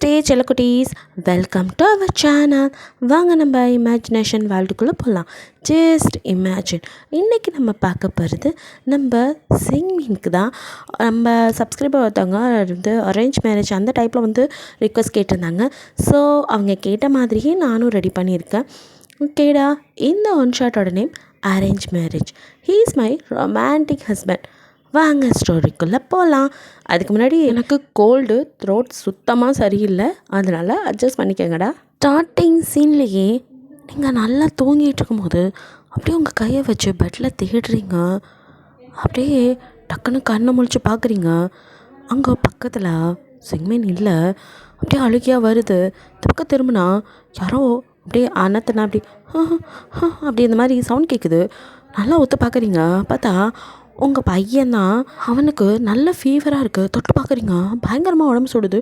நமஸ்தே செல்லக்குட்டீஸ், welcome to our channel. வாங்க நம்ம இமேஜினேஷன் வேர்ல்டுக்குள்ளே போகலாம். Just imagine. இன்றைக்கி நம்ம பார்க்க போகிறது நம்ம சிங்மினுக்கு தான். நம்ம சப்ஸ்கிரைபர் ஒருத்தவங்க வந்து அரேஞ்ச் மேரேஜ் அந்த டைப்பில் வந்து ரிக்வெஸ்ட் கேட்டிருந்தாங்க. ஸோ அவங்க கேட்ட மாதிரியே நானும் ரெடி பண்ணியிருக்கேன். ஓகேடா, இந்த ஒன் ஷாட்டோட name arrange marriage. He is my romantic husband. வாங்க ஸ்டோரிக்குள்ளே போகலாம். அதுக்கு முன்னாடி எனக்கு கோல்டு, த்ரோட் சுத்தமாக சரியில்லை, அதனால் அட்ஜஸ்ட் பண்ணிக்கங்கடா. ஸ்டார்டிங் சீன்லேயே நீங்கள் நல்லா தூங்கிட்டு இருக்கும்போது அப்படியே உங்கள் கையை வச்சு பெட்டில் தேடுறீங்க. அப்படியே டக்குன்னு கண்ணை முழிச்சு பார்க்குறீங்க. அங்கே பக்கத்தில் சிங்மின் இல்லை. அப்படியே அழுகையாக வருது. இந்த பக்கம் திரும்பினா யாரோ அப்படியே அனத்தினா அப்படி அப்படி இந்த மாதிரி சவுண்ட் கேட்குது. நல்லா ஒத்து பார்க்குறீங்க. பார்த்தா உங்கள் பையன்தான். அவனுக்கு நல்ல ஃபீவராக இருக்குது. தொட்டு பார்க்குறீங்க, பயங்கரமாக உடம்பு சுடுது.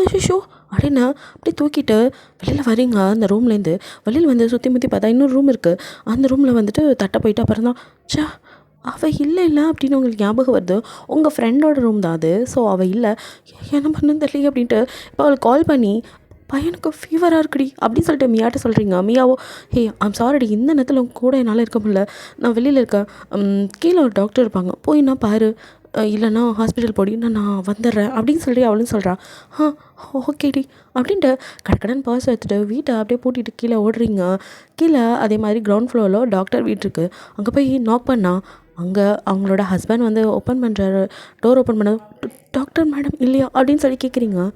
ஐயோ அப்படின்னு அப்படி தூக்கிட்டு வெளியில் வரீங்க. அந்த ரூம்லேருந்து வெளியில் வந்து சுற்றி முற்றி பார்த்தா இன்னொரு ரூம் இருக்குது. அந்த ரூமில் வந்துட்டு தட்டை போயிட்டு அப்புறம் தான் அவள் இல்லை அப்படின்னு உங்களுக்கு ஞாபகம் வருது. உங்கள் ஃப்ரெண்டோட ரூம் தான் அது. ஸோ அவள் இல்லை, என்ன பண்ணு தெரியல அப்படின்ட்டு இப்போ அவளுக்கு கால் பண்ணி பையனுக்கு ஃபீவராக இருக்குடி அப்படின்னு சொல்லிட்டு மியாட்ட சொல்கிறீங்க. மியாவோ, ஹே ஐம் சாரிடி, இந்த நேரத்தில் கூட என்னால் இருக்க முடியல, நான் வெளியில் இருக்கேன், கீழே ஒரு டாக்டர் இருப்பாங்க, போய் நான் பாரு, இல்லைன்னா ஹாஸ்பிட்டல் போடி, நான் வந்துடுறேன் அப்படின்னு சொல்லி அவளும் சொல்கிறா. ஓகேடி அப்படின்ட்டு கடக்கடன் பர்ஸ் எடுத்துகிட்டு வீட்டை அப்படியே பூட்டிட்டு கீழே ஓடுறீங்க. கீழே அதே மாதிரி கிரவுண்ட் ஃப்ளோரில் டாக்டர் வீட்டு இருக்குது. அங்கே போய் நாக் பண்ணால் அங்கே அவங்களோட ஹஸ்பண்ட் வந்து ஓப்பன் பண்ணுறாரு. டோர் ஓப்பன் பண்ண, டாக்டர் மேடம் இல்லையா அப்படின்னு சொல்லி கேட்குறீங்க.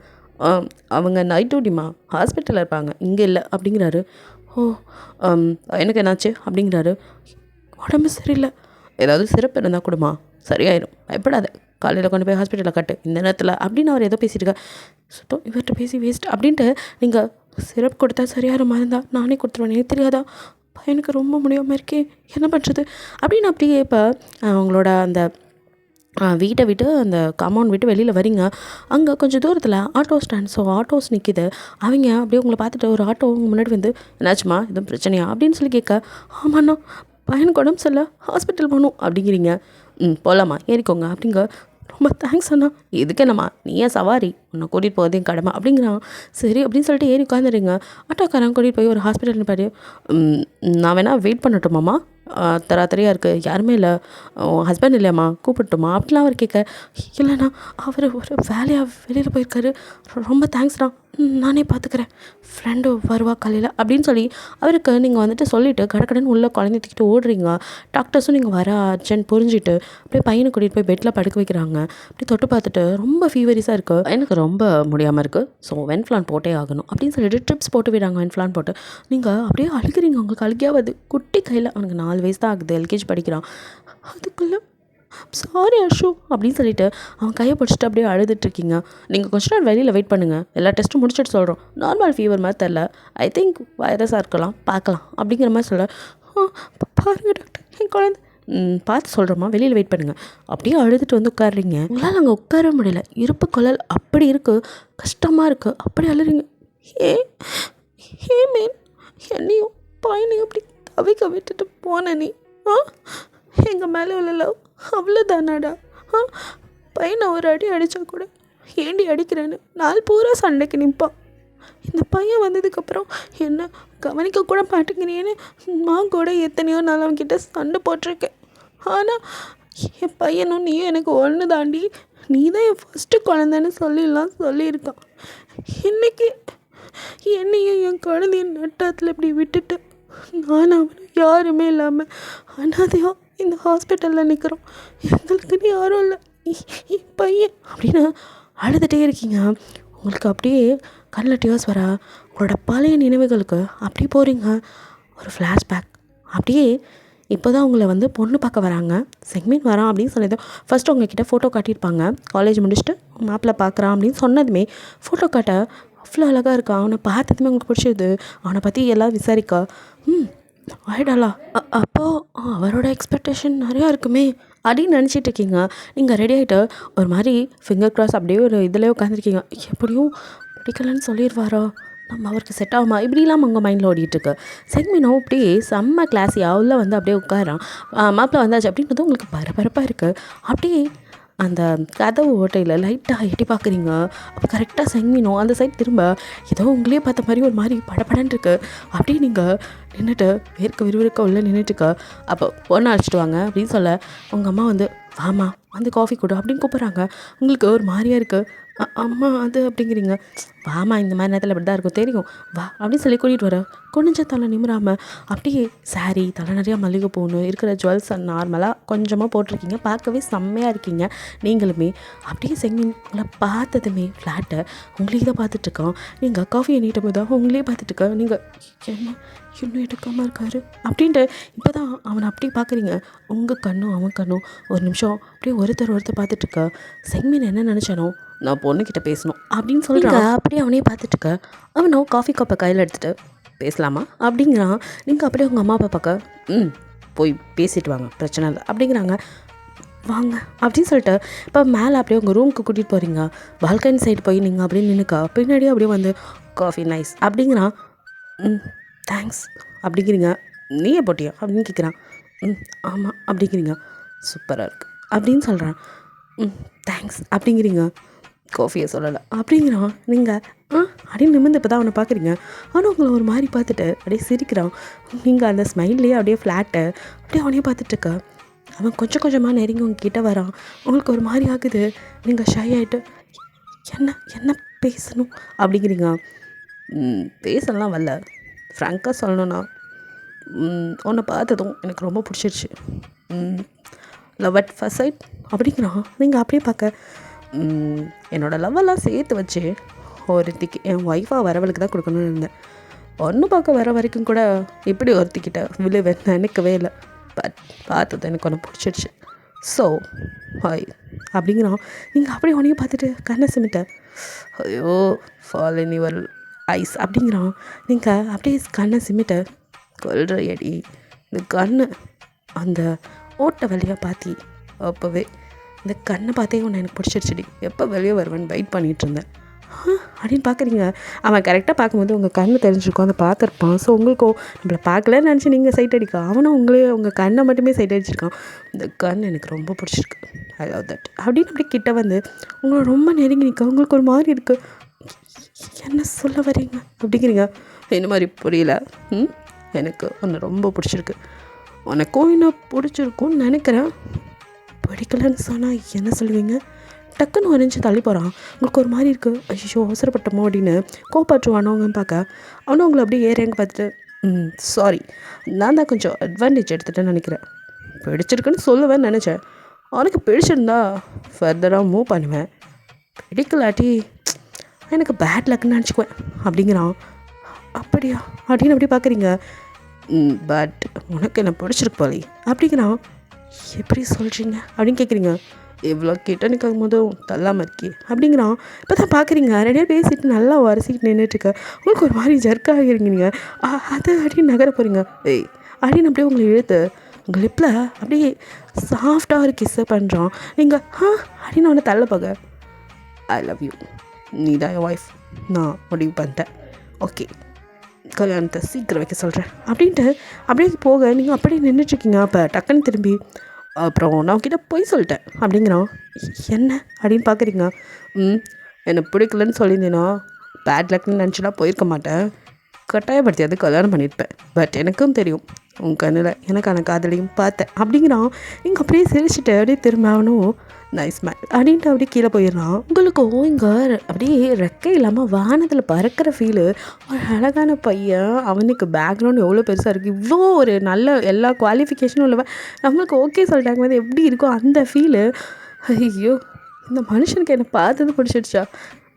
அவங்க நைட் டியூட்டிமா, ஹாஸ்பிட்டலில் இருப்பாங்க, இங்கே இல்லை அப்படிங்கிறாரு. ஓ, எனக்கு என்னாச்சு அப்படிங்கிறாரு. உடம்பு சரியில்லை, ஏதாவது சிறப்பு இருந்தால் கொடுமா, சரியாயிடும், பயப்படாத, காலையில் கொண்டு போய் ஹாஸ்பிட்டலில் கட்டு இந்த நேரத்தில் அப்படின்னு அவர் ஏதோ பேசியிருக்கா. சுத்தம் இவர்கிட்ட பேசி வேஸ்ட் அப்படின்ட்டு நீங்கள் சிறப்பு கொடுத்தா சரியாகிற மாதிரி இருந்தால் நானே கொடுத்துருவேன், எனக்கு தெரியாதா, பையனுக்கு ரொம்ப முடியாமல் இருக்கே, என்ன பண்ணுறது அப்படின்னு. அப்படியே இப்போ அவங்களோட அந்த வீட்டை விட்டு அந்த காம்பவுண்ட் விட்டு வெளியில் வரீங்க. அங்கே கொஞ்சம் தூரத்தில் ஆட்டோ ஸ்டாண்ட். ஸோ ஆட்டோஸ் நிற்கிது. அவங்க அப்படியே உங்களை பார்த்துட்டு ஒரு ஆட்டோ முன்னாடி வந்து, என்னாச்சுமா, எதுவும் பிரச்சனையா அப்படின்னு சொல்லி கேட்க, ஆமாண்ணா பையனுக்கு உடம்பு சரியில்லை, ஹாஸ்பிட்டல் போகணும் அப்படிங்கிறீங்க. போகலாமா, ஏறிக்கோங்க அப்படிங்க. ரொம்ப தேங்க்ஸ் அண்ணா. இதுக்கு என்னம்மா, நீ ஏன் சவாரி, உன்னை கூட்டிகிட்டு போகிறது என் கடமை அப்படிங்கிறான். சரி அப்படின்னு சொல்லிட்டு ஏறி உட்காந்துருங்க. ஆட்டோக்காரன் கூட்டிகிட்டு போய் ஒரு ஹாஸ்பிட்டல் பாரு. நான் வேணால் வெயிட் பண்ணட்டுமாம்மா, தராத்தரையாக இருக்குது, யாருமே இல்லை, ஹஸ்பண்ட் இல்லையாம்மா, கூப்பிட்டுமா அப்படிலாம் அவர் கேட்க, இல்லைண்ணா அவர் ஒரு வேலையாக வெளியில் போயிருக்காரு, ரொம்ப தேங்க்ஸ்ண்ணா, நானே பார்த்துக்கிறேன், ஃப்ரெண்டு வருவா காலையில் அப்படின்னு சொல்லி அவருக்கு நீங்கள் வந்துட்டு சொல்லிவிட்டு கடக்கடன்னு உள்ளே குழந்தை தூக்கிட்டு ஓடுறீங்க. டாக்டர்ஸும் நீங்கள் வர அர்ஜென்ட் புரிஞ்சுட்டு அப்படியே பையனை கூட்டிகிட்டு போய் பெட்டில் படுக்க வைக்கிறாங்க. அப்படி தொட்டு பார்த்துட்டு ரொம்ப ஃபீவரிஸாக இருக்குது, எனக்கு ரொம்ப முடியாமல் இருக்குது, ஸோ வென்ஃப்ளான் போட்டே ஆகணும் அப்படின்னு சொல்லிட்டு ட்ரிப்ஸ் போட்டு விடாங்க. வென்ஃப்ளான் போட்டு நீங்கள் அப்படியே அழுகிறீங்க. உங்களுக்கு அழுகியாவது குட்டி கையில், அவனுக்கு 4 வயசு தான் ஆகுது, எல்கேஜி படிக்கிறான். அதுக்குள்ளே சாரி அஷு அப்படின்னு சொல்லிட்டு அவன் கையை பிடிச்சிட்டு அப்படியே அழுதுட்ருக்கீங்க. நீங்கள் கொஞ்ச நேரம் வெளியில் வெயிட் பண்ணுங்கள், எல்லா டெஸ்ட்டும் முடிச்சுட்டு சொல்கிறோம், நார்மல் ஃபீவர் மாதிரி தெரில, ஐ திங்க் வைரஸாக இருக்கலாம், பார்க்கலாம் அப்படிங்கிற மாதிரி சொல்ல, பாருங்கள் டாக்டர், என் குழந்தை பார்த்து சொல்கிறோமா, வெளியில் வெயிட் பண்ணுங்கள். அப்படியே அழுதுட்டு வந்து உட்காடுறீங்க. உங்களால் அங்கே உட்கார முடியல, இருப்பு குழல் அப்படி இருக்குது, கஷ்டமாக இருக்குது, அப்படி அழுறீங்க. ஏ மேன், என்னையும் பையனையும் அப்படி தவிக்க விட்டுட்டு போன நீ, எங்கள் மேலே உள்ள லவ் அவ்வளோதானாடா? பையனை ஒரு அடி அடித்தா கூட ஏண்டி அடிக்கிறேன்னு நாள் பூரா சண்டைக்கு நிற்பான். இந்த பையன் வந்ததுக்கப்புறம் என்ன கவனிக்க கூட மாட்டேங்கிறேன்னு நான் கூட எத்தனையோ நாள் அவன்கிட்ட சண்டை போட்டிருக்கேன். ஆனால் என் பையனும் நீயும் எனக்கு ஒன்று தாண்டி, நீ தான் என் ஃபஸ்ட்டு குழந்தைன்னு சொல்லியிருக்கான். இன்றைக்கி என்னையும் என் குழந்தைய நட்டத்தில் இப்படி விட்டுட்டு நான் அவனும் யாருமே இல்லாமல் அனாதையாக இந்த ஹாஸ்பிட்டலில் நிற்கிறோம். எங்களுக்குன்னு யாரும் இல்லை, என் பையன் அப்படின்னு அழுதுகிட்டே இருக்கீங்க. உங்களுக்கு அப்படியே கண்ணில் டியர்ஸ் வர, உங்களோட பழைய நினைவுகளுக்கு அப்படி போகிறீங்க. ஒரு ஃப்ளாஷ்பேக். அப்படியே இப்போ தான் உங்களை வந்து பொண்ணு பார்க்க வராங்க, செக்மீன் வரான் அப்படின்னு சொன்னதும் ஃபஸ்ட்டு உங்ககிட்ட ஃபோட்டோ காட்டியிருப்பாங்க. காலேஜ் முடிச்சுட்டு மாப்பிள்ளை பார்க்குறான் அப்படின்னு சொன்னதுமே ஃபோட்டோ காட்ட, அவ்வளோ அழகாக இருக்கான், அவனை பார்த்ததுமே உங்களுக்கு பிடிச்சது, அவனை பற்றி எல்லாம் விசாரிக்கா. ஆயிடாலா, அப்போது அவரோட எக்ஸ்பெக்டேஷன் நிறையா இருக்குமே அப்படின்னு நினச்சிட்டு இருக்கீங்க. நீங்கள் ரெடி ஆகிட்டு ஒரு மாதிரி ஃபிங்கர் க்ராஸ் அப்படியே ஒரு இதில் உட்காந்துருக்கீங்க. எப்படியும் பிடிக்கலன்னு சொல்லிடுவாரோ, நம்ம அவருக்கு செட் ஆகுமா இப்படிலாம் உங்கள் மைண்டில் ஓடிட்டுருக்கு. செக்மினும் அப்படியே செம்ம கிளாஸியாக உள்ள வந்து அப்படியே உட்காரான். மாப்பிள்ளை வந்தாச்சு அப்படின்றது உங்களுக்கு பரபரப்பாக இருக்குது. அப்படியே அந்த கதவு ஓட்டையில் லைட்டாக எட்டி பார்க்குறீங்க. அப்போ கரெக்டாக செங்மீனும் அந்த சைட் திரும்ப ஏதோ உங்களே பார்த்த மாதிரி ஒரு மாதிரி படபடன்னு இருக்கு. அப்படியே நீங்கள் நின்றுட்டு விறுவிறுக்க உள்ள நின்றுட்டுக்க. அப்போ பொண்ணை அழைச்சிட்டு வாங்க அப்படின்னு சொல்ல உங்கள் அம்மா வந்து வாமா வந்து காஃபி கொடு அப்படின்னு கூப்பிட்றாங்க. உங்களுக்கு ஒரு மாதிரியாக இருக்குது. அம்மா அது அப்படிங்கிறீங்க. வாமா இந்த மாதிரி நேரத்தில் இப்படி தான் இருக்கும் தெரியும் வா அப்படின்னு சொல்லி கூட்டிகிட்டு வர குனிஞ்ச தலை நிமிராமல் அப்படியே சாரீ தலை நிறையா மல்லிகை பூன்னு இருக்கிற ஜுவல்ஸ் நார்மலாக கொஞ்சமாக போட்டிருக்கீங்க. பார்க்கவே செம்மையாக இருக்கீங்க நீங்களுமே. அப்படியே செங்கீன் உங்களை பார்த்ததுமே ஃப்ளாட்டை உங்களே தான் பார்த்துட்ருக்கான். நீங்கள் காஃபி எண்ணிட்ட போது உங்களே பார்த்துட்ருக்க. நீங்கள் என்ன இன்னும் எடுக்காமல் இருக்காரு அப்படின்ட்டு இப்போ தான் அவனை அப்படியே பார்க்குறீங்க. உங்கள் கண்ணும் அவன் கண்ணும் ஒரு நிமிஷம் அப்படியே ஒருத்தர் பார்த்துட்ருக்க. செங்மீன் என்ன நினச்சானோ நான் பொண்ணுக்கிட்ட பேசணும் அப்படின்னு சொல்கிறான். அப்படியே அவனே பார்த்துட்ருக்க. அவனும் காஃபி கப்பை கையில் எடுத்துகிட்டு பேசலாமா அப்படிங்கிறான். நீங்கள் அப்படியே உங்கள் அம்மா அப்பா பார்க்க போய் பேசிட்டு வாங்க பிரச்சனை இல்லை அப்படிங்கிறாங்க. வாங்க அப்படின்னு சொல்லிட்டு இப்போ மேலே அப்படியே உங்கள் ரூமுக்கு கூட்டிகிட்டு போகிறீங்க. பால்கனி சைடு போய் நீங்கள் அப்படியே நின்றுக்கா. பின்னாடியே அப்படியே வந்து காஃபி நைஸ் அப்படிங்கிறான். தேங்க்ஸ் அப்படிங்கிறீங்க. நீயே போட்டியா அப்படின்னு கேட்குறான். ஆமாம் அப்படிங்கிறீங்க. சூப்பராக இருக்குது அப்படின்னு சொல்கிறான். தேங்க்ஸ் அப்படிங்கிறீங்க. காஃபியை சொல்லலை அப்படிங்கிறான். நீங்கள் அப்படின்னு நிமிர்ந்து இப்போ தான் அவனை பார்க்குறீங்க. ஆனால் உங்களை ஒரு மாதிரி பார்த்துட்டு அப்படியே சிரிக்கிறான். நீங்கள் அந்த ஸ்மைல்லையே அப்படியே ஃப்ளாட்டை அப்படியே அவனையே பார்த்துட்ருக்க. அவன் கொஞ்சம் கொஞ்சமாக நெருங்கி உங்ககிட்ட வரான். உங்களுக்கு ஒரு மாதிரி ஆகுது. நீங்கள் ஷை ஆகிட்டு என்ன பேசணும் அப்படிங்கிறீங்க. பேசலாம் வரல, ஃப்ராங்காக சொல்லணும்னா உன்னை பார்த்ததும் எனக்கு ரொம்ப பிடிச்சிருச்சு. லவ் அட் ஃபர்ஸ்ட் சைட் அப்படிங்கிறான். நீங்கள் அப்படியே பார்க்க என்னோடய லவ்வெல்லாம் சேர்த்து வச்சு ஒருத்திக்கு என் ஒய்ஃபாக வரவளுக்கு தான் கொடுக்கணும்னு இருந்தேன். ஒன்று பார்க்க வர வரைக்கும் கூட இப்படி ஒருத்திக்கிட்ட விழுவேன் நினைக்கவே இல்லை. பட் பார்த்தது எனக்கு ஒன்று பிடிச்சிருச்சு. ஸோ ஹாய் அப்படிங்கிறான். நீங்கள் அப்படியே உனையும் பார்த்துட்டு கண்ணை சிமிட்ட. ஐயோ ஃபால் இன் யுவர் ஐஸ் அப்படிங்கிறான். நீங்கள் அப்படியே கண்ணை சிமிட்ட. கொல்ற எடி இந்த கண்ணு அந்த ஓட்ட வழியாக பார்த்தி அப்போவே இந்த கண்ணை பார்த்தே ஒன்று எனக்கு பிடிச்சிருச்சுடி. எப்போ வெளியே வருவேன்னு வெயிட் பண்ணிகிட்டு இருந்தேன் அப்படின்னு பார்க்குறீங்க. அவன் கரெக்டாக பார்க்கும்போது உங்கள் கண்ணு தெரிஞ்சிருக்கும், அதை பார்த்துருப்பான். ஸோ உங்களுக்கும் நம்மளை பார்க்கலன்னு நினச்சி நீங்கள் சைட் அடிக்க, அவனும் உங்கள் கண்ணை மட்டுமே சைட் அடிச்சிருக்கான். இந்த கண் எனக்கு ரொம்ப பிடிச்சிருக்கு, ஐ லவ் தட் அப்படின்னு அப்படி கிட்ட வந்து உங்களை ரொம்ப நெருங்கி நிற்க. உங்களுக்கு ஒரு மாதிரி இருக்குது. என்ன சொல்ல வரீங்க அப்படிங்கிறீங்க. என்ன மாதிரி புரியல. எனக்கு உன்னை ரொம்ப பிடிச்சிருக்கு. உனக்கும் என்ன பிடிச்சிருக்குன்னு நினைக்கிறேன். பிடிக்கலன்னு சொன்னால் என்ன சொல்லுவீங்க? டக்குன்னு வரைஞ்சி தள்ளி போகிறான். உங்களுக்கு ஒரு மாதிரி இருக்குது. ஐயோ அவசரப்பட்டமோ அப்படின்னு கோப்பாற்றுவானோங்கன்னு பார்க்க அவனும் உங்களை அப்படியே ஏறேங்க பார்த்துட்டு சாரி நான் தான் கொஞ்சம் அட்வான்டேஜ் எடுத்துகிட்டேன்னு நினைக்கிறேன். பிடிச்சிருக்குன்னு சொல்லுவேன்னு நினச்சேன். அவனுக்கு பிடிச்சிருந்தா ஃபர்தராக மூவ் பண்ணுவேன், பிடிக்கலாட்டி எனக்கு பேட் லக்குன்னு நினச்சிக்குவேன் அப்படிங்கிறான். அப்படியா அப்படின்னு அப்படி பார்க்குறீங்க. பட் உனக்கு என்ன பிடிச்சிருக்கு போலே அப்படிங்கிறான். எப்படி சொல்கிறீங்க அப்படின்னு கேட்குறீங்க. இவ்வளோ கிட்ட நிற்கும் போதும் தள்ளாமல் இருக்கே அப்படிங்கிறான். இப்போ தான் பார்க்குறீங்க ரெடியாக பேசிட்டு நல்லா வரிசிக்கிட்டு நின்றுட்டுருக்க. உங்களுக்கு ஒரு மாதிரி ஜர்க்காகிறீங்க. நீங்கள் அது அப்படின்னு நகர போகிறீங்க. ஏய் அப்படின்னு அப்படியே உங்களை இழுத்து உங்கள் லிப்பில் அப்படியே சாஃப்டாக ஒரு கிஸ்ஸை பண்ணுறான். நீங்கள் அப்படின்னு அவனை தள்ள போக ஐ லவ் யூ, நீ தான் என் ஒய்ஃப், நான் முடிவு பண்ணிட்டேன், ஓகே கல்யாணத்தை சீக்கிரம் வைக்க சொல்கிறேன் அப்படின்ட்டு அப்படியே போக நீங்கள் அப்படியே நின்றுட்டுருக்கீங்க. அப்போ டக்குன்னு திரும்பி அப்புறம் நான் உங்ககிட்ட போய் சொல்லிட்டேன் அப்படிங்கிறான். என்ன அப்படின்னு பார்க்குறீங்க. என்னை பிடிக்கலன்னு சொல்லியிருந்தேன்னா பேட் லக்னு நினச்சினா போயிருக்க மாட்டேன், கட்டாயப்படுத்தியாவது கல்யாணம் பண்ணியிருப்பேன். பட் எனக்கும் தெரியும் உன் கண்ணில் எனக்கான காதலையும் பார்த்தேன் அப்படிங்கிறான். நீங்கள் அப்படியே சிரிச்சுட்டு அப்படியே திரும்ப ஆகணும் நைஸ் மேன் அப்படின்ட்டு அப்படியே கீழே போயிடுறான். உங்களுக்கும் இங்கே அப்படியே ரெக்கை இல்லாமல் வானத்தில் பறக்கிற ஃபீலு. ஒரு அழகான பையன், அவனுக்கு பேக்ரவுண்ட் எவ்வளோ பெருசாக இருக்குது, இவ்வளோ ஒரு நல்ல எல்லா குவாலிஃபிகேஷனும் உள்ளவன், நம்மளுக்கு ஓகே சொல்லிட்டாங்க போது எப்படி இருக்கும் அந்த ஃபீலு. ஐயோ இந்த மனுஷனுக்கு என்னை பார்த்தது பிடிச்சிடுச்சா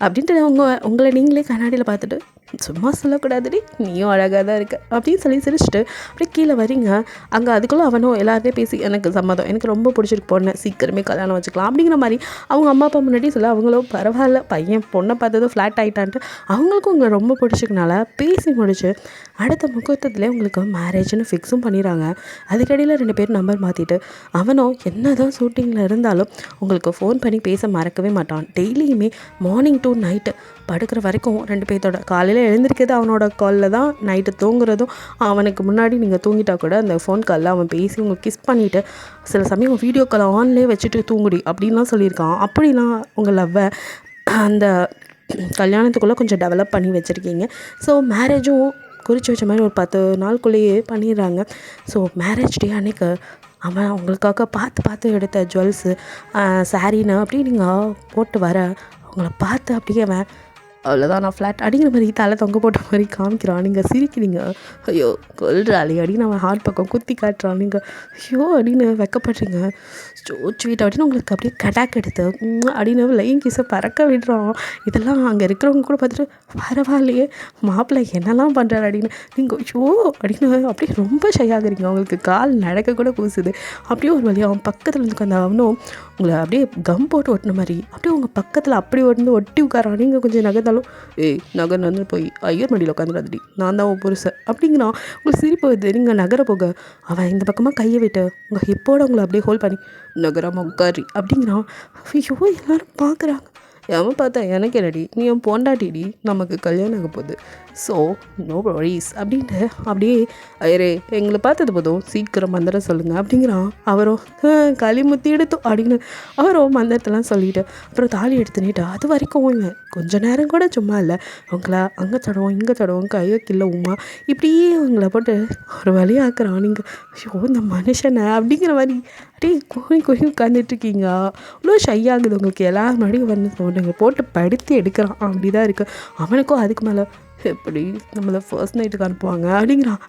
அப்படின்ட்டு உங்களை நீங்களே கண்ணாடியில் பார்த்துட்டு சும்மா சொல்லக்கூடாதுடி நீயும் அழகாக தான் இருக்க அப்படின்னு சொல்லி சிரிச்சுட்டு அப்படியே கீழே வரீங்க. அங்கே அதுக்குள்ளே அவனும் எல்லாருமே பேசி எனக்கு சம்மதம், எனக்கு ரொம்ப பிடிச்சிருக்கு பொண்ணை, சீக்கிரமே கல்யாணம் வச்சுக்கலாம் அப்படிங்கிற மாதிரி அவங்க அம்மா அப்பா முன்னாடி சொல்ல அவங்களும் பரவாயில்ல பையன் பொண்ணை பார்த்ததும் ஃப்ளாட் ஆகிட்டான்ட்டு அவங்களுக்கும் உங்களை ரொம்ப பிடிச்சிக்கனால பேசி முடிச்சு அடுத்த முகூர்த்தத்துலேயே உங்களுக்கு மேரேஜ்னு ஃபிக்ஸும் பண்ணிடுறாங்க. அதுக்கடியில் 2 பேர் நம்பர் மாற்றிட்டு அவனும் என்ன தான் ஷூட்டிங்கில் இருந்தாலும் உங்களுக்கு ஃபோன் பண்ணி பேச மறக்கவே மாட்டான். டெய்லியுமே மார்னிங் டு நைட்டு படுக்கிற வரைக்கும் 2 பேர்த்தோட காலையில் எழுந்திருக்கிறது அவனோட காலில் தான், நைட்டு தூங்குறதும் அவனுக்கு முன்னாடி நீங்கள் தூங்கிட்டா கூட அந்த ஃபோன் காலில் அவன் பேசி உங்கள் கிஸ் பண்ணிவிட்டு சில சமயம் வீடியோ கால் ஆன்லேயே வச்சுட்டு தூங்குடி அப்படின்லாம் சொல்லியிருக்கான். அப்படிலாம் உங்கள் லவ்வை அந்த கல்யாணத்துக்குள்ளே கொஞ்சம் டெவலப் பண்ணி வச்சுருக்கீங்க. ஸோ மேரேஜும் குறித்து வச்ச மாதிரி ஒரு 10 நாளுக்குள்ளேயே பண்ணிடுறாங்க. ஸோ மேரேஜ் டே அன்றைக்கு அவன் அவங்களுக்காக பார்த்து எடுத்த ஜுவல்ஸு சாரீன்னு அப்படியே நீங்கள் போட்டு வர அவங்கள பார்த்து அப்படியே அவன் அவ்வளோதான் நான் ஃப்ளாட் அப்படிங்கிற மாதிரி தலை தொங்க போட்ட மாதிரி காமிக்கிறான். நீங்கள் சிரிக்கிறீங்க, ஐயோ கொல்றாளி அப்படின்னு அவன் ஹார்ட் பக்கம் குத்தி காட்டுறான். நீங்கள் ஐயோ அப்படின்னு வெக்கப்படுறீங்க. ஸ்வீட் அப்படின்னு உங்களுக்கு அப்படியே கடாக் எடுத்து அப்படின்னு லைன் கிஸை பறக்க விடுறான். இதெல்லாம் அங்கே இருக்கிறவங்க கூட பார்த்துட்டு பரவாயில்லையே மாப்பிள்ளை என்னெல்லாம் பண்ணுறாரு அப்படின்னு நீங்கள் ஐயோ அப்படின்னு அப்படியே ரொம்ப ஷையாகிறீங்க. அவங்களுக்கு கால் நடக்க கூட கூசுது. அப்படியே ஒரு வழியாக அவன் பக்கத்தில் இருந்து அந்த அவனும் உங்களை அப்படியே கம் போட்டு ஒட்டின மாதிரி அப்படியே உங்கள் பக்கத்தில் அப்படி ஒட்டி உட்காரான். நீங்கள் கொஞ்சம் நகர்ந்தாலும் நகர் போய் ஐயர் மடியில் உட்காந்துடாதடி, நான் தான் புருஷன் அப்படிங்கிறான். உங்களுக்கு சிரிப்பு வருது. நீங்கள் நகர போக அவன் இந்த பக்கமாக கையை விட்டு உங்கள் ஹிப்போட உங்களை அப்படியே ஹோல்ட் பண்ணி நகராமல் உட்காரி அப்படிங்கிறான். ஐயோ எல்லோரும் பார்க்குறாங்க. அவன் பார்த்தா எனக்கு என்னடி நீ என் பொண்டாட்டிடி, நமக்கு கல்யாணம் ஆக போகுது, ஸோ நோ வரிஸ் அப்படின்ட்டு அப்படியே ஐயரே எங்களை பார்த்தது போதும் சீக்கிரம் மந்திரம் சொல்லுங்கள் அப்படிங்கிறான். அவரும் களிமுத்தி எடுத்தோம் அப்படின்னு அவரும் மந்திரத்தெல்லாம் சொல்லிவிட்டு அப்புறம் தாலி எடுத்து நீட்டு அது வரைக்கும் இவன் கொஞ்சம் நேரம் கூட சும்மா இல்லை அவங்கள அங்கே தடவும் இங்கே தடவும் கையோ கில்ல உமா இப்படியே அவங்கள போட்டு ஒரு வழியாக்குறான். நீங்கள் ஐயோ இந்த மனுஷனை அப்படிங்கிற மாதிரி அப்படியே கோழி உட்காந்துட்ருக்கீங்க. அவ்வளோ ஷையாகுது உங்களுக்கு எல்லாரும் முன்னாடியும் வந்து நீங்கள் போட்டு படுத்தி எடுக்கிறான். அப்படி தான் இருக்குது. அவனுக்கும் அதுக்கு மேலே எப்படி நம்மளை ஃபர்ஸ்ட் நைட்டுக்கு அனுப்புவாங்க அப்படிங்கிறான்.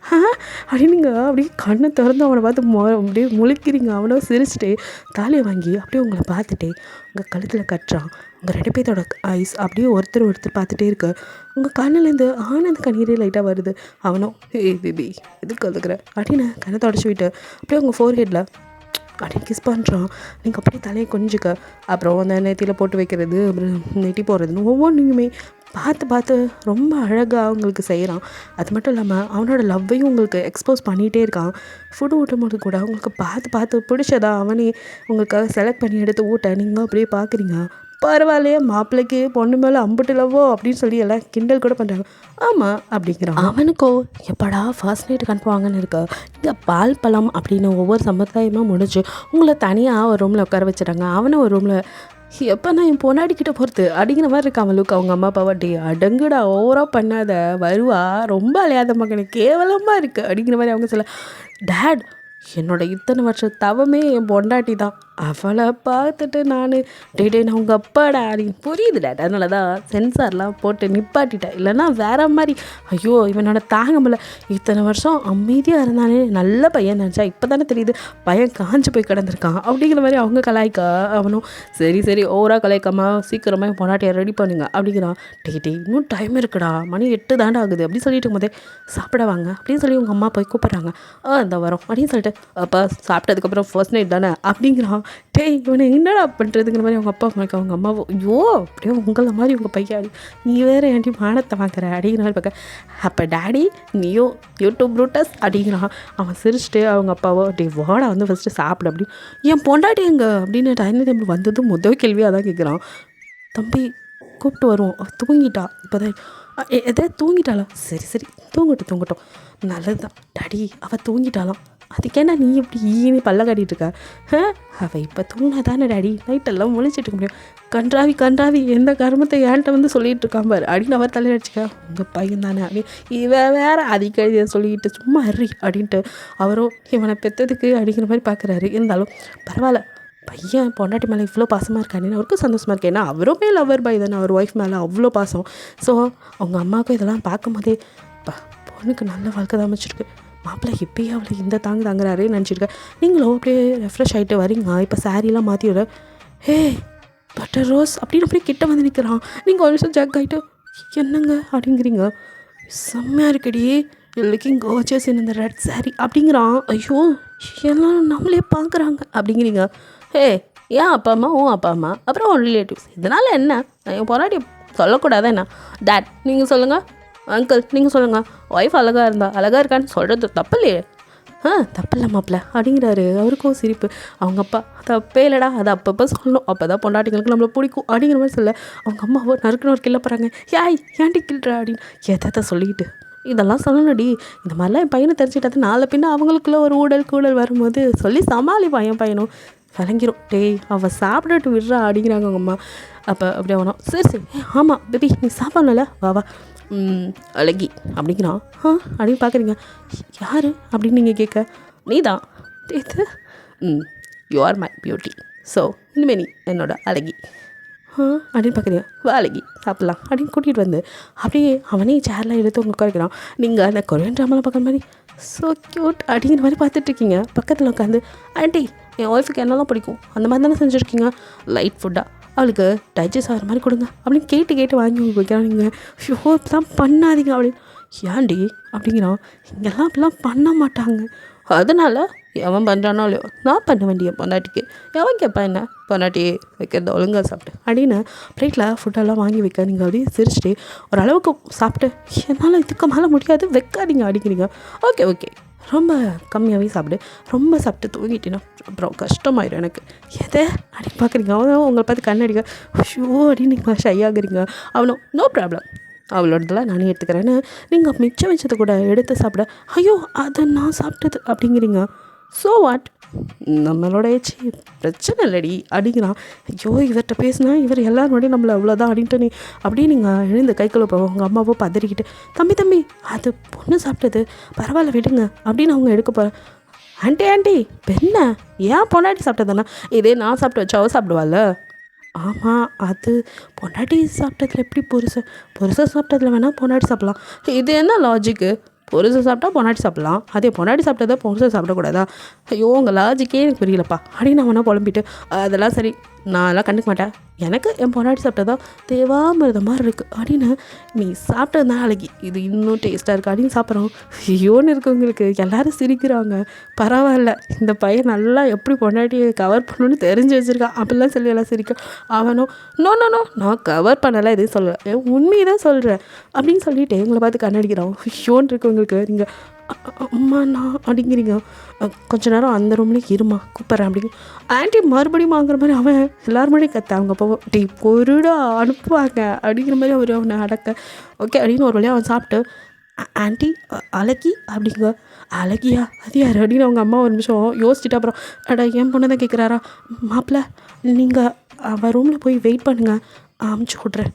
அப்படின்னுங்க அப்படியே கண்ணை திறந்து அவனை பார்த்து அப்படியே முழிக்கிறீங்க. அவனோ சிரிச்சுட்டே தாலியை வாங்கி அப்படியே உங்களை பார்த்துட்டே உங்கள் கழுத்தில் கட்டுறான். உங்கள் 2 பேர்த்தோட ஐஸ் அப்படியே ஒருத்தர் பார்த்துட்டே இருக்கு. உங்கள் கண்ணிலேருந்து ஆனந்த கண்ணீரே லைட்டாக வருது. அவனும் பேபி எதுக்கு கலக்குற அப்படின்னு கண்ணை தொடச்சி விட்டு அப்படியே உங்கள் ஃபோர்ஹெட்டில் அப்படியே கிஸ் பண்ணுறான். நீங்கள் அப்படியே தலையை கொஞ்சிக்க அப்புறம் அந்த நெத்தியில் போட்டு வைக்கிறது அப்புறம் நெட்டி போடுறதுன்னு ஒவ்வொன்றுமே பார்த்து ரொம்ப அழகாக உங்களுக்கு செய்கிறான். அது மட்டும் இல்லாமல் அவனோட லவ்வையும் உங்களுக்கு எக்ஸ்போஸ் பண்ணிகிட்டே இருக்கான். ஃபுட்டு ஊட்டும் போது கூட உங்களுக்கு பார்த்து பிடிச்சதா அவனே உங்களுக்காக செலக்ட் பண்ணி எடுத்து ஊட்ட நீங்கள் அப்படியே பார்க்குறீங்க. பரவாயில்லையே மாப்பிள்ளைக்கு பொண்ணு மேலே அம்புட்டு லவ்வோ அப்படின்னு சொல்லி எல்லாம் கிண்டல் கூட பண்ணுறாங்க. ஆமாம் அப்படிங்கிறான். அவனுக்கோ எப்படா ஃபர்ஸ்ட் நைட்டுக்கு அனுப்புவாங்கன்னு இருக்கு. இங்கே பால் பழம் அப்படின்னு ஒவ்வொரு சம்பிரதாயமாக முடிச்சு உங்களை தனியாக ஒரு ரூமில் உட்கார வச்சுட்டாங்க. அவனை ஒரு ரூமில் எப்போ நான் என் பொன்னாடிக்கிட்ட போகிறது அப்படிங்கிற மாதிரி இருக்கான் அவளுக்கு. அவங்க அம்மா அப்பாவா டே அடங்குடா ஓவராக பண்ணாத வருவா ரொம்ப அலையாத மகனுக்கு கேவலமாக இருக்குது அப்படிங்கிற மாதிரி அவங்க சொல்ல டேட் என்னோட இத்தனை வருஷம் தவமே என் பொண்டாட்டி தான். அவளை பார்த்துட்டு நான் நான் உங்கள் அப்பாடா அப்படின்னு புரியுது டேட். அதனால தான் சென்சார்லாம் போட்டு நிப்பாட்டிட்டேன். இல்லைன்னா வேற மாதிரி ஐயோ இவனோட தாங்க முடியல. இத்தனை வருஷம் அமைதியாக இருந்தானே நல்ல பையன் நினச்சா இப்போ தானே தெரியுது பையன் காஞ்சு போய் கிடந்திருக்கான் அப்படிங்கிற மாதிரி அவங்க கலாய்க்கா. அவனும் சரி ஓவராக கலாய்க்காம சீக்கிரமாக என் பொண்டாட்டியை ரெடி பண்ணுங்க அப்படிங்கிறான். டே இன்னும் டைம் இருக்குடா, மணி 8 தாண்டா ஆகுது அப்படி சொல்லிட்டு போதே சாப்பிட வாங்க அப்படின்னு சொல்லி உங்கள் அம்மா போய் கூப்பிட்றாங்க. இந்த வரோம் அப்படின்னு சொல்லிட்டு அப்போ சாப்பிட்டதுக்கப்புறம் ஃபர்ஸ்ட் நைட் தானே அப்படிங்கிறான். இவனை என்னடா பண்ணுறதுங்கிற மாதிரி அவங்க அப்பா அம்மாக்கு அவங்க அம்மாவோ ஐயோ அப்படியே உங்களை மாதிரி உங்கள் பையன் நீ வேறு ஏன்டி மானத்தை வாங்குற அப்படிங்கிற மாதிரி பார்க்க அப்போ டேடி நீயோ யூடியூப் ரூட்டஸ் அப்படிங்கிறான். அவன் சிரிச்சுட்டு அவங்க அப்பாவோ வாடா வந்து ஃபஸ்ட்டு சாப்பிட அப்படி என் பொண்டாட்டி எங்க அப்படின்னு டைனிங் டேபிள் வந்ததும் முதல் கேள்வியாக தான் கேட்குறான். தம்பி கூப்பிட்டு வருவோம் தூங்கிட்டா இப்போ தான் எதாவது தூங்கிட்டாளா சரி தூங்கட்டும் நல்லது தான் டாடி அவள் தூங்கிட்டாலாம் அதுக்கேன்னா நீ இப்படி ஈனி பல்ல காட்டிகிட்டு இருக்க. அவள் இப்போ தூங்கினா தானே டாடி நைட்டெல்லாம் முழிச்சிட்டு இருக்க முடியும். கன்றாவி எந்த கர்மத்தை ஏன்ட்ட வந்து சொல்லிகிட்டு இருக்கான் பாரு அப்படின்னு அவர் தலையடிச்சுக்க உங்கள் பையன் தானே அப்படி இவன் வேறு அதிக சொல்லிக்கிட்டு சும்மா அறி அப்படின்ட்டு அவரும் இவனை பெற்றதுக்கு அப்படிங்கிற மாதிரி பார்க்குறாரு. இருந்தாலும் பரவாயில்ல பையன் பொண்டாட்டி மேலே இவ்வளோ பாசமாக இருக்கானேன்னு அவருக்கும் சந்தோஷமாக இருக்கேன். ஏன்னா அவருமே லவ்வர் பாய் தானே, அவர் ஒய்ஃப் மேலே அவ்வளோ பாசம். ஸோ அவங்க அம்மாவுக்கும் இதெல்லாம் பார்க்கும்போதே பொண்ணுக்கு நல்ல வாழ்க்கை தான் அமைச்சிருக்கு, மாப்பிள்ளை இப்பயே அவளை இந்த தாங்குறாரு நினச்சிருக்கேன். நீங்களும் அப்படியே ரெஃப்ரெஷ் ஆகிட்டு வரீங்க. இப்போ சாரீலாம் மாற்றி விட பட்டர் ரோஸ் அப்படின்னு அப்படியே கிட்ட வந்து நிற்கிறான். நீங்கள் ஒரு நிமிஷம் ஜக் ஆகிட்டு என்னங்க அப்படிங்கிறீங்க. செம்மையாக இருக்கடி லுக்கிங் கோச்சஸ் இந்த ரெட் சாரி அப்படிங்கிறான். ஐயோ எல்லாம் நம்மளே பார்க்குறாங்க அப்படிங்கிறீங்க. ஏன் அப்பா அம்மா அப்பா அம்மா அப்புறம் உன் ரிலேட்டிவ்ஸ் இதனால் என்ன என் பொறாட்டி சொல்லக்கூடாதா என்ன? டேட் நீங்கள் சொல்லுங்கள், அங்கிள் நீங்கள் சொல்லுங்கள், ஒய்ஃப் அழகாக இருக்கான்னு சொல்கிறது தப்பு இல்லையே. தப்பில்ல மாப்பிள்ள அப்படிங்கிறாரு. அவருக்கும் சிரிப்பு. அவங்க அப்பா தப்பே இல்லைடா, அது அப்பப்போ சொல்லணும், அப்போ தான் பொண்டாட்டிங்களுக்கு நம்மளை பிடிக்கும் அப்படிங்கிற மாதிரி சொல்ல அவங்க அம்மாவோ நறுக்குன்னு ஒரு கிள்ள போகிறாங்க. ஏன்டி கிள்ற அப்படின்னு எதை சொல்லிக்கிட்டு இதெல்லாம் சொல்லணும்டி. இந்த மாதிரிலாம் என் பையனை தெரிஞ்சுக்கிட்டது நாளை பின்ன அவங்களுக்குள்ள ஒரு கூடல் வரும்போது சொல்லி சமாளிப்பான். என் பையனும் விளங்கிரும். அவள் சாப்பிட்டுட்டு விடுறா அப்படிங்கிறாங்க அவங்க அம்மா. அப்போ அப்படியே வேணும். சரி ஆமாம் பேபி நீ சாப்பிட்ணும்ல, வா அழகி அப்படிங்கிறான். அப்படின்னு பார்க்குறீங்க. யார் அப்படின்னு நீங்கள் கேட்க, நீ தான் இது you are my beauty, so இனிமேல் நீ என்னோட அழகி அப்படின்னு பார்க்குறீங்க. வா அழகி சாப்பிட்லாம் அப்படின்னு கூட்டிகிட்டு வந்து அப்படியே அவனே சேர்லாம் எடுத்து உங்க உட்காரிக்கிறான். நீங்கள் அந்த கொரியன் ட்ராமாலாம் பார்க்குற மாதிரி ஸோ க்யூட் அப்படிங்கிற மாதிரி பார்த்துட்ருக்கீங்க. பக்கத்தில் உட்காந்து ஆண்டி என் ஒய்ஃபுக்கு என்னெல்லாம் பிடிக்கும் அந்த மாதிரி தானே செஞ்சுருக்கீங்க, லைட் ஃபுட்டாக அவளுக்கு டைஜஸ்ட் ஆகிற மாதிரி கொடுங்க அப்படின்னு கேட்டு வாங்கி உங்களுக்கு வைக்கிறான். நீங்கள் இப்படிலாம் பண்ணாதீங்க அப்படின்னு. ஏன்டி அப்படிங்கிறான். இங்கெல்லாம் அப்படிலாம் பண்ண மாட்டாங்க, அதனால் எவன் பண்ணுறானோ இல்லையோ நான் பண்ண வேண்டிய பொண்டாட்டிக்கு எவன் கேட்பான் என்ன, பொண்டாட்டி வைக்கிறத ஒழுங்காக சாப்பிட்டு அப்படின்னு பிளேட்டில் ஃபுட்டெல்லாம் வாங்கி வைக்க நீங்கள் அப்படியே சிரிச்சிட்டு ஓரளவுக்கு சாப்பிட்டு என்னால் இதுக்கு மேலே முடியாது வைக்காதீங்க அடிக்கிறீங்க. ஓகே ரொம்ப கம்மியாகவே சாப்பிடு, ரொம்ப சாப்பிட்டு தூங்கிட்டேன்னா அப்புறம் கஷ்டமாயிடும் எனக்கு. எதை அப்படின்னு பார்க்குறீங்க. அவனும் உங்களை பார்த்து கண்ணடிக்க ஷோ அப்படின்னு நீங்கள் ஷை ஆகுறீங்க. அவனும் நோ ப்ராப்ளம் அவளோடதெல்லாம் நானே எடுத்துக்கிறேன்னு நீங்கள் மிச்சம் வச்சதை கூட எடுத்து சாப்பிட ஐயோ அதை நான் சாப்பிட்டது அப்படிங்கிறீங்க. ஸோ வாட், நம்மளோட ஏச்சி பிரச்சனை இல்லடி அப்படிங்கிறான். ஐயோ இவர்கிட்ட பேசினா இவர் எல்லாரும் நம்மளை அவ்வளோதான் அப்படின்ட்டு நீ அப்படியே நீங்கள் எழுந்து கைக்குள்ள போவோம். உங்கள் அம்மாவோ பதறிக்கிட்டு தம்பி அது பொண்ணு சாப்பிட்டது பரவாயில்ல விடுங்க அப்படின்னு அவங்க எடுக்க போகிறேன். ஆண்டி பெண்ண ஏன் பொண்டாட்டி சாப்பிட்டதானே, இதே நான் சாப்பிட்டு வச்சாவோ சாப்பிடுவாள். ஆமாம் அது பொண்டாட்டி சாப்பிட்டதில் எப்படி புருஷன் சாப்பிட்டதில் வேணால் பொண்டாட்டி சாப்பிட்லாம், இது என்ன லாஜிக்கு? புருஷன் சாப்பிட்டா பொண்டாட்டி சாப்பிட்லாம், அதே பொண்டாட்டி சாப்பிட்டதை புருஷன் சாப்பிடக்கூடாதா? ஐயோ உங்கள் லாஜிக்கே எனக்கு புரியலப்பா அப்படின்னு நான் வேணால் புலம்பிட்டு அதெல்லாம் சரி நான் எல்லாம் கண்டுக்க மாட்டேன், எனக்கு என் பொண்டாட்டி சாப்பிட்டதா தேவாமிரத மாதிரி இருக்குது அப்படின்னு நீ சாப்பிட்டது தான் அழகி, இது இன்னும் டேஸ்ட்டாக இருக்குது அப்படின்னு சாப்பிட்றோம். ஐயோன்னு இருக்கவங்களுக்கு எல்லோரும் சிரிக்கிறாங்க. பரவாயில்ல இந்த பையன் நல்லா எப்படி பொண்டாட்டியை கவர் பண்ணணும்னு தெரிஞ்சு வச்சுருக்கான் அப்படிலாம் சொல்லி எல்லாம் சிரிக்கும். அவனும் நோ நான் கவர் பண்ணலாம் எதுவும் சொல்லலை, உண்மையை தான் சொல்கிறேன் அப்படின்னு சொல்லிட்டு எங்களை பார்த்து கண்ணடிக்கிறோம். ஐயோன்னு இருக்கவங்களுக்கு நீங்கள் அம்மா நான் அப்படிங்கிறீங்க. கொஞ்ச நேரம் அந்த ரூம்லேயே இருமா கூப்பிட்றேன் அப்படிங்க. ஆண்டி மறுபடியும் வாங்குற மாதிரி அவன் எல்லாரும் முன்னாடி கற்று அவங்க போவோம் பொருடா அனுப்புவாங்க அப்படிங்கிற மாதிரி அவர் அவனை அடக்க ஓகே அப்படின்னு ஒரு வழியாக அவன் சாப்பிட்டு ஆண்டி அழகி அப்படிங்க. அழகியா அது யார் அப்படின்னு அவங்க அம்மா ஒரு நிமிஷம் யோசிச்சுட்டு அப்புறம் என் பொண்ணு தான் கேட்குறாரா, மாப்பிள்ள நீங்கள் அவன் ரூமில் போய் வெயிட் பண்ணுங்கள் அமுச்சு விட்றேன்.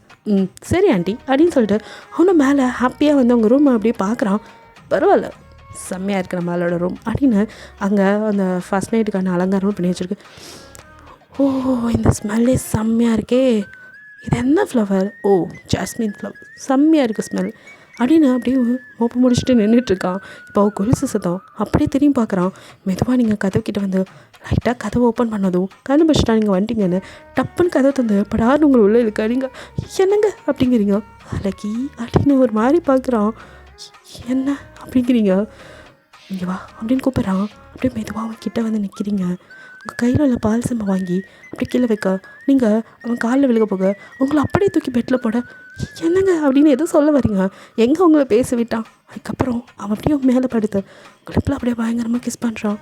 சரி ஆண்டி அப்படின்னு சொல்லிட்டு அவனும் மேலே ஹாப்பியாக வந்து அவங்க ரூமை அப்படியே பார்க்குறான். பரவாயில்ல செம்மையாக இருக்குது நம்மளோட ரூம் அப்படின்னு அங்கே அந்த ஃபஸ்ட் நைட்டுக்கான அலங்காரமும் பண்ணி வச்சுருக்கு. ஓ இந்த ஸ்மெல்லே செம்மையாக இருக்கே, இது என்ன ஃப்ளவர்? ஓ ஜாஸ்மின் ஃப்ளவர், செம்மையாக இருக்குது ஸ்மெல் அப்படின்னு அப்படியே மோப்ப முடிச்சுட்டு நின்றுட்டுருக்கான். இப்போ அவள் கொலுசு சத்தம் அப்படியே திரும்பி பார்க்குறான். மெதுவாக நீங்கள் கதவு கிட்ட வந்து லைட்டாக கதவை ஓப்பன் பண்ணதும் கண்டுபிடிச்சிட்டா நீங்கள் வந்துட்டீங்கன்னு டப்புன்னு கதவை தந்து படாருன்னு உங்களை உள்ளே இருக்கா. நீங்கள் என்னங்க அப்படிங்கிறீங்க. அழகி அப்படின்னு ஒரு மாதிரி பார்க்குறான். என்ன அப்படிங்கிறீங்க. இங்கே வா அப்படின்னு கூப்பிட்றான். அப்படியே மெதுவாக அவன் கிட்டே வந்து நிற்கிறீங்க. உங்கள் கையில் உள்ள பால் சம்பை வாங்கி அப்படி கீழே வைக்க நீங்கள் அவன் காலில் விழுக போக உங்களை அப்படியே தூக்கி பெட்டில் போட என்னங்க அப்படின்னு எதுவும் சொல்ல வரீங்க. எங்கே உங்களை பேச விட்டான். அதுக்கப்புறம் அவன் அப்படியே மேலே படுத்து கிளப்பில் அப்படியே பயங்கரமாக கிஸ் பண்ணுறான்.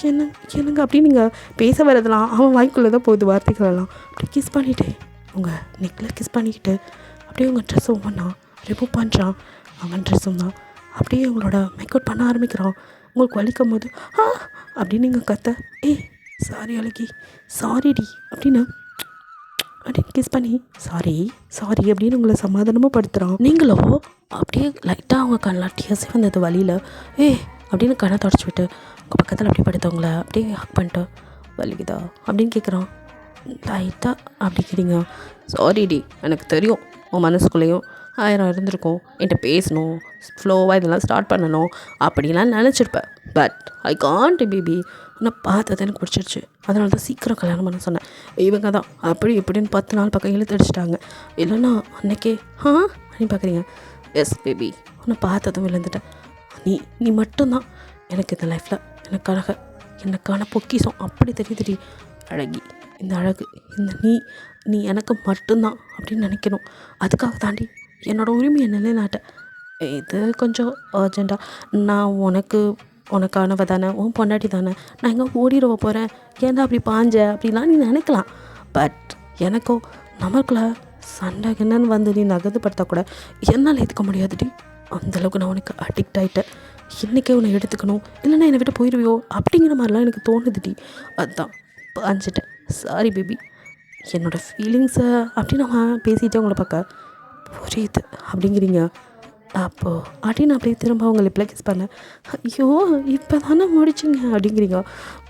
என்னங்க அப்படின்னு நீங்கள் பேச வரதெல்லாம் அவன் வாய்க்குள்ளே தான் போகுது வார்த்தைகளெல்லாம். அப்படியே கிஸ் பண்ணிவிட்டு உங்கள் நெக்கில் கிஸ் பண்ணிக்கிட்டு அப்படியே உங்கள் ட்ரெஸ் ஒவ்வொன்றா ரிமூவ் பண்ணுறான். அவன் ட்ரெஸ்ஸும் தான் அப்படியே உங்களோட மேக்கவுட் பண்ண ஆரம்பிக்கிறான். உங்களுக்கு வலிக்கும் போது அப்படின்னு நீங்கள் கத்த சாரி அழகி சாரிடி அப்படின்னு கிஸ் பண்ணி சாரி அப்படின்னு உங்களை சமாதானமாக படுத்துகிறான். நீங்களோ அப்படியே லைட்டாக அவங்க கண்ணெலாம் டியர்ஸே வந்தது வழியில் அப்படின்னு கண்ணை தொடச்சி விட்டு உங்கள் பக்கத்தில் அப்படியே படுத்தவங்கள அப்படியே ஹக் பண்ணிட்டு வலிக்குதா அப்படின்னு கேட்குறான். லைட்டாக அப்படிங்கிறீங்க. சாரிடி எனக்கு தெரியும் உன் மனசுக்குள்ளேயும் 1000 இருந்திருக்கும், என்கிட்ட பேசணும் ஃப்ளோவாக இதெல்லாம் ஸ்டார்ட் பண்ணணும் அப்படின்லாம் நினச்சிருப்பேன். பட் ஐ காண்ட் பேபி, உன்னை பார்த்தது எனக்கு பிடிச்சிருச்சு, அதனால தான் சீக்கிரம் கல்யாணம் பண்ண சொன்னேன். இவங்க தான் அப்படி இப்படின்னு 10 நாள் பக்கம் இழுத்து அடிச்சிட்டாங்க. இல்லைன்னா அன்னைக்கே அப்படின்னு பார்க்குறீங்க. எஸ் பேபி, உன்னை பார்த்ததும் விழுந்துட்டேன். நீ மட்டும்தான் எனக்கு இந்த லைஃப்பில் எனக்கான பொக்கிஷம். அப்படி தெரியுதுடி அழகி, இந்த அழகு, இந்த நீ எனக்கு மட்டும்தான் அப்படின்னு நினைக்கணும். அதுக்காக தாண்டி என்னோடய உரிமையை நிலைநாட்ட இது கொஞ்சம் அர்ஜெண்ட்டாக நான் உனக்கு உனக்கானவ தானே, உன் பொண்டாட்டி தானே, நான் எங்கே ஓடிடுவ போகிறேன், ஏன்டா அப்படி பாஞ்ச அப்படிலாம் நீ நினைக்கலாம். பட் எனக்கோ நமக்குள்ள சண்டை என்னன்னு வந்து நீ நகர்ந்துப்படுத்தா கூட என்னால் ஏற்றுக்க முடியாதுடி. அந்தளவுக்கு நான் உனக்கு அடிக்ட் ஆகிட்டேன். இன்றைக்கே உன்னை எடுத்துக்கணும், இல்லைன்னா என்னை விட்டு போயிடுவியோ அப்படிங்கிற மாதிரிலாம் எனக்கு தோணுதுடி. அதுதான் பாஞ்சிட்டேன். Sorry baby. என்னோடய ஃபீலிங்ஸை அப்படி நான் பேசிகிட்டே உங்களை பார்க்க புரியுது அப்படிங்கிறீங்க. அப்போது அப்படின்னு அப்படியே திரும்ப அவங்க லிப்பில் கிஸ் பண்ணேன். ஐயோ இப்போ தானே முடிச்சிங்க அப்படிங்கிறீங்க.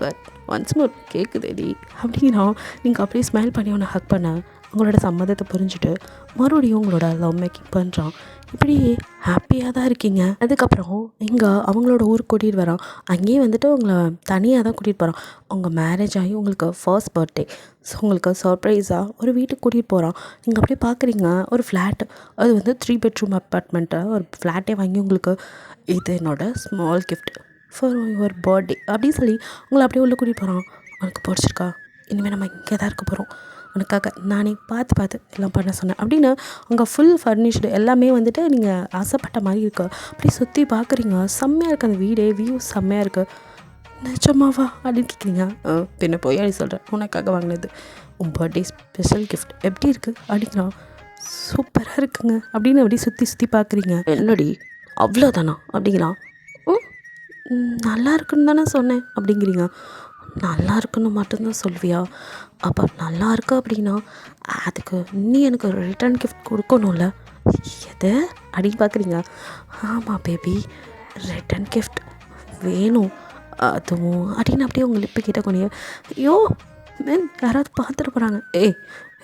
பட் ஒன்ஸ் மோர் கேட்குதேடி அப்படிங்கிறோம். நீங்கள் அப்படியே ஸ்மைல் பண்ணி ஒன்று ஹக் பண்ண உங்களோட சம்மதத்தை புரிஞ்சுட்டு மறுபடியும் உங்களோட லவ் மேக்கிங் பண்ணுறான். இப்படி ஹாப்பியாக தான் இருக்கீங்க. அதுக்கப்புறம் இங்கே அவங்களோட ஊருக்கு கூட்டிகிட்டு வரான். அங்கேயே வந்துட்டு உங்களை தனியாக தான் கூட்டிகிட்டு போகிறான். உங்கள் மேரேஜ் ஆகி உங்களுக்கு ஃபர்ஸ்ட் பர்த்டே. ஸோ உங்களுக்கு சர்ப்ரைஸாக ஒரு வீட்டுக்கு கூட்டிகிட்டு போகிறான். நீங்கள் அப்படியே பார்க்குறீங்க ஒரு ஃப்ளாட்டு. அது வந்து 3 பெட்ரூம் அப்பார்ட்மெண்ட்டை ஒரு ஃப்ளாட்டே வாங்கி உங்களுக்கு இது என்னோடய small gift for your birthday அப்படின்னு சொல்லி உங்களை அப்படியே உள்ளே கூட்டிகிட்டு போகிறான். உனக்கு பிடிச்சிருக்கா? இனிமேல் நம்ம இங்கே தான் இருக்க போகிறோம், உனக்காக நானே பார்த்து எல்லாம் பண்ண சொன்னேன் அப்படின்னு அங்கே ஃபுல் ஃபர்னிஷ்டு எல்லாமே வந்துட்டு நீங்கள் ஆசைப்பட்ட மாதிரி இருக்குது. அப்படி சுற்றி பார்க்குறீங்க. செம்மையாக இருக்குது அந்த வீடே, வியூ செம்மையாக இருக்குது. நிஜமாவா அப்படின்னு கேட்குறீங்க. பின்ன போய் அப்படி சொல்கிறேன், உனக்காக வாங்கினது உன் பர்த்டே ஸ்பெஷல் கிஃப்ட் எப்படி இருக்குது அப்படிங்கிறான். சூப்பராக இருக்குங்க அப்படின்னு அப்படி சுற்றி பார்க்குறீங்க. என்னடி அவ்வளோதானா அப்படிங்கிறான். நல்லா இருக்குன்னு தானே சொன்னேன் அப்படிங்கிறீங்க. நல்லா இருக்குன்னு மட்டும்தான் சொல்வியா? அப்போ நல்லா இருக்கு அப்படின்னா அதுக்கு நீ எனக்கு ஒரு ரிட்டர்ன் கிஃப்ட் கொடுக்கணும்ல. எது அப்படின்னு பார்க்குறீங்க. ஆமாம் பேபி, ரிட்டர்ன் கிஃப்ட் வேணும் அதுவும் அப்படின்னு அப்படியே உங்கள் லிப்பு கிட்ட கொண்டு. ஐயோ மேன் யாராவது பார்த்துட்டு போகிறாங்க.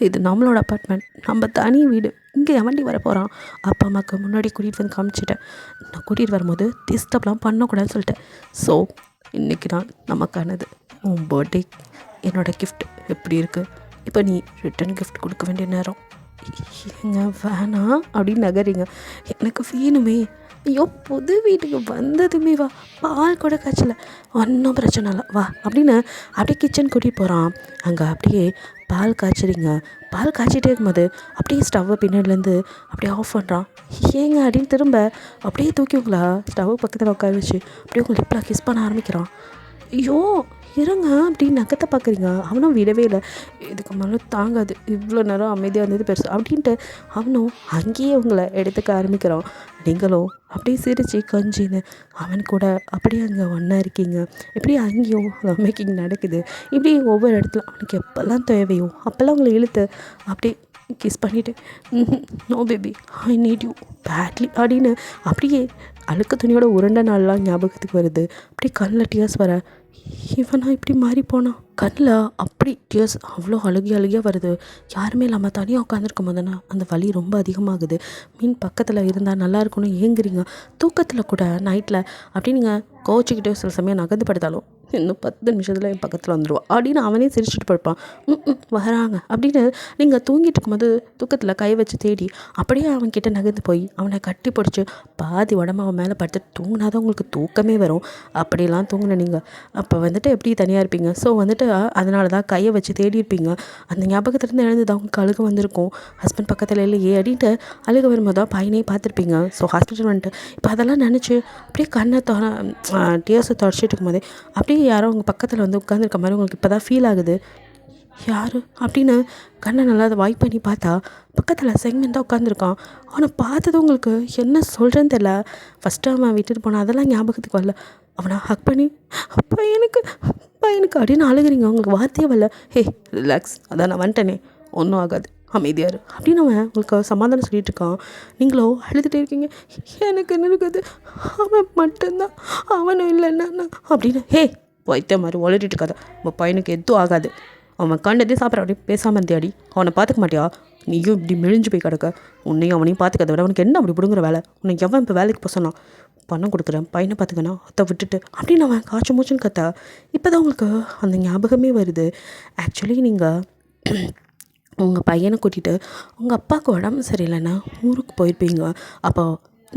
இது நம்மளோட அப்பார்ட்மெண்ட், நம்ம தனி வீடு, இங்கே எவண்டி வர போகிறான். அப்பா அம்மாவுக்கு முன்னாடி கூட்டிகிட்டு வந்து காமிச்சிட்டேன். நான் கூட்டிகிட்டு வரும்போது டிஸ்டர்ப்லாம் பண்ணக்கூடாதுன்னு சொல்லிட்டேன். ஸோ இன்றைக்கி தான் நமக்கானது உன் பர்த்டே. என்னோடய கிஃப்ட் எப்படி இருக்குது? இப்போ நீ ரிட்டன் கிஃப்ட் கொடுக்க வேண்டிய நேரம். ஏங்க வேணாம் அப்படின்னு நகரிங்க. எனக்கு வேணுமே. ஐயோ புது வீட்டுக்கு வந்ததுமே வா, பால் கூட காய்ச்சல, ஒன்றும் பிரச்சனை இல்லை வா அப்படின்னு அப்படியே கிச்சன் கூட்டிகிட்டு போகிறான். அங்கே அப்படியே பால் காய்ச்சிறீங்க. பால் காய்ச்சிட்டே இருக்கும்போது அப்படியே ஸ்டவ்வை பின்னாடிலேருந்து அப்படியே ஆஃப் பண்ணுறான். ஏங்க அப்படின்னு திரும்ப அப்படியே தூக்கிங்களா ஸ்டவ் பக்கத்தில் உட்கார வச்சு அப்படியே உங்கள் லிப்பில் கிஸ் பண்ண ஆரம்பிக்கிறான். ஐயோ இருங்க அப்படின்னு நகத்தை பார்க்குறீங்க. அவனும் விடவே இல்லை. இதுக்கு மேலே தாங்காது, இவ்வளோ நேரம் அமைதியாக இருந்தது பெருசு அப்படின்ட்டு அவனும் அங்கேயே உங்களை எடுத்துக்க ஆரம்பிக்கிறான். நீங்களும் அப்படியே சிரிச்சு கொஞ்சின்னு அவன் கூட அப்படியே அங்கே ஒன்றா இருக்கீங்க. இப்படி அங்கேயும் லவ் மேக்கிங் நடக்குது. இப்படி ஒவ்வொரு இடத்துல அவனுக்கு எப்போல்லாம் தேவையோ அப்போல்லாம் உங்களை இழுத்து அப்படியே கிஸ் பண்ணிவிட்டு no baby I need you badly அப்படின்னு அப்படியே அழுக்கு துணியோட உருண்டை நாள்லாம் ஞாபகத்துக்கு வருது. அப்படியே கண்ணில் டியர்ஸ் வர. இவனா இப்படி மாறி போனான். கண்ணில் அப்படி டியர்ஸ் அவ்வளோ அழுகியாக வருது. யாருமே இல்லாமல் தனியாக உட்காந்துருக்கும் போதுன்னா அந்த வலி ரொம்ப அதிகமாகுது. மீன் பக்கத்தில் இருந்தால் நல்லா இருக்கும்னு ஏங்குறீங்க. தூக்கத்தில் கூட நைட்டில் அப்படி நீங்கள் கோச்சிக்கிட்டே சில சமயம் நகர்ந்து படுத்தாலும் இன்னும் 10 நிமிஷத்தில் என் பக்கத்தில் வந்துடுவான் அப்படின்னு அவனே சிரிச்சுட்டு படுப்பான். வராங்க அப்படின்னு நீங்கள் தூங்கிட்டு இருக்கும்போது தூக்கத்தில் கை வச்சு தேடி அப்படியே அவன்கிட்ட நகர்ந்து போய் அவனை கட்டி பிடிச்சி பாதி உடம்பு அவன் மேலே படுத்து தூங்கினாதான் உங்களுக்கு தூக்கமே வரும். அப்படிலாம் தூங்கின நீங்கள் அப்போ வந்துட்டு எப்படி தனியாக இருப்பீங்க. ஸோ வந்துட்டு அதனால தான் கையை வச்சு தேடி இருப்பீங்க. அந்த ஞாபகத்துலேருந்து எழுந்து தான் உங்களுக்கு அழுக வந்திருக்கும். ஹஸ்பண்ட் பக்கத்தில் இல்லையே அப்படின்ட்டு அழுக வரும்போது தான் பையனே பார்த்துருப்பீங்க. ஸோ ஹாஸ்பிட்டல் வந்துட்டு இப்போ அதெல்லாம் நினச்சி அப்படியே கண்ணை டியர்ஸை தொடச்சிட்டு இருக்கும்போதே அப்படியே யாரோ உங்கள் பக்கத்தில் வந்து உட்காந்துருக்க மாதிரி உங்களுக்கு இப்போ தான் ஃபீல் ஆகுது. யார் அப்படின்னு கண்ணை நல்லா அதை வாய்ப் பண்ணி பார்த்தா பக்கத்தில் செக்மெண்ட் தான் உட்காந்துருக்கான். அவனை பார்த்தது உங்களுக்கு என்ன சொல்கிறேன்னு தெரில. ஃபஸ்ட்டு அவன் விட்டுட்டு போனான், அதெல்லாம் ஞாபகத்துக்கு வரல. அவனை ஹக் பண்ணி பையனுக்கு அப்படின்னு அழுகிறீங்க. உங்களுக்கு வார்த்தையே வரல. ரிலாக்ஸ், அதான் நான் வந்துட்டேனே, ஒன்றும் ஆகாது, அமைதியாரு அப்படின்னு அவன் உங்களுக்கு சமாதானம் சொல்லிட்டு இருக்கான். நீங்களோ அழுதுகிட்டே இருக்கீங்க. எனக்கு என்ன இருக்குது, அவன் மட்டும்தான், அவனும் இல்லைன்னா அப்படின்னு வைத்த மாதிரி ஒளரிட்டு இருக்காத. உங்கள் பையனுக்கு எதுவும் ஆகாது, அவன் கண்டதே சாப்பிட்ற அப்படியே பேசாமல் இருந்தியாடி, அவனை பார்த்துக்க மாட்டியா? நீயும் இப்படி மெலிஞ்சு போய் கிடக்க, உன்னையும் அவனையும் பார்த்துக்கிறத விட அவனுக்கு என்ன அப்படி பிடுங்குற வேலை? உன்னை எவன் இப்போ வேலைக்கு போக சொன்னான்? பணம் கொடுக்குறேன், பையனை பார்த்துக்கண்ணா, அத்தை விட்டுட்டு அப்படின்னு அவன் காய்ச்சி மூச்சுன்னு கத்தா. இப்போ தான் உங்களுக்கு அந்த ஞாபகமே வருது. ஆக்சுவலி நீங்கள் உங்கள் பையனை கூட்டிகிட்டு உங்கள் அப்பாவுக்கு உடம்பு சரியில்லைன்னா ஊருக்கு போயிருப்பீங்க. அப்போ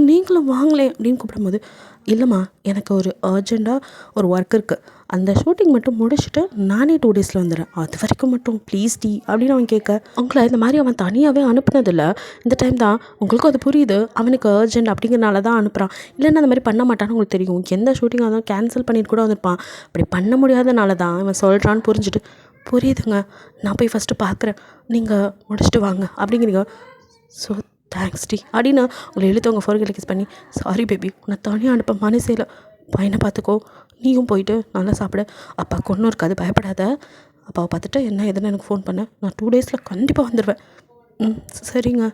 நீங்களும் வாங்களேன் அப்படின்னு கூப்பிடும்போது, இல்லைம்மா எனக்கு ஒரு அர்ஜெண்ட்டாக ஒரு ஒர்க் இருக்குது, அந்த ஷூட்டிங் மட்டும் முடிச்சுட்டு நானே 2 டேஸில் வந்துடுறேன், அது வரைக்கும் மட்டும் ப்ளீஸ் டி அப்படின்னு அவன் கேட்க, உங்களை இந்த மாதிரி அவன் தனியாகவே அனுப்புனதில்ல, இந்த டைம் தான் உங்களுக்கும் அது புரியுது, அவனுக்கு அர்ஜென்ட் அப்படிங்கிறனால தான் அனுப்புகிறான், இல்லைன்னா அந்த மாதிரி பண்ண மாட்டான்னு உங்களுக்கு தெரியும், எந்த ஷூட்டிங்காக இருந்தாலும் கேன்சல் பண்ணிட்டு கூட வந்திருப்பான், அப்படி பண்ண முடியாதனால தான் இவன் சொல்கிறான்னு புரிஞ்சுட்டு, புரியுதுங்க, நான் போய் ஃபஸ்ட்டு பார்க்குறேன், நீங்கள் முடிச்சுட்டு வாங்க அப்படிங்கிறீங்க. ஸோ தேங்க்ஸ் டி அப்படின்னு உங்களை இழுத்து உங்கள் ஃபோர்கில் கிஸ் பண்ணி, சாரி பேபி உன்னை தனியாக அனுப்ப மனசே இல்லை, பையனை பார்த்துக்கோ, நீயும் போயிட்டு நல்லா சாப்பிட, அப்பாவுக்கு ஒன்றும் இருக்காது பயப்படாத, அப்பாவை பார்த்துட்டு என்ன எதுன்னு எனக்கு ஃபோன் பண்ண, நான் 2 டேஸில் கண்டிப்பாக வந்துடுவேன். சரிங்க,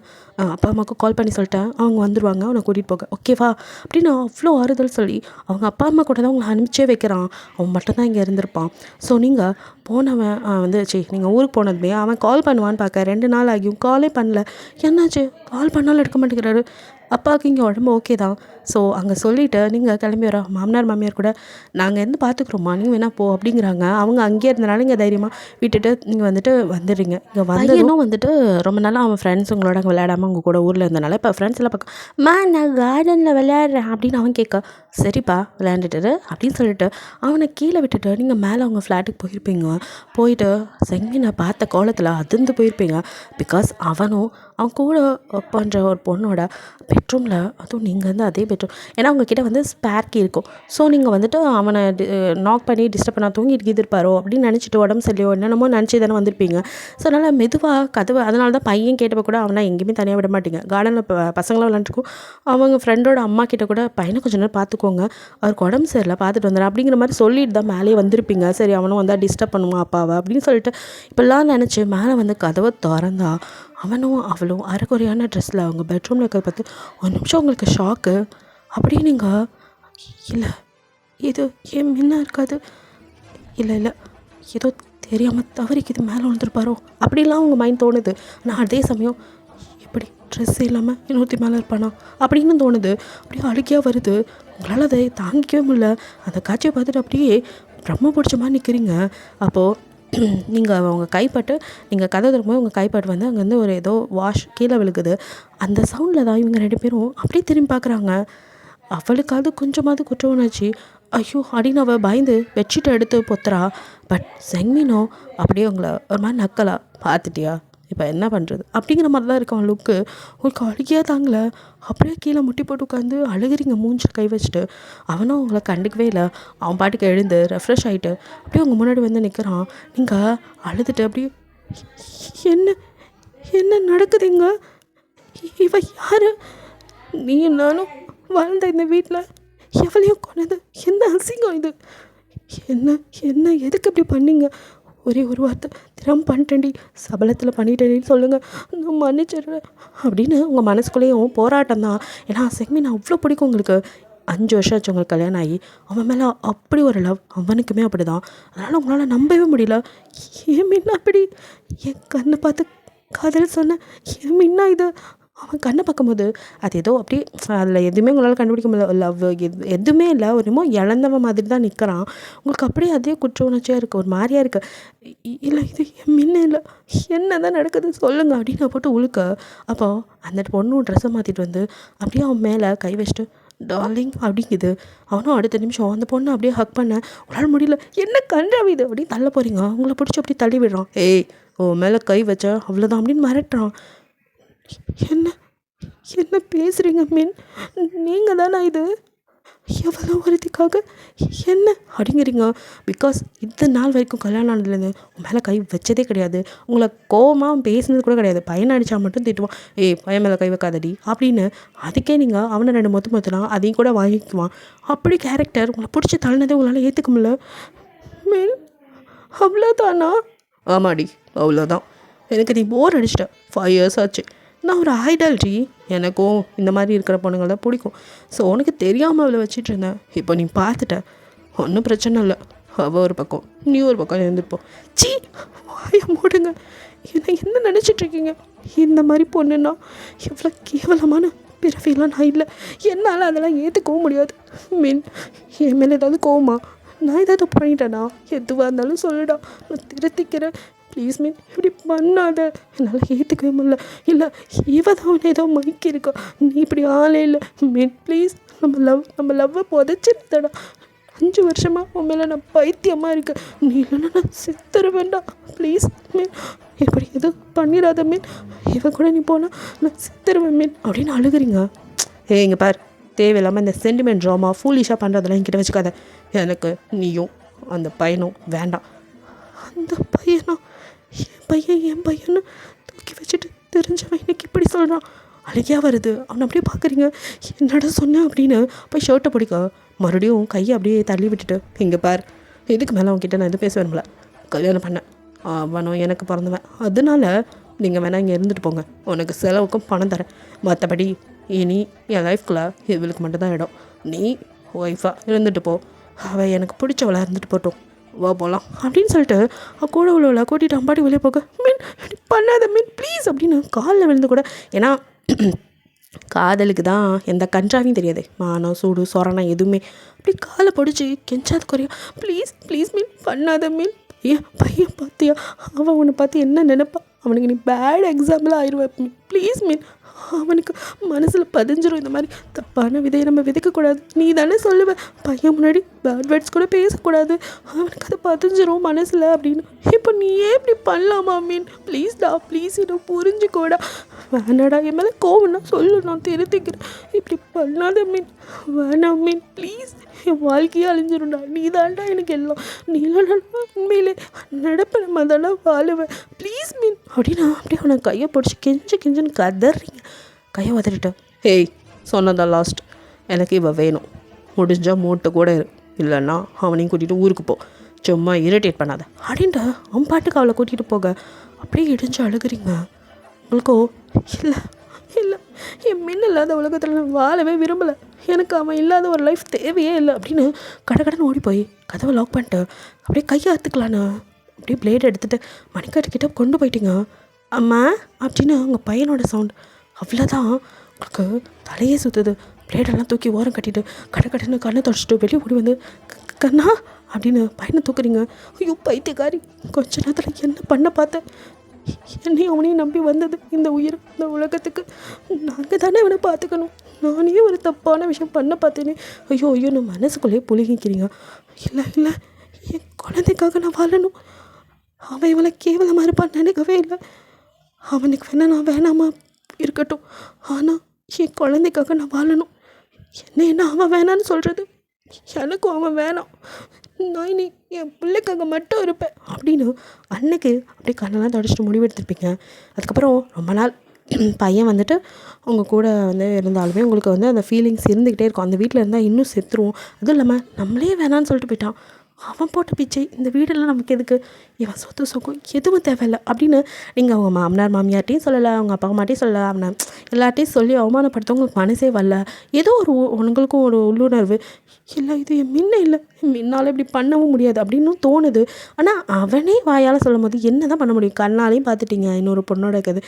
அப்பா அம்மாவுக்கு கால் பண்ணி சொல்லிட்டேன், அவங்க வந்துடுவாங்க அவனை கூட்டிகிட்டு போக, ஓகேவா அப்படின்னு அவ்வளோ ஆறுதல் சொல்லி அவங்க அப்பா அம்மா கூட தான் உங்களை அனுப்பிச்சே வைக்கிறான், அவன் மட்டும்தான் இங்கே இருந்திருப்பான். ஸோ நீங்கள் போனவன் வந்து நீங்கள் ஊருக்கு போனதுமே அவன் கால் பண்ணுவான்னு பார்க்க 2 நாள் ஆகியும் காலே பண்ணல, என்னாச்சு கால் பண்ணாலும் எடுக்க மாட்டேங்கிறாரு, அப்பாவுக்கு இங்கே உடம்பு ஓகே தான். ஸோ அங்கே சொல்லிவிட்டு நீங்கள் கிளம்பி வர மாமனார் மாமியார் கூட நாங்கள் இருந்து பார்த்துக்குறோம்மா, நீங்கள் வேணா போ அப்படிங்கிறாங்க. அவங்க அங்கேயே இருந்தனால இங்கே தைரியமாக விட்டுட்டு நீங்கள் வந்துட்டு வந்துடுறீங்க. இங்கே வந்ததும் வந்துட்டு ரொம்ப நாளாக அவன் ஃப்ரெண்ட்ஸுங்களோட அங்கே விளையாடாமல் அவங்க கூட ஊரில் இருந்தனால இப்போ ஃப்ரெண்ட்ஸ் எல்லாம் பார்க்க, நான் கார்டனில் விளையாடுறேன் அப்படின்னு அவன் கேட்க, சரிப்பா விளையாண்டுட்டு அப்படின்னு சொல்லிட்டு அவனை கீழே விட்டுட்டு நீங்கள் மேலே அவங்க ஃப்ளாட்டுக்கு போயிருப்பீங்க. போயிட்டு செங்கீனை பார்த்த கோலத்தில் அதிர்ந்து போயிருப்பீங்க. பிகாஸ் அவனும் அவன் கூட ஒர்க் பண்ணுற ஒரு பொண்ணோட பெட்ரூமில், அதுவும் நீங்கள் வந்து அதே பெட்ரூம், ஏன்னா அவங்கக்கிட்ட வந்து ஸ்பேர் கீ இருக்கும். ஸோ நீங்கள் வந்துட்டு அவனை நாக் பண்ணி டிஸ்டர்ப் பண்ணால் தூங்கிட்டு இருப்பாரோ அப்படின்னு நினச்சிட்டு உடம்பு சரியில்லையோ என்னென்னமோ நினச்சி தானே வந்திருப்பீங்க. ஸோ அதனால் மெதுவாக கதவை, அதனால தான் பையன் கேட்டப்போ கூட அவனை எங்கேயுமே தனியாக விட மாட்டீங்க, கார்டனில் பசங்களாம் விளாண்டுருக்கும், அவங்க ஃப்ரெண்டோட அம்மா கிட்ட கூட பையனை கொஞ்சம் நேரம் பார்த்துக்கோங்க, அவருக்கு உடம்பு சரியில்லை பார்த்துட்டு வந்துடுறேன் அப்படிங்கிற மாதிரி சொல்லிட்டு தான் மேலேயே வந்திருப்பீங்க. சரி அவனும் வந்தால் டிஸ்டர்ப் பண்ணுவான் அப்பாவை அப்படின்னு சொல்லிட்டு இப்படிலாம் நினச்சி மேலே வந்து கதவை திறந்தா அவனும் அவளும் அரைக்குறையான ட்ரெஸ்ஸில் அவங்க பெட்ரூமில் இருக்கிறத பார்த்து ஒரு நிமிஷம் உங்களுக்கு ஷாக்கு. அப்படியே நீங்கள், இல்லை இது ஏன் முன்ன இருக்காது, இல்லை ஏதோ தெரியாமல் தவறிக்கு இது மேலே விழுந்துருப்பாரோ அப்படிலாம் உங்கள் மைண்ட் தோணுது. ஆனால் அதே சமயம் எப்படி ட்ரெஸ் இல்லாமல் இன்னொருத்தி மேலே இருப்பானா அப்படின்னு தோணுது. அப்படியே அழுகியாக வருது, உங்களால் அதை தாங்கிக்கவே முடியல. அந்த காட்சியை பார்த்துட்டு அப்படியே பிரம்ம பிடிச்ச மாதிரி நிற்கிறீங்க. அப்போது நீங்கள் அவங்க கைப்பட்டு நீங்கள் கதை திரும்பவும் உங்கள் கைப்பட்டு வந்து அங்கேருந்து ஒரு ஏதோ வாஷ் கீழே விழுகுது. அந்த சவுண்டில் தான் இவங்க 2 பேரும் அப்படியே திரும்பி பார்க்குறாங்க. அவளுக்காவது கொஞ்சமாவது குற்ற உணர்ச்சி, ஐயோ அப்படின்னு அவள் பயந்து பெட்ஷீட்டை எடுத்து பொத்துறா. பட் செங்மினோ அப்படியே உங்களை ஒரு மாதிரி நக்கலா, பார்த்துட்டியா இப்போ என்ன பண்ணுறது அப்படிங்கிற மாதிரி தான் இருக்கும் லுக்கு. உங்களுக்கு அழுகியாக தாங்கலை, அப்படியே கீழே முட்டி போட்டு உட்காந்து அழுகிறீங்க மூஞ்சில் கை வச்சுட்டு. அவனும் அவங்கள கண்டுக்கவே இல்லை, அவன் பாட்டுக்கு எழுந்து ரெஃப்ரெஷ் ஆகிட்டு அப்படியே அவங்க முன்னாடி வந்து நிற்கிறான். நீங்கள் அழுதுட்டு அப்படியே, என்ன என்ன நடக்குதுங்க, இவ யார், நீ நானும் வாழ்ந்த இந்த வீட்டில் எவளையும் கொண்டது, என்ன அசிங்கம் இது, என்ன என்ன எதுக்கு இப்படி பண்ணீங்க, ஒரே ஒரு வார்த்தை திறம் பண்ணிட்டேன்டி, சபலத்தில் பண்ணிட்டேன்னு சொல்லுங்கள், நான் மன்னிச்சிடுறேன் அப்படின்னு உங்கள் மனசுக்குள்ளேயும் போராட்டம் தான். ஏன்னா செக்மி நான் அவ்வளோ பிடிக்கும் உங்களுக்கு, 5 வருஷம் ஆச்சு உங்களுக்கு கல்யாணம் ஆகி, அவன் மேலே அப்படி ஒரு லவ், அவனுக்குமே அப்படி தான். அதனால் உங்களால் நம்பவே முடியல. ஏன் முன்ன அப்படி என் கண்ணை பார்த்து காதல் சொன்னேன், ஏன் முன்ன இது, அவன் கண்ணை பார்க்கும்போது அது ஏதோ அப்படி அதில் எதுவுமே உங்களால் கண்டுபிடிக்க முடியல, லவ் எதுவுமே இல்லை, ஒரு என்னமோ இழந்தவன் மாதிரி தான் நிற்கிறான். உங்களுக்கு அப்படியே அதே குற்ற உணர்ச்சியாக இருக்குது, ஒரு மாதிரியாக இருக்குது. இல்லை இது என் முன்ன இல்லை, என்ன தான் நடக்குது சொல்லுங்கள் அப்படின்னு நான் போட்டு உழுக்க. அப்போ அந்த பொண்ணும் ட்ரெஸ்ஸை மாற்றிட்டு வந்து அப்படியே அவன் மேலே கை வச்சுட்டு டார்லிங் அப்படிங்குது. அவனும் அடுத்த நிமிஷம் அந்த பொண்ணை அப்படியே ஹக் பண்ண, உங்களால் முடியல, என்ன கண்டாவிது அப்படின்னு தள்ள போகிறீங்க, உங்களை பிடிச்சி அப்படி தள்ளி விடுறான். ஏய் ஓ மேலே கை வச்ச அவ்வளோதான் அப்படின்னு மிரட்டுறான். என்ன என்ன பேசுகிறீங்க மீன், நீங்கள் தானே இது, எவ்வளோ ஒருத்திக்காக என்ன அப்படிங்கிறீங்க. பிகாஸ் இந்த நாள் வரைக்கும் கல்யாணம் ஆனதுலேருந்து உன் மேலே கை வச்சதே கிடையாது, உங்களை கோவமாக பேசுனது கூட கிடையாது, பையனை அடித்தா மட்டும் திட்டுவான், ஏய் பையன் மேலே கை வைக்காதடி அப்படின்னு. அதுக்கே நீங்கள் அவனை 2 மொத்தலாம் அதையும் கூட வாங்கிக்குவான். அப்படி கேரக்டர் உங்களை பிடிச்சி தள்ளினதே உங்களால் ஏற்றுக்க முடியல மீன், அவ்வளோதானா? ஆமாடி அவ்வளோதான், எனக்கு நீ போர் அடிச்சிட்ட, 5 இயர்ஸ் ஆச்சு, நான் ஒரு ஐடல்டி, எனக்கும் இந்த மாதிரி இருக்கிற பொண்ணுங்களை தான் பிடிக்கும். ஸோ உனக்கு தெரியாமல் அவளை வச்சிட்டு இருந்தேன், இப்போ நீ பார்த்துட்ட, ஒன்றும் பிரச்சனை இல்லை, அவள் ஒரு பக்கம் நீ ஒரு பக்கம் இருந்துப்போம். சீ வாய மூடுங்க, என்ன நினச்சிட்ருக்கீங்க, இந்த மாதிரி பொண்ணுன்னா எவ்வளோ கேவலமான பிறவிலாம் நான் இல்லை, என்னால் அதெல்லாம் ஏற்றுக்கவும் முடியாது. மீன் என் மேலே ஏதாவது கோவமா, நான் ஏதாவது பண்ணிட்டேனா, எதுவாக இருந்தாலும் சொல்லிடா, நான் திருத்திக்கிறேன், ப்ளீஸ் மீன் இப்படி பண்ணாத, என்னால் ஏற்றுக்கவே முடியல. இல்லை இவ தான் ஏதோ மைக்கு இருக்கா, நீ இப்படி ஆளே இல்லை மீன். ப்ளீஸ் நம்ம லவ்வை புதைச்சிருந்தடா. 5 வருஷமாக உன் மேலே நான் பைத்தியமாக இருக்கேன். நீ இல்லைன்னா நான் செத்துற வேண்டாம் ப்ளீஸ் மீன். இப்படி எதுவும் பண்ணிடாத மீன். இவன் கூட நீ போனால் நான் செத்துருவேன் மீன் அப்படின்னு அழுகுறீங்க. இங்கே பார், தேவையில்லாமல் இந்த சென்டிமெண்ட் ட்ராமா ஃபூலிஷாக பண்ணுறதெல்லாம் என்கிட்ட வச்சுக்காத. எனக்கு நீயும் அந்த பையனும் வேண்டாம். அந்த பையனா? என் பையனை தூக்கி வச்சுட்டு தெரிஞ்சவன் இன்னைக்கு இப்படி சொல்கிறான். அழுகியாக வருது. அவனை அப்படியே பார்க்குறீங்க. என்னடா சொன்னேன் அப்படின்னு போய் ஷர்ட்டை பிடிக்க மறுபடியும் கையை அப்படியே தள்ளி விட்டுட்டு, இங்கே பார், இதுக்கு மேலே அவன்கிட்ட நான் எதுவும் பேச வேணும்ல. கல்யாணம் பண்ணேன், அவனும் எனக்கு பிறந்தவன், அதனால நீங்கள் வேணால் இங்கே இருந்துட்டு போங்க, உனக்கு செலவுக்கும் பணம் தரேன். மற்றபடி இனி என் லைஃப்குள்ளே இவளுக்கு மட்டும்தான் இடம். நீ ஒய்ஃபாக இருந்துட்டு போ, அவள் எனக்கு பிடிச்சவளாக இருந்துட்டு போட்டோம், வா போகலாம் அப்படின்னு சொல்லிட்டு கூட உள்ளவளை கூட்டிகிட்டு அம்பாடி வெளியே போக. மீன் பண்ணாத மீன் ப்ளீஸ் அப்படின்னு காலில் விழுந்து கூட. ஏன்னா காதலுக்கு தான் எந்த கன்றாவையும் தெரியாது, மானம் சூடு சொரணம் எதுவுமே. அப்படி காலை பிடிச்சி கெஞ்சாது குறையா. ப்ளீஸ் மீன் பண்ணாத மீன். பையன் பார்த்தியா, அவன் உன்னை பார்த்து என்ன நினைப்பான்? அவனுக்கு நீ பேட் எக்ஸாம்பிளாக ஆயிடுவேன் மீன். ப்ளீஸ் மீன், அவனுக்கு மனசில் பதிஞ்சிரும் இந்த மாதிரி தப்பான விதையை நம்ம விதைக்கக்கூடாது. நீ தானே சொல்லுவேன், பையன் முன்னாடி பேட் வேர்ட்ஸ் கூட பேசக்கூடாது, அவனுக்கு அதை பதிஞ்சிரும் மனசில் அப்படின்னு. இப்போ நீயே இப்படி பண்ணலாமா மீன்? ப்ளீஸ்டா ப்ளீஸ், இன்னும் புரிஞ்சுக்கோடா. வேணாடா, என் மேலே கோவம்னா சொல்லு, நான் திருத்திக்கிறேன். இப்படி பண்ணாத மீன், வேணாம் மீன் ப்ளீஸ். என் வாழ்க்கையே அழிஞ்சிரும்டா, நீ தான்டா எனக்கு எல்லாம். நீ இல்லைடா உண்மையிலே நடப்ப நம்ம தானே வாழுவேன். ப்ளீஸ் மீன் அப்படின்னா அப்படியே அவனை கையை பிடிச்சி கெஞ்சுன்னு கதறீங்க. கையை உதறிட்டேன். ஏய், சொன்னதான் லாஸ்ட், எனக்கு இவ வேணும். முடிஞ்சால் மூட்டை கூட இரு, இல்லைன்னா அவனையும் கூட்டிகிட்டு ஊருக்கு போ, சும்மா இரிட்டேட் பண்ணாத அப்படின்ட்டு அவன் பாட்டுக்கு அவளை கூட்டிகிட்டு போக அப்படியே இடிஞ்சு அழுகுறீங்க. உங்களுக்கோ இல்லை என் மின் இல்லாத உலகத்தில் நான் வாழவே விரும்பலை, எனக்கு அவன் இல்லாத ஒரு லைஃப் தேவையே இல்லை அப்படின்னு கடகடன்னு ஓடி போய் கதவை லாக் பண்ணிட்டு அப்படியே கையை அறுத்துக்கலான்னு அப்படியே பிளேட் எடுத்துகிட்டு மணிக்காட்டுக்கிட்ட கொண்டு போயிட்டீங்க. அம்மா அப்படின்னு அவங்க பையனோட சவுண்ட். அவ்வளோதான், உங்களுக்கு தலையே சுற்றுது. பிளேடெல்லாம் தூக்கி ஓரம் கட்டிட்டு கடன்னு கண்ணை தொடச்சிட்டு வெளியே ஓடி வந்து, கண்ணா அப்படின்னு பையனை தூக்குறீங்க. ஐயோ பைத்தியக்காரி, கொஞ்ச நேரத்தில் என்ன பண்ண பார்த்தேன்? என்னையும் அவனையும் நம்பி வந்தது இந்த உயிர் இந்த உலகத்துக்கு. நாங்கள் தானே அவனை பார்த்துக்கணும், நானே ஒரு தப்பான விஷயம் பண்ண பார்த்தேனே. ஐயோ நான் மனசுக்குள்ளேயே புழுகிக்கிறீங்க. இல்லை என் குழந்தைக்காக நான் வாழணும். அவன் இவளை கேவலமாக இருப்பான்னு நினைக்கவே இல்லை. அவனுக்கு நான் வேணாமா இருக்கட்டும், ஆனால் என் குழந்தைக்காக நான் வாழணும். என்ன அவன் வேணான்னு சொல்கிறது? எனக்கும் அவன் வேணாம், நான் இனி என் பிள்ளைக்காக மட்டும் இருப்பேன் அப்படின்னு அன்னைக்கு அப்படியே கண்ணெல்லாம் தொடச்சிட்டு முடிவெடுத்துருப்பீங்க. அதுக்கப்புறம் ரொம்ப நாள் பையன் வந்துட்டு அவங்க கூட இருந்தாலுமே உங்களுக்கு அந்த ஃபீலிங்ஸ் இருந்துக்கிட்டே இருக்கும். அந்த வீட்டில் இருந்தால் இன்னும் செத்துருவோம். அதுவும் இல்லாமல் நம்மளே வேணான்னு சொல்லிட்டு போயிட்டான். அவன் போட்ட பிச்சை, இந்த வீடெல்லாம் நமக்கு எதுக்கு, இவன் சொத்து சொக்கம் எதுவும் தேவையில்லை அப்படின்னு நீங்கள் அவங்க மாமனார் மாமியார்ட்டையும் சொல்லலை, அவங்க அப்பா அம்மாட்டையும் சொல்லலை, அவனை எல்லாட்டையும் சொல்லி அவமானப்படுத்த உங்களுக்கு மனசே வரல. ஏதோ உங்களுக்கும் ஒரு உள்ளுணர்வு, இல்லை இது என் இல்லை முன்னால் இப்படி பண்ணவும் முடியாது அப்படின்னு தோணுது. ஆனால் அவனே வாயால் சொல்லும் போது என்ன தான் பண்ண முடியும்? கண்ணாலையும் பார்த்துட்டீங்க இன்னொரு பொண்ணோட இருக்குது.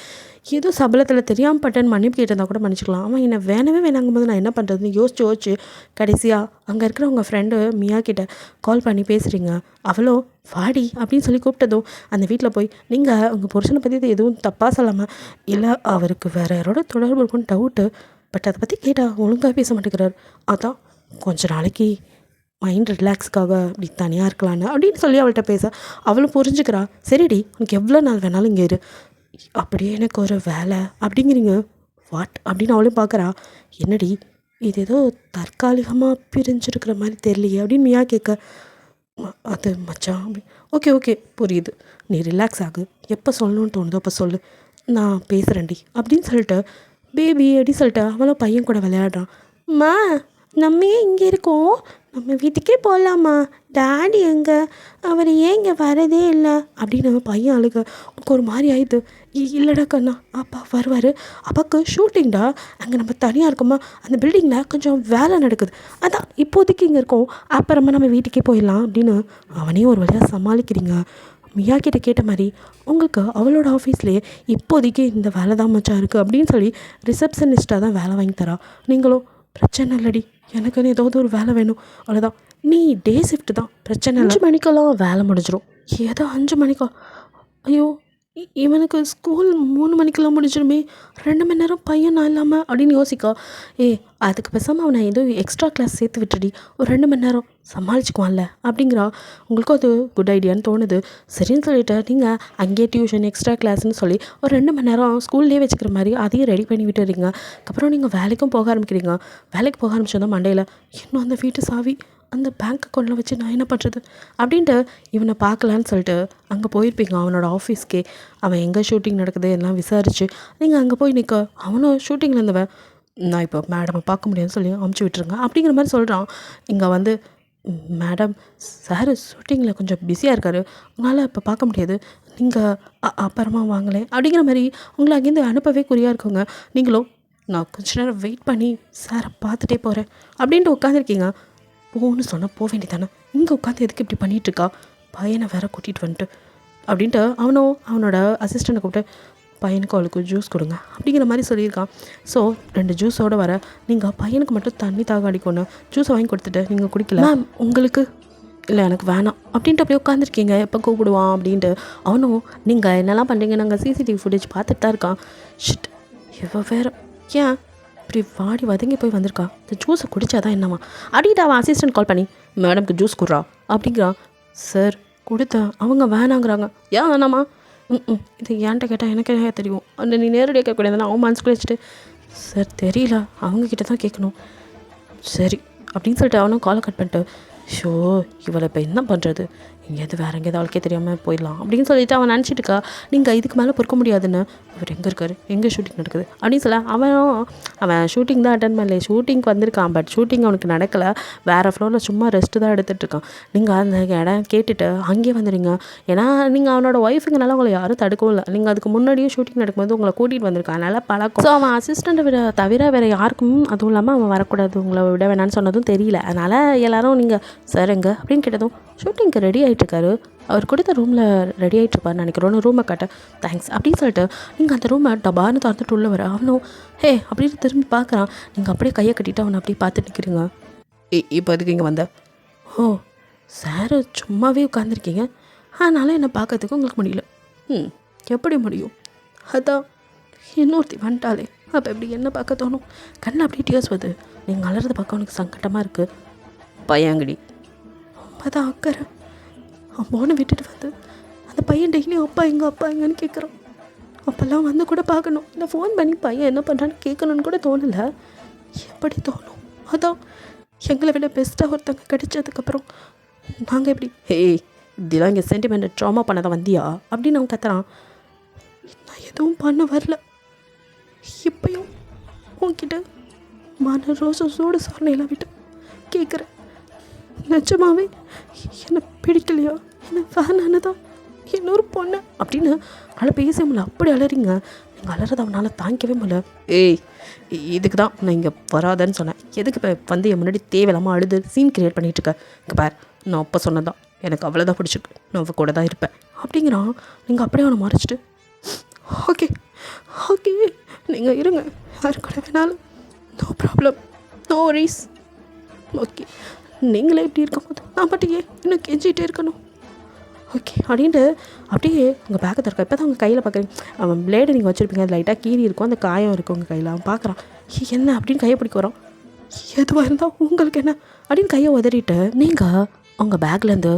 ஏதோ சபலத்தில் தெரியாமல் பட்டேன்னு மன்னிப்பு கேட்டிருந்தா கூட மன்னிச்சிக்கலாம். அவன் என்னை வேணவே வேணாங்கும் போது நான் என்ன பண்ணுறதுன்னு யோசிச்சு கடைசியாக அங்கே இருக்கிற உங்கள் ஃப்ரெண்டு மியா கிட்ட கால் பண்ணி பேசுகிறீங்க. அவளோ வாடி அப்படின்னு சொல்லி கூப்பிட்டதும் அந்த வீட்டில் போய் நீங்கள் உங்கள் புருஷனை பற்றி எதுவும் தப்பாக சொல்லாமல், இல்லை அவருக்கு வேறு யாரோட தொடர்பு இருக்குன்னு டவுட்டு, பட் அதை பற்றி கேட்டால் ஒழுங்காக பேச மாட்டேங்கிறார், அதான் கொஞ்ச நாளைக்கு மைண்ட் ரிலாக்ஸுக்காக இப்படி தனியாக இருக்கலான்னு அப்படின்னு சொல்லி அவள்கிட்ட பேச அவளும் புரிஞ்சுக்கிறா. சரிடி, உனக்கு எவ்வளோ நாள் வேணாலும் இங்கே இரு, அப்படியே எனக்கு ஒரு வேலை அப்படிங்கிறீங்க. வாட் அப்படின்னு அவளும் பார்க்குறா. என்னடி இது ஏதோ தற்காலிகமாக பிரிஞ்சிருக்கிற மாதிரி தெரியலையே அப்படின்னு மியா கேட்க, அது மச்சான் ஓகே புரியுது, நீ ரிலாக்ஸ் ஆகு, எப்போ சொல்லணும்னு தோணுதோ அப்போ சொல்லு, நான் பேசுகிறேன்டி அப்படின்னு சொல்லிட்டு பேபி அப்படி சொல்லிட்டு அவளும் பையன் கூட விளையாடுறான். அம்மா நம்ம ஏன் இங்கே இருக்கோம், நம்ம வீட்டுக்கே போகலாமா, டாடி எங்கே, அவர் ஏன் இங்கே வரதே இல்லை அப்படின்னு பையன் அழுக. உனக்கு ஒரு மாதிரி ஆயிடுது. இல்லைடா கண்ணா, அப்பா வருவார், அப்பாவுக்கு ஷூட்டிங்டா, அங்கே நம்ம தனியாக இருக்கோமா, அந்த பில்டிங்கில் கொஞ்சம் வேலை நடக்குது, அதான் இப்போதைக்கு இங்கே இருக்கோம், அப்புறமா நம்ம வீட்டுக்கே போயிடலாம் அப்படின்னு அவனையும் ஒரு வழியாக சமாளிக்கிறீங்க. மியா கிட்ட கேட்ட மாதிரி உங்களுக்கு அவளோட ஆஃபீஸ்லேயே இப்போதைக்கு இந்த வேலை தான் மச்சான் இருக்குது அப்படின்னு சொல்லி ரிசப்ஷனிஸ்ட்டாக தான் வேலை வாங்கி தரா. நீங்களும் பிரச்சனை இல்லடி, எனக்குன்னு ஏதாவது ஒரு வேலை வேணும், அவ்வளோதான், நீ டே ஷிஃப்ட் தான் பிரச்சனை, 5 மணிக்கெல்லாம் வேலை முடிஞ்சிடும். ஏதோ 5 மணிக்கா? ஐயோ! இவனுக்கு ஸ்கூல் 3 மணிக்கெல்லாம் முடிஞ்சிருமே! 2 மணி நேரம் பையன் நான் இல்லாம அப்படின்னு யோசிக்கா. அதுக்கு பேசாம அவன ஏதோ எக்ஸ்ட்ரா கிளாஸ் சேர்த்து விட்டுடி. ஒரு 2 மணி நேரம் சமாளிச்சுக்குவான்ல அப்படிங்கிறா. உங்களுக்கும் அது குட் ஐடியான்னு தோணுது. சரின்னு சொல்லிட்டு நீங்கள் அங்கேயே டியூஷன் எக்ஸ்ட்ரா கிளாஸ்ன்னு சொல்லி ஒரு 2 மணி நேரம் ஸ்கூல்லேயே வச்சுக்கிற மாதிரி அதையும் ரெடி பண்ணி விட்டுறீங்க. அதுக்கப்புறம் நீங்கள் வேலைக்கும் போக ஆரம்பிக்கிறீங்க. வேலைக்கு போக ஆரம்பிச்சோன்னா மண்டையில் இன்னும் அந்த வீட்டு சாவி அந்த பேங்க் அக்கௌண்ட்டில் வச்சு நான் என்ன பண்ணுறது அப்படின்ட்டு இவனை பார்க்கலான்னு சொல்லிட்டு அங்கே போயிருப்பீங்க அவனோட ஆஃபீஸ்க்கே. அவன் எங்கே ஷூட்டிங் நடக்குது எல்லாம் விசாரித்து நீங்கள் அங்கே போய் நிற்க அவனும் ஷூட்டிங்கில் இருந்தவன் நான் இப்போ மேடமை பார்க்க முடியாதுன்னு சொல்லி அமுச்சு விட்டுருங்க அப்படிங்கிற மாதிரி சொல்கிறான். இங்கே வந்து மேடம் சார் ஷூட்டிங்கில் கொஞ்சம் பிஸியாக இருக்கார், உங்களால் இப்போ பார்க்க முடியாது, நீங்கள் அப்புறமா வாங்கலேன் அப்படிங்கிற மாதிரி உங்களை அங்கேருந்து அனுப்பவே குறியாக இருக்குங்க. நீங்களும் நான் கொஞ்ச நேரம் வெயிட் பண்ணி சாரை பார்த்துட்டே போகிறேன் அப்படின்ட்டு உட்காந்துருக்கீங்க. போன்னு சொன்னால் போக வேண்டியதானே, இங்கே உட்காந்து எதுக்கு இப்படி பண்ணிகிட்ருக்கா, பையனை வேற கூட்டிகிட்டு வந்துட்டு அப்படின்ட்டு அவனும் அவனோட அசிஸ்டண்ட்டை கூப்பிட்டு பையனுக்கு அவளுக்கு ஜூஸ் கொடுங்க அப்படிங்கிற மாதிரி சொல்லியிருக்கான். ஸோ 2 ஜூஸோடு வர நீங்கள் பையனுக்கு மட்டும் தண்ணி தாக அடிக்கணும், ஜூஸை வாங்கி கொடுத்துட்டு நீங்கள் குடிக்கல மேம் உங்களுக்கு இல்லை எனக்கு வேணாம் அப்படின்ட்டு அப்படியே உட்காந்துருக்கீங்க. எப்போ கூப்பிடுவான் அப்படின்ட்டு அவனும் நீங்கள் என்னெல்லாம் பண்ணுறீங்க நாங்கள் சிசிடிவி ஃபுட்டேஜ் பார்த்துட்டு தான் இருக்கான். ஷிட் இவ வேறு ஏன் இப்படி வாடி வதங்கி போய் வந்திருக்கா, இந்த ஜூஸை குடித்தாதான் என்னம்மா அப்படின்ட்டு அவன் அசிஸ்டன்ட் கால் பண்ணி மேடம்க்கு ஜூஸ் கொடுறா அப்படிங்கிறான். சார் கொடுத்தேன் அவங்க வேணாங்கிறாங்க. ஏன் வேணாமா? இது ஏன்ட்ட கேட்டால் எனக்கு என்ன தெரியும், அந்த நீ நேரடியாக கேட்கக்கூடாது அவன் மனசுக்குள்ளே வச்சுட்டு சார் தெரியல அவங்கக்கிட்ட தான் கேட்கணும் சரி அப்படின்னு சொல்லிட்டு அவனும் காலை கட் பண்ணிட்டு ஷோ இவளை இப்போ என்ன பண்ணுறது, எங்கேயாவது வேறு எங்கேயாவது அவளுக்கே தெரியாமல் போயிடலாம் அப்படின்னு சொல்லிட்டு அவன் நினச்சிட்டுக்கா. நீங்கள் இதுக்கு மேலே பொறுக்க முடியாதுன்னு இவர் எங்கே இருக்கார் எங்கே ஷூட்டிங் நடக்குது அப்படின்னு சொல்ல அவன் ஷூட்டிங் தான் அட்டன் பண்ணல, ஷூட்டிங்க்கு வந்திருக்கான். பட் ஷூட்டிங் அவனுக்கு நடக்கலை, வேறு ஃப்ளோரில் சும்மா ரெஸ்ட்டு தான் எடுத்துகிட்ருக்கான். நீங்கள் அந்த இடம் கேட்டுட்டு அங்கேயே வந்துடுங்க. ஏன்னா நீங்கள் அவனோட ஒய்ஃபுங்கனால உங்களை யாரும் தடுக்கவும் இல்லை, நீங்கள் அதுக்கு முன்னாடியே ஷூட்டிங் நடக்கும்போது உங்களை கூட்டிகிட்டு வந்திருக்கான், அதனால் பழக்கம். ஸோ அவன் அசிஸ்டண்ட்டை தவிர வேறு யாருக்கும் அதுவும் இல்லாமல் அவன் வரக்கூடாது உங்களை விட வேணான்னு சொன்னதும் தெரியல. அதனால் எல்லோரும் நீங்கள் சார் எங்கே அப்படின்னு கேட்டதும் ஷூட்டிங்க்கு ரெடி ஆகிட்டுருக்காரு, அவர் கொடுத்த ரூமில் ரெடி ஆகிட்டுருப்பாருன்னு நினைக்கிறோன்னு ரூமை காட்ட தேங்க்ஸ் அப்படின்னு சொல்லிட்டு நீங்கள் அந்த ரூமை டபான்னு திறந்துட்டு உள்ள வர அவனும் ஹே அப்படின்னு திரும்பி பார்க்குறான். நீங்கள் அப்படியே கையை கட்டிட்டு அவனை அப்படியே பார்த்துட்டு நிற்கிறீங்க. இப்போ அதுக்கு இங்கே வந்த சார் சும்மாவே உட்காந்துருக்கீங்க, அதனால் என்னை பார்க்கறதுக்கு உங்களுக்கு முடியல. எப்படி முடியும், அதான் இன்னொருத்தி வந்துட்டாலே அப்போ எப்படி என்ன பார்க்க தோணும், கண்ணில் அப்படியே டியர்ஸ் வருது, நீங்கள் அலறதை பார்க்க அவனுக்கு சங்கட்டமாக இருக்குது. பையங்கடி அதான் அக்கறை அம்மானு விட்டுட்டு வந்து அந்த பையன் டெய்லியும் அப்பா எங்கன்னு கேட்குறான். அப்போல்லாம் வந்து கூட பார்க்கணும், இல்லை ஃபோன் பண்ணி பையன் என்ன பண்ணுறான்னு கேட்கணுன்னு கூட தோணலை. எப்படி தோணும், அதான் எங்களை விட பெஸ்ட்டாக ஒருத்தங்க கிடைச்சதுக்கப்புறம் நாங்கள் எப்படி இதெல்லாம் இங்கே சென்டிமெண்ட் ட்ராமா பண்ணதான் வந்தியா அப்படின்னு அவன் கத்துறான். நான் எதுவும் பண்ண வரல, இப்பயும் உன்கிட்ட மன ரோசம் சூடு சாரணையெல்லாம் விட்டு கேட்குறேன், நிஜமாவே என்னை பிடிக்கலையா, என்னை வேணான்னு தான் இன்னொரு பொண்ணு அப்படின்னு அவளை பேச முடியல, அப்படி அலறீங்க. நீங்கள் அலறதை அவனால் தாங்கிக்கவே முடியல. இதுக்கு தான் நான் இங்கே வராதன்னு சொன்னேன், எதுக்கு இப்போ வந்து என் முன்னாடி தேவையில்லாமல் அழுது சீன் கிரியேட் பண்ணிகிட்ருக்கேன். இங்கே பார் நான் அப்போ சொன்னதான் எனக்கு அவ்வளோதான் பிடிச்சிருக்கு, நான் அவள் கூட தான் இருப்பேன் அப்படிங்கிறான். நீங்கள் அப்படியே அவனை மறைச்சிட்டு ஓகே ஓகே நீங்கள் இருங்க, யாரு கூட வேணாலும் no problem no worries, okay நீங்களே இப்படி இருக்கும்போது நான் பாட்டியே இன்னும் கெஞ்சிகிட்டே இருக்கணும் ஓகே அப்படின்ட்டு அப்படியே உங்கள் பேக்கை திறக்க. இப்போ தான் உங்கள் கையில் பார்க்குறீங்க அவன் பிளேடு நீங்கள் வச்சுருப்பீங்க, அது லைட்டாக கீறி இருக்கும், அந்த காயம் இருக்கும் உங்கள் கையில். அவன் பார்க்குறான் என்ன அப்படின்னு கையை பிடிக்க வரான். எதுவாக இருந்தால் உங்களுக்கு என்ன அப்படின்னு கையை உதறிட்டு நீங்கள் உங்கள் பேக்லேருந்து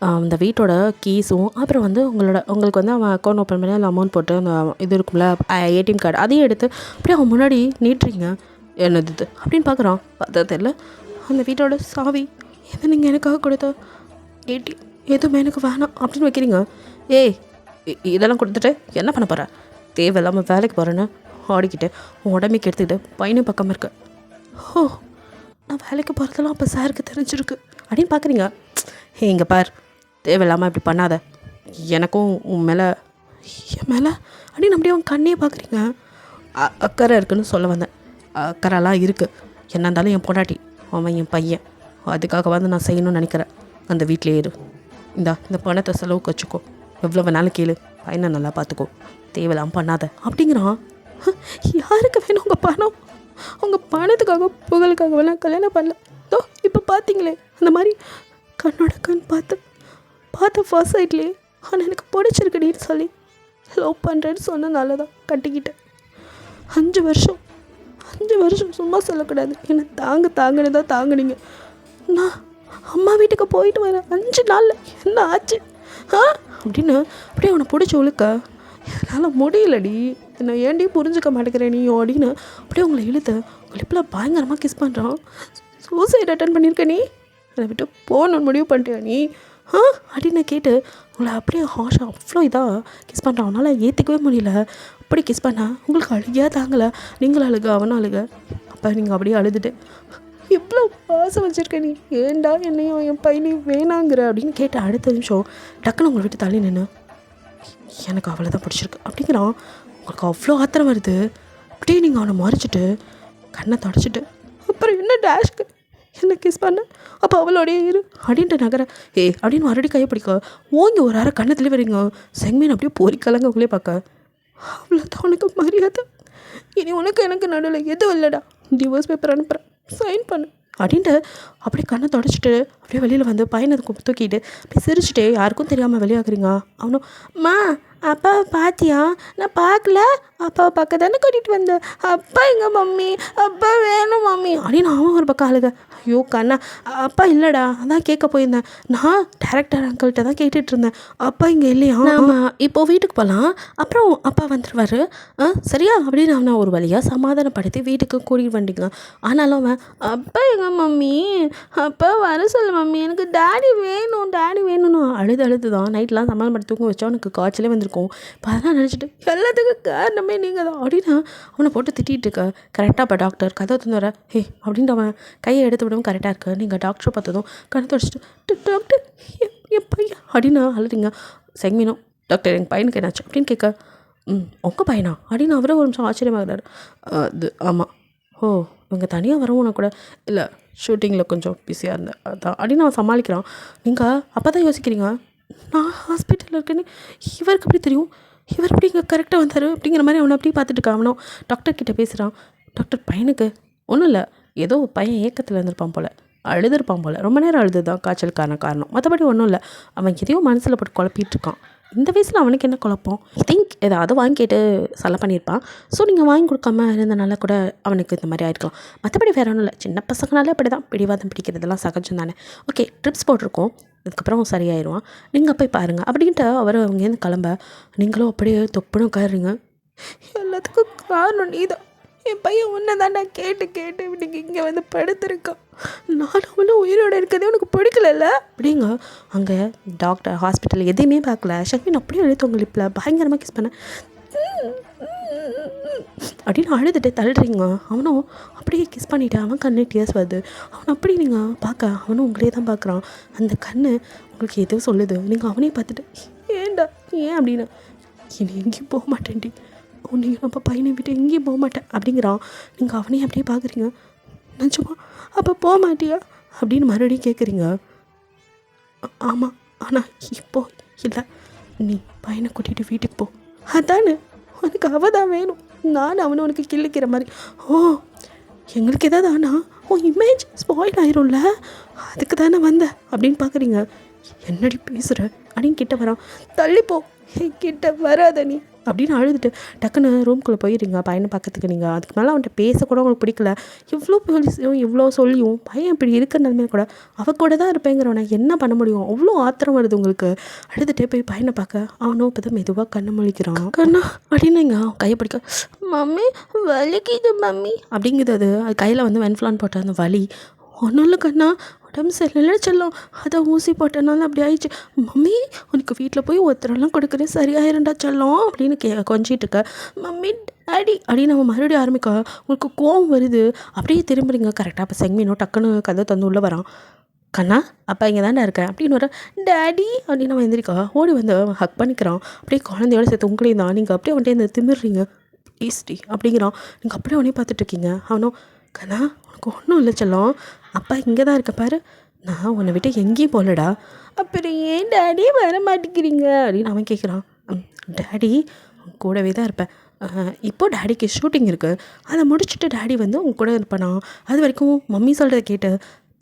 அந்த வீட்டோட கீஸும் அப்புறம் வந்து உங்களுக்கு வந்து அவன் அக்கௌண்ட் ஓப்பன் பண்ணி அந்த அமௌண்ட் போட்டு அந்த இது இருக்கும்ல ஏடிஎம் கார்டு அதையும் எடுத்து அப்படியே அவன் முன்னாடி நீட்டுறீங்க. என்னது இது அப்படின்னு பார்க்குறான். பார்த்தா தெரியல அந்த வீட்டோட சாவி எதை நீங்கள் எனக்காக கொடுத்த ஏடிஎம் எதுவுமே எனக்கு வேணாம் அப்படின்னு வைக்கிறீங்க. இதெல்லாம் கொடுத்துட்டு என்ன பண்ண போகிற, தேவையில்லாமல் வேலைக்கு போகிறேன்னு ஆடிக்கிட்டு உடம்புக்கு எடுத்துக்கிட்டு பையனும் பக்கம் இருக்க. நான் வேலைக்கு போகிறதெல்லாம் அப்போ சாருக்கு தெரிஞ்சிருக்கு அப்படின்னு பார்க்குறீங்க. இங்கே பார் தேவையில்லாமல் இப்படி பண்ணாத, எனக்கும் உன் மேலே என் மேலே அப்படின்னு அப்படியே அவன் கண்ணே பார்க்குறீங்க. அக்கறை இருக்குன்னு சொல்ல வந்தேன், அக்கறைலாம் இருக்குது, என்ன இருந்தாலும் என் பொண்டாட்டி அவன் என் பையன், அதுக்காக வந்து நான் செய்யணும்னு நினைக்கிறேன். அந்த வீட்டிலே இரு, இந்த பணத்தை செலவுக்கு வச்சுக்கோ, எவ்வளோ வேணாலும் கேளு, பையனை நல்லா பார்த்துக்கோ, தேவையில்லாமல் பண்ணாத அப்படிங்கிறான். யாருக்கு வேணும் உங்கள் பணம், உங்கள் பணத்துக்காக புகழுக்காக வேணாம் கல்யாணம் பண்ணல. இப்போ பார்த்தீங்களே அந்த மாதிரி கண்ணோட கண் பார்த்த ஃபர்ஸ்ட் சைட்லேயே ஆனால் எனக்கு பிடிச்சிருக்குடின்னு சொல்லி லவ் பண்ணுறேன்னு சொன்னனால தான் கட்டிக்கிட்டேன். 5 வருஷம் சும்மா சொல்லக்கூடாது, என்னை தாங்கன்னு தான் தாங்குனீங்க. நான் அம்மா வீட்டுக்கு போயிட்டு வரேன் 5 நாளில் என்ன ஆச்சு அப்படின்னு அப்படியே அவனை பிடிச்சி ஒழுக்க, என்னால் முடியலடி, என்னை ஏண்டி புரிஞ்சுக்க மாட்டேங்கிறேன் நீ அப்படின்னு அப்படியே உங்களை இழுத்த உங்களை இப்பெல்லாம் பயங்கரமாக கிஸ் பண்ணுறான். சூசைட் அட்டன் பண்ணியிருக்க நீ, அதை விட்டு போகணுன்னு முடிவு பண்ணிட்டியா நீ அப்படின்னு கேட்டு உங்களை அப்படியே ஹாஷாக அவ்வளோ இதாக கிஸ் பண்ணுறான். அவனால் ஏற்றுக்கவே முடியல. அப்படி கிஸ் பண்ண உங்களுக்கு அழுகையாக தாங்கலை, நீங்களும் அழுக அவனும் அழுக. அப்போ நீங்கள் அப்படியே அழுதுட்டு இவ்வளோ பாசம் வச்சுருக்க நீ, ஏண்டா என்னையும் என் பையனையும் வேணாங்கிற அப்படின்னு கேட்ட அடுத்த நிமிஷம் டக்குன்னு உங்களை விட்டு தள்ளி நின்று எனக்கு அவளை தான் பிடிச்சிருக்கு அப்படிங்கிறான். உங்களுக்கு அவ்வளோ ஆத்திரம் வருது. அப்படியே நீங்கள் அவனை மறைச்சிட்டு கண்ணை தொடச்சிட்டு அப்புறம் என்ன டேஷ்க்கு என்ன கிஸ் பண்ண, அப்போ அவளோடைய இரு அப்படின்ட்டு நகர அப்படின்னு மறுபடியும் கையை பிடிக்க ஓங்கி ஒரு அரை கண்ணத்துலேயே வரீங்க. செங்கமீன் அப்படியே பொறிக்கலங்க உங்களே பார்க்க. அவ்வளோதான் உனக்கு மரியாதை, இனி உனக்கு எனக்கு நடுவில் எதுவும் இல்லைடா, டிவோர்ஸ் பேப்பர் அனுப்புகிறேன், சைன் பண்ணு அப்படின்ட்டு அப்படியே கண்ணை தொடச்சிட்டு அப்படியே வெளியில் வந்து பையனை தூக்கிட்டு அப்படியே சிரிச்சுட்டு யாருக்கும் தெரியாமல் வெளியாகிறீங்க. அவனும் அம்மா அப்பாவை பார்த்தியா, நான் பார்க்கல, அப்பாவை பார்க்க தானே கூட்டிகிட்டு வந்தேன், அப்பா எங்க மம்மி, அப்பா வேணும் மம்மி அப்படின்னு அவன் ஒரு பக்கம் அழுக. ஐயோ கண்ணா, அப்பா இல்லைடா, அதான் கேட்க போயிருந்தேன், நான் டேரக்டர் அங்கிள்கிட்ட தான் கேட்டுட்டு இருந்தேன், அப்பா இங்கே இல்லையா, ஆமாம் இப்போது வீட்டுக்கு போகலாம், அப்புறம் அப்பா வந்துடுவார் சரியா அப்படின்னு அவனை ஒரு வழியாக சமாதானப்படுத்தி வீட்டுக்கு கூட்டிகிட்டு வண்டிங்க. ஆனாலும் அவன் அப்பா எங்க மம்மி, அப்பா வர சொல்லு மம்மி, எனக்கு டேடி வேணும்னு அழுது தான் நைட்லாம் சமாதானப்படுத்தி தூங்க வச்சா அவனுக்கு காய்ச்சலே வந்துருக்கும். இப்போ அதெல்லாம் நினச்சிட்டு எல்லாத்துக்கும் காரணமே நீங்கள் தான் அப்படின்னு அவனை போட்டு திட்டிகிட்டு இருக்க. கரெக்டாக இப்போ டாக்டர் கதை தந்து வர அப்படின்ட்டு அவன் கையை எடுத்து விடவும் கரெக்டாக இருக்குது. நீங்கள் டாக்டரை பார்த்ததும் கண்ணை தொடச்சிட்டு டாக்டர் என் பையன் அப்படின்னு அழுதுங்க. செங்கமீனும் டாக்டர் எங்கள் பையனுக்கு என்னாச்சு அப்படின்னு கேட்க உங்கள் பையனா அப்படின்னு அவரே ஒரு நிமிஷம் ஆச்சரியமாகிறாரு. அது ஆமாம், இவங்க தனியாக வரவும் கூட இல்லை, ஷூட்டிங்கில் கொஞ்சம் பிஸியாக இருந்தேன் அதான் அப்படின்னு அவன் சமாளிக்கிறான். நீங்கள் அப்போ தான் யோசிக்கிறீங்க, நான் ஹாஸ்பிட்டலில் இருக்கேன்னு இவருக்கு எப்படி தெரியும், இவர் எப்படி இங்கே கரெக்டாக வந்தார் அப்படிங்கிற மாதிரி அவனை அப்படியே பார்த்துட்டு இருக்கான். அவனும் டாக்டர்கிட்ட பேசுகிறான். டாக்டர் பையனுக்கு ஒன்றும் இல்லை, ஏதோ பையன் ஏக்கத்தில் இருந்திருப்பான் போல், அழுதுருப்பான் போல், ரொம்ப நேரம் அழுது தான் காய்ச்சலுக்கான காரணம், மற்றபடி ஒன்றும் இல்லை, அவன் எதையோ மனசில் போட்டு குழப்பிட்டு இருக்கான். இந்த வயசில் அவனுக்கு என்ன குழப்பம், ஐ திங்க் ஏதாவது வாங்கி கேட்டு சலை பண்ணியிருப்பான். ஸோ நீங்கள் வாங்கி கொடுக்காம இருந்தனால கூட அவனுக்கு இந்த மாதிரி ஆயிருக்கலாம், மற்றபடி வேறு ஒன்றும் இல்லை. சின்ன பசங்கனாலே அப்படி தான், பிடிவாதம் பிடிக்கிறதெல்லாம் சகஜம் தானே. ஓகே ட்ரிப்ஸ் போட்டிருக்கோம், அதுக்கப்புறம் சரியாயிடுவான், நீங்கள் போய் பாருங்கள் அப்படின்ட்டு அவர் அங்கேருந்து கிளம்ப நீங்களும் அப்படியே தொப்புன்னு உட்காருங்க. எல்லாத்துக்கும் காரணம் நீ தான், என் பையன் ஒன்றை தான் நான் கேட்டு இப்படி இங்கே வந்து படுத்துருக்கான், நான் அவளும் உயிரோடு இருக்கிறதே உனக்கு பிடிக்கல அப்படிங்க. அங்கே டாக்டர் ஹாஸ்பிட்டல் எதையுமே பார்க்கல, ஷக்மின் அப்படியே எழுத்தவங்க லிப்பில் பயங்கரமாக கிஸ் பண்ண அப்படின்னு அழுதுட்டு தள்ளுறீங்க. அவனும் அப்படியே கிஸ் பண்ணிவிட்டு அவன் கண்ணு டியர்ஸ் வருது. அவன் அப்படி நீங்கள் பார்க்க அவனும் உங்களே தான் பார்க்குறான். அந்த கண்ணு உங்களுக்கு எதுவும் சொல்லுது. நீங்கள் அவனே பார்த்துட்டு ஏன்டா ஏன் அப்படின்னு, இனி எங்கேயும் போக மாட்டேன்டி, நீங்கள் நம்ம பையனை விட்டு எங்கேயும் போக மாட்டேன் அப்படிங்கிறான். நீங்கள் அவனையும் அப்படியே பார்க்குறீங்க. நினச்சோமா அப்போ போக மாட்டியா அப்படின்னு மறுபடியும் கேட்குறீங்க. ஆமாம், ஆனால் இப்போ இல்லை, நீ பையனை கூட்டிகிட்டு வீட்டுக்கு போ, அதானே உனக்கு அவள் தான் வேணும், நான் அவனை உனக்கு கிள்ளிக்கிற மாதிரி. எங்களுக்கு ஏதாவது ஆனால் இமேஜ் ஸ்பாயில் ஆயிரும்ல, அதுக்கு தானே வந்த அப்படின்னு பார்க்குறீங்க. என்னடி பேசுகிற அப்படின்னு கிட்ட வரான். தள்ளிப்போ, கிட்ட வராத நீ அப்படின்னு அழுதுட்டு டக்குன்னு ரூம்குள்ளே போயிடுங்க பையனை பார்க்கறதுக்கு. நீங்கள் அதுக்கு மேலே அவன்கிட்ட பேசக்கூட உங்களுக்கு பிடிக்கல, இவ்வளோ போலீஸையும் இவ்வளோ சொல்லியும் பையன் இப்படி இருக்கிற கூட அவ கூட தான் இருப்பேங்கிறவனை என்ன பண்ண முடியும், அவ்வளோ ஆத்திரம் வருது உங்களுக்கு. அழுதுகிட்டே போய் பையனை பார்க்க அவனும் இப்போ தான் மெதுவாக கண்ணை முழிக்கிறான். கண்ணா அப்படின்னு இங்கே அவன் கையை பிடிக்க மம்மி வலிக்குது மம்மி அப்படிங்குது. அது கையில் வந்து வென்ஃப்ளான் போட்ட அந்த வலி ஒன்றும் இல்லை கண்ணா, உடம்பு சரியில்லை செல்லம், அதான் ஊசி போட்டனால அப்படி ஆயிடுச்சு மம்மி, உனக்கு வீட்டில் போய் ஒருத்தரெல்லாம் கொடுக்குறேன் சரியாயிருண்டா செல்லம் அப்படின்னு கொஞ்சிட்டு இருக்க. மம்மி டாடி அப்படின்னு நம்ம மறுபடியும் ஆரம்பிக்க உங்களுக்கு கோவம் வருது. அப்படியே திரும்புறீங்க. கரெக்டாக அப்போ செங்கமீனோ டக்குன்னு கதை தந்து உள்ளே வரான். கண்ணா அப்பா இங்கே தானே இருக்கேன் அப்படின்னு வர டேடி அப்படின்னு நம்ம எந்திரிக்கா ஓடி வந்து ஹக் பண்ணிக்கிறான். அப்படியே குழந்தையோட சேர்த்து உங்களையும் தான். நீங்கள் அப்படியே வந்துட்டு இந்த திமிடுறீங்க ஈஸ்டி அப்படிங்கிறான். நீங்கள் அப்படியே உடனே பார்த்துட்ருக்கீங்க. அவனும் கண்ணா உனக்கு ஒன்றும் இல்லை செல்லம், அப்பா இங்கே தான் இருக்க பாரு, நான் உன்னை விட்டு எங்கேயும் போகலடா, அப்புறம் ஏன் டேடி வர மாட்டேங்கிறீங்க அப்படின்னு அவன் கேட்குறான். டேடி கூடவே தான் இருப்பேன், இப்போது டேடிக்கு ஷூட்டிங் இருக்குது, அதை முடிச்சுட்டு டேடி வந்து உங்க கூட இருப்பேனா, அது வரைக்கும் மம்மி சொல்கிறத கேட்டு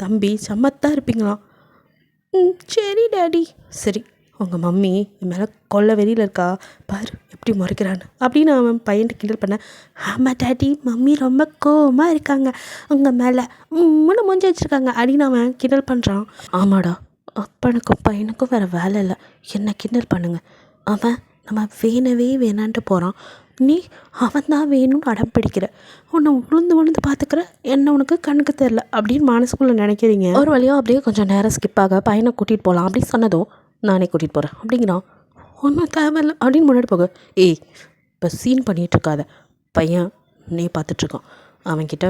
தம்பி சம்மத்தான் இருப்பீங்களாம். சரி டேடி, சரி உங்கள் மம்மி என் மேலே கொல்ல வெளியில் இருக்கா பாரு எப்படி முறைக்கிறான்னு அப்படின்னு அவன் பையன்ட்டு கிண்டல் பண்ண. ஆமாம் டாடி, மம்மி ரொம்ப கோவமாக இருக்காங்க உங்கள் மேலே, முன்ன மூஞ்சி வச்சுருக்காங்க அப்படின்னு அவன் கிண்டல் பண்ணுறான். ஆமாடா, அப்பனுக்கும் பையனுக்கும் வேறு வேலை இல்லை, என்ன கிண்டல் பண்ணுங்க. அவன் நம்ம வேணவே வேணான்ட்டு போகிறான், நீ அவன் தான் வேணும்னு அடம் பிடிக்கிற, உன்னை உளுந்து பார்த்துக்கிற, என்ன உனக்கு கண்ணுக்கு தெரில அப்படின்னு மனசுக்குள்ளே நினைக்கிறீங்க. ஒரு வழியாக அப்படியே கொஞ்சம் நேரம் ஸ்கிப்பாக பையனை கூட்டிகிட்டு போகலாம் அப்படின்னு சொன்னதும் நானே கூட்டிகிட்டு போகிறேன் அப்படிங்கிறான். ஒன்றும் தேவையில்லை அப்படின்னு முன்னாடி போக. ஏய், இப்போ சீன் பண்ணிகிட்ருக்காத, பையன் நீ பார்த்துட்ருக்கான், அவன்கிட்ட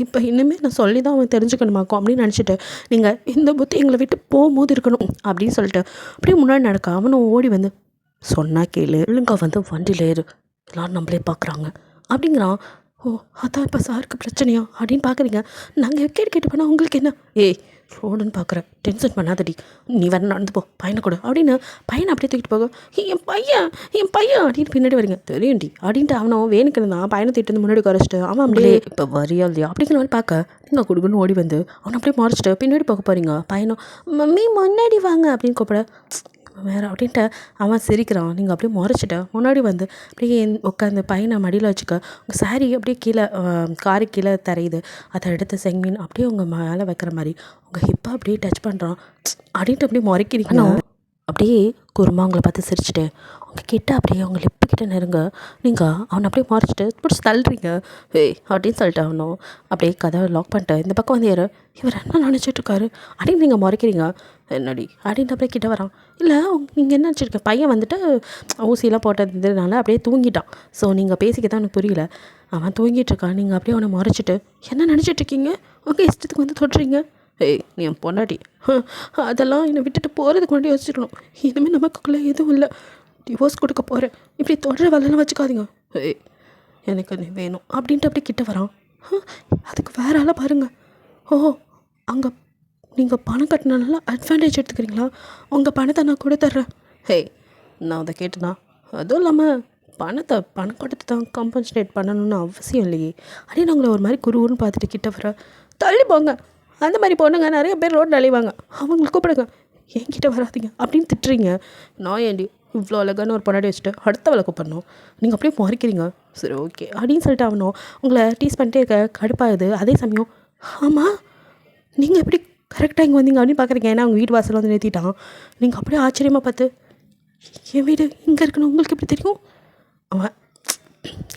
இப்போ இனிமேல் நான் சொல்லி தான் அவன் தெரிஞ்சுக்கணுமாக்கும் அப்படின்னு நினச்சிட்டு நீங்கள் இந்த புத்தி எங்களை விட்டு போகும்போது இருக்கணும் அப்படின்னு சொல்லிட்டு அப்படியே முன்னாடி நடக்க அவனும் ஓடி வந்து சொன்னா கேளு, இல்லைங்க வந்து வண்டியில் ஏறு, எல்லோரும் நம்மளே பார்க்குறாங்க அப்படிங்கிறான். ஓ அதான் இப்போ சாருக்கு பிரச்சனையா அப்படின்னு பார்க்குறீங்க. நாங்கள் கேட்டு போனால் உங்களுக்கு என்ன? ஏய் ரோடுன்னு பார்க்குற, டென்ஷன் பண்ணாதடி, நீ வேற நடந்து போ, பையனை கொடு அப்படின்னு பையனை அப்படியே தூக்கிட்டு போக. என் பையன் அப்படின்னு பின்னாடி வரீங்க. தெரியும்டி அப்படின்ட்டு அவனும் வேணுக்கு இருந்தான் பையனை தூக்கிட்டு வந்து முன்னாடி குறைச்சிட்டு அவன் அப்படியே இப்போ வரியா இல்லையா அப்படிங்கிற மாதிரி பார்க்க நீங்கள் கொடுக்குன்னு ஓடி வந்து அவனை அப்படியே மறைச்சிட்டு பின்னாடி பார்க்க போகிறீங்க. பையனும் மம்மி முன்னாடி வாங்க அப்படின்னு கூப்பிட வேறு அப்படின்ட்டு அவன் சிரிக்கிறான். நீங்கள் அப்படியே முறைச்சிட்ட முன்னாடி வந்து அப்படியே உட்காந்து பையனை மடியில் வச்சுக்க. உங்கள் சாரி அப்படியே கீழே காரு கீழே தரையுது, அதை எடுத்து செங்கமீன் அப்படியே உங்கள் மேலே வைக்கிற மாதிரி உங்கள் ஹிப்பை அப்படியே டச் பண்ணுறான் அப்படின்ட்டு அப்படியே முறைக்கிறீங்க. அப்படியே குருமாங்களை பார்த்து சிரிச்சுட்டு அவங்க கிட்ட அப்படியே அவங்க லிப்பு கிட்ட நெருங்க. நீங்கள் அவனை அப்படியே மறைச்சிட்டு பிடிச்சி தள்ளுறீங்க. ஏய் அப்படின்னு சொல்லிட்டு அவனும் அப்படியே கதவை லாக் பண்ணிட்டு இந்த பக்கம் வந்து ஏறு, இவர் என்ன நினச்சிட்ருக்காரு அப்படின்னு நீங்கள் முறைக்கிறீங்க. என்னடி அப்படின்ட்டு அப்படியே கிட்ட வரான். இல்லை நீங்கள் என்ன நினச்சிருக்க, பையன் வந்துட்டு ஊசியெல்லாம் போட்டதுனால அப்படியே தூங்கிட்டான். ஸோ நீங்கள் பேசிக்க தான் எனக்கு புரியல, அவன் தூங்கிட்டு இருக்கான். நீங்கள் அப்படியே அவனை முறைச்சிட்டு என்ன நினச்சிட்ருக்கீங்க, உங்கள் இஷ்டத்துக்கு வந்து தொட்டுறீங்க. ஏய் நீ என் பொண்டாட்டி, அதெல்லாம் என்னை விட்டுட்டு போகிறதுக்கு முன்னாடி யோசிச்சுக்கணும். இனிமேல் நமக்குள்ளே எதுவும் இல்லை, டிவோர்ஸ் கொடுக்க போகிறேன், இப்படி தொடர வேலைலாம் வச்சுக்காதீங்க. ஏய் எனக்கு நீ வேணும் அப்படின்ட்டு அப்படி கிட்ட வரான். அதுக்கு வேற ஆளாக பாருங்கள். ஓ அங்கே நீங்கள் பணம் கட்டினால அட்வான்டேஜ் எடுத்துக்கிறீங்களா, உங்கள் பணத்தை நான் கூட தர்றேன். ஹே நான் அதை கேட்டேனா, அதுவும் இல்லாமல் பணம் கொடுத்து தான் காம்பன்சேட் பண்ணணும்னு அவசியம் இல்லையே அப்படின்னு அவங்கள ஒரு மாதிரி குருன்னு பார்த்துட்டு கிட்ட வர. தள்ளி போங்க, அந்த மாதிரி பொண்ணுங்க நிறைய பேர் ரோட்டில் அழிவாங்க, அவங்களை கூப்பிடுங்க, என்கிட்ட வராதிங்க அப்படின்னு திட்டுறீங்க. நான் ஏண்டி இவ்வளோ அழகான ஒரு பொண்ணாடி வச்சுட்டு அடுத்தவளை கூப்பிடணும், நீங்கள் அப்படியே மறைக்கிறீங்க. சரி ஓகே அப்படின்னு சொல்லிட்டு அவனும் உங்களை டீஸ் பண்ணிட்டே இருக்க கடுப்பாகுது. அதே சமயம் ஆமாம் நீங்கள் எப்படி கரெக்டாக இங்கே வந்தீங்க அப்படின்னு பார்க்குறீங்க. ஏன்னா அவங்க வீடு வாசல் வந்து நிறுத்திட்டான். நீங்கள் அப்படியே ஆச்சரியமாக பார்த்து என் வீடு இங்கே இருக்குன்னு உங்களுக்கு எப்படி தெரியும், அவன்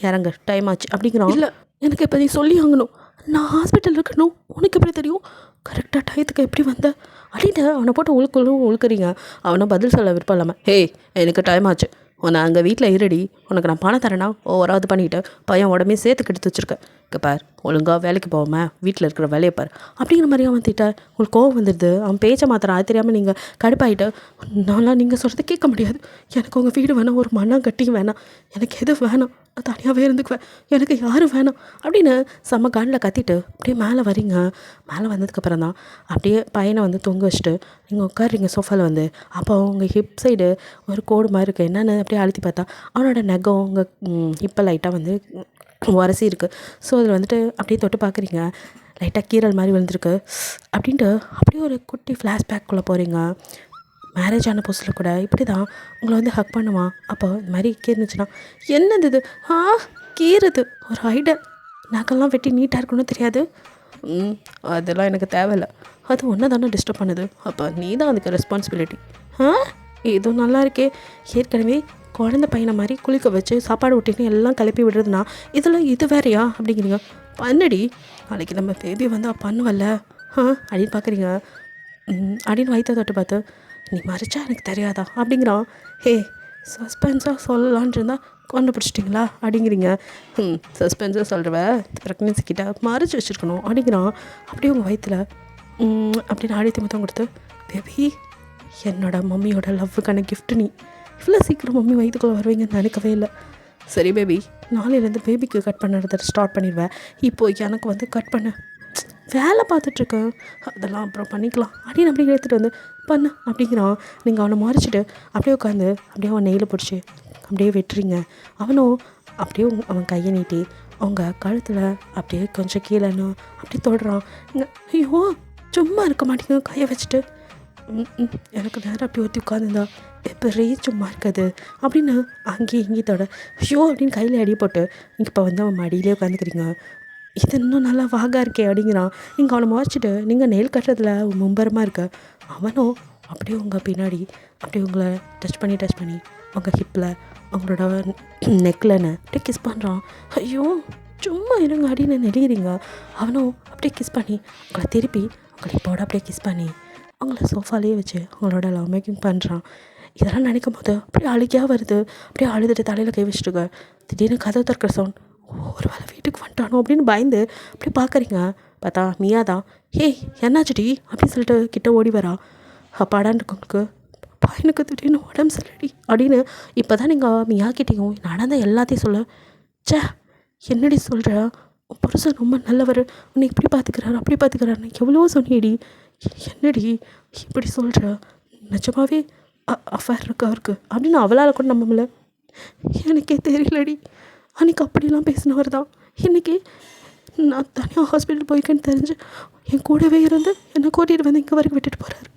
இறங்க டைம் ஆச்சு அப்படிங்கிறான். இல்லை எனக்கு இப்போ நீ சொல்லி ஆகணும், நான் ஹாஸ்பிட்டல் இருக்கணும், உனக்கு எப்படி தெரியும், கரெக்டாக டயத்துக்கு எப்படி வந்த அப்படின்ட்டு அவனை போட்டு உழுக்குறீங்க. அவனை பதில் சொல்ல விருப்பம் இல்லாமல் ஹே எனக்கு டைம் ஆச்சு, உன்னை அங்கே வீட்டில் இருடி, உனக்கு நான் பணம் தரேன்னா ஓவராது பண்ணிவிட்டு பையன் உடம்பே சேர்த்து கெடுத்து வச்சுருக்கேன், இங்கே பார் ஒழுங்காக வேலைக்கு போகாமல் வீட்டில் இருக்கிற வேலையை பார் அப்படிங்கிற மாதிரி அவன் திட்ட. உங்களுக்கு கோவம் வந்துடுது, அவன் பேச்சை மாத்திரம் அது தெரியாமல் நீங்கள் கடுப்பாயிட்டு நான்லாம் நீங்கள் சொல்கிறது கேட்க முடியாது, எனக்கு உங்கள் வீடு வேணாம், ஒரு மண்ணாங்கட்டியும் வேணாம், எனக்கு எது வேணாம், தனியாகவே இருந்துக்குவேன், எனக்கு யாரும் வேணாம் அப்படின்னு செம்ம காண்டில் கத்திட்டு அப்படியே மேலே வரீங்க. மேலே வந்ததுக்கப்புறம் தான் அப்படியே பையனை வந்து தொங்க வச்சுட்டு நீங்கள் உட்காடுறீங்க சோஃபாவில் வந்து. அப்போ உங்கள் ஹிப் சைடு ஒரு கோடு மாதிரி இருக்குது, என்னென்னு அப்படியே அழுத்தி பார்த்தா அவனோட நகம் உங்கள் ஹிப்பை லைட்டாக வந்து உரசி இருக்குது. ஸோ அதில் வந்துட்டு அப்படியே தொட்டு பார்க்குறீங்க, லைட்டாக கீரல் மாதிரி விழுந்திருக்கு அப்படின்ட்டு அப்படியே ஒரு குட்டி ஃப்ளாஷ்பேக்குள்ளே போகிறீங்க. மேரேஜ் ஆன புதுசில் கூட இப்படி தான் உங்களை வந்து ஹக் பண்ணுவான். அப்போ இந்த மாதிரி கீர்ந்துச்சுன்னா என்னது இது, கீறுது ஒரு ஐடியா, நகெல்லாம் வெட்டி நீட்டாக இருக்கணும்னு தெரியாது, அதெல்லாம் எனக்கு தேவையில்லை, அது ஒன்று தானே டிஸ்டர்ப் பண்ணுது, அப்போ நீ தான் அதுக்கு ரெஸ்பான்சிபிலிட்டி. இதுவும் நல்லா இருக்கே, ஏற்கனவே குழந்த பையனை மாதிரி குளிக்க வச்சு சாப்பாடு ஊட்டின்னு எல்லாம் கிளப்பி விடுறதுனா இதில் இது வேறையா அப்படிங்கிறீங்க. பண்ணடி, நாளைக்கு நம்ம பேபி வந்து பண்ணுவல்ல அப்படின்னு பார்க்குறீங்க. அப்படின்னு வயிற்ற தொட்டு பார்த்து நீ மறைச்சா எனக்கு தெரியாதா அப்படிங்கிறான். ஹே சஸ்பென்ஸாக சொல்லலான் இருந்தால் கண்டுபிடிச்சிட்டிங்களா அப்படிங்கிறீங்க. சஸ்பென்ஸாக சொல்கிறவ ப்ரெக்னென்சி கிட்ட மறைச்சி வச்சுருக்கணும் அப்படிங்கிறான். அப்படியே உங்கள் வயிற்றில் அப்படின்னு ஆடித்து மொத்தம் கொடுத்து பேபி என்னோட மம்மியோட லவ்வுக்கான கிஃப்ட்டு, நீ இவ்வளோ சீக்கிரம் மம்மி வயிற்றுக்குள்ளே வருவீங்கன்னு நினைக்கவே இல்லை. சரி பேபி, நாளையிலேருந்து பேபிக்கு கட் பண்ணுறத ஸ்டார்ட் பண்ணிடுவேன், இப்போது எனக்கு வந்து கட் பண்ண வேலை பார்த்துட்ருக்கேன், அதெல்லாம் அப்புறம் பண்ணிக்கலாம் அப்படின்னு அப்படி எடுத்துகிட்டு வந்து பண்ணு அப்படிங்கிறான். நீங்கள் அவனை மறைச்சிட்டு அப்படியே உட்காந்து அப்படியே அவன் நெய்யில் பிடிச்சி அப்படியே வெட்டுறீங்க. அவனும் அப்படியே அவன் கையை நீட்டி அவங்க கழுத்தில் அப்படியே கொஞ்சம் கீழேன்னு அப்படி தொடுறான். ஐயோ சும்மா இருக்க மாட்டேங்க கையை வச்சுட்டு, எனக்கு நேரம் அப்படி ஒருத்தி உட்காந்துருந்தா எப்போ சும்மா இருக்காது அப்படின்னு அங்கேயும் இங்கேயும் தொட ஷோ அப்படின்னு கையில் அடி போட்டு இப்போ வந்து அவன் மடியிலே உட்காந்துக்கிறீங்க. இது இன்னும் நல்லா வாகா இருக்கே அப்படிங்கிறான். நீங்கள் அவனை முறைச்சிட்டு நீங்கள் நெயில் கட்டுறதுல மும்பரமாக இருக்க. அவனும் அப்படியே உங்கள் பின்னாடி அப்படியே உங்களை டச் பண்ணி உங்கள் ஹிப்பில் அவங்களோட நெக்லன்னு அப்படியே கிஸ் பண்ணுறான். ஐயோ சும்மா இருங்க அப்படின்னு நெளிகிறீங்க. அவனும் அப்படியே கிஸ் பண்ணி உங்களை திருப்பி உங்களை இப்போட அப்படியே கிஸ் பண்ணி அவங்கள சோஃபாலேயே வச்சு அவங்களோட லவ் மேக்கிங் பண்ணுறான். இதெல்லாம் நினைக்கும் போது அப்படியே அழுகையாக வருது. அப்படியே அழுதுட்டு தலையில் கை வச்சுட்டுங்க. திடீர்னு கதவு திறக்கிற சவுண்ட். ஒரு வேளை வீட்டுக்கு வந்துட்டானோ அப்படின்னு பயந்து அப்படியே பார்க்குறீங்க. பார்த்தா மியா தான். ஏய் என்னாச்சுடி அப்படின்னு சொல்லிட்டு கிட்ட ஓடி வரா. அப்பாடான்னு இருக்கவங்களுக்கு பையனுக்கு திடீர்னு உடம்பு சரிடி அப்படின்னு இப்போ தான் நீங்கள் மியா கிட்டேயும் நடந்த எல்லாத்தையும் சொல்ல. சே என்னடி சொல்கிற, உன் புருஷன் ரொம்ப நல்லவர், உன்னை இப்படி பார்த்துக்கிறாரு அப்படி பார்த்துக்கிறாருன்னு எவ்வளோ சொன்னியடி, என்னடி இப்படி சொல்கிற, நிஜமாவே அஃபேர் இருக்கா அவருக்கு அப்படின்னு அவளால் கூட நம்ப முடியல. எனக்கே தெரியலடி, அன்றைக்கி அப்படிலாம் பேசினவர் தான் இன்றைக்கி நான் தனியாக ஹாஸ்பிட்டல் போய்க்கன்னு தெரிஞ்சு என் கூடவே இருந்து என்னை கூட்டிகிட்டு வந்து இங்கே வரைக்கும் விட்டுட்டு போகிறாரு.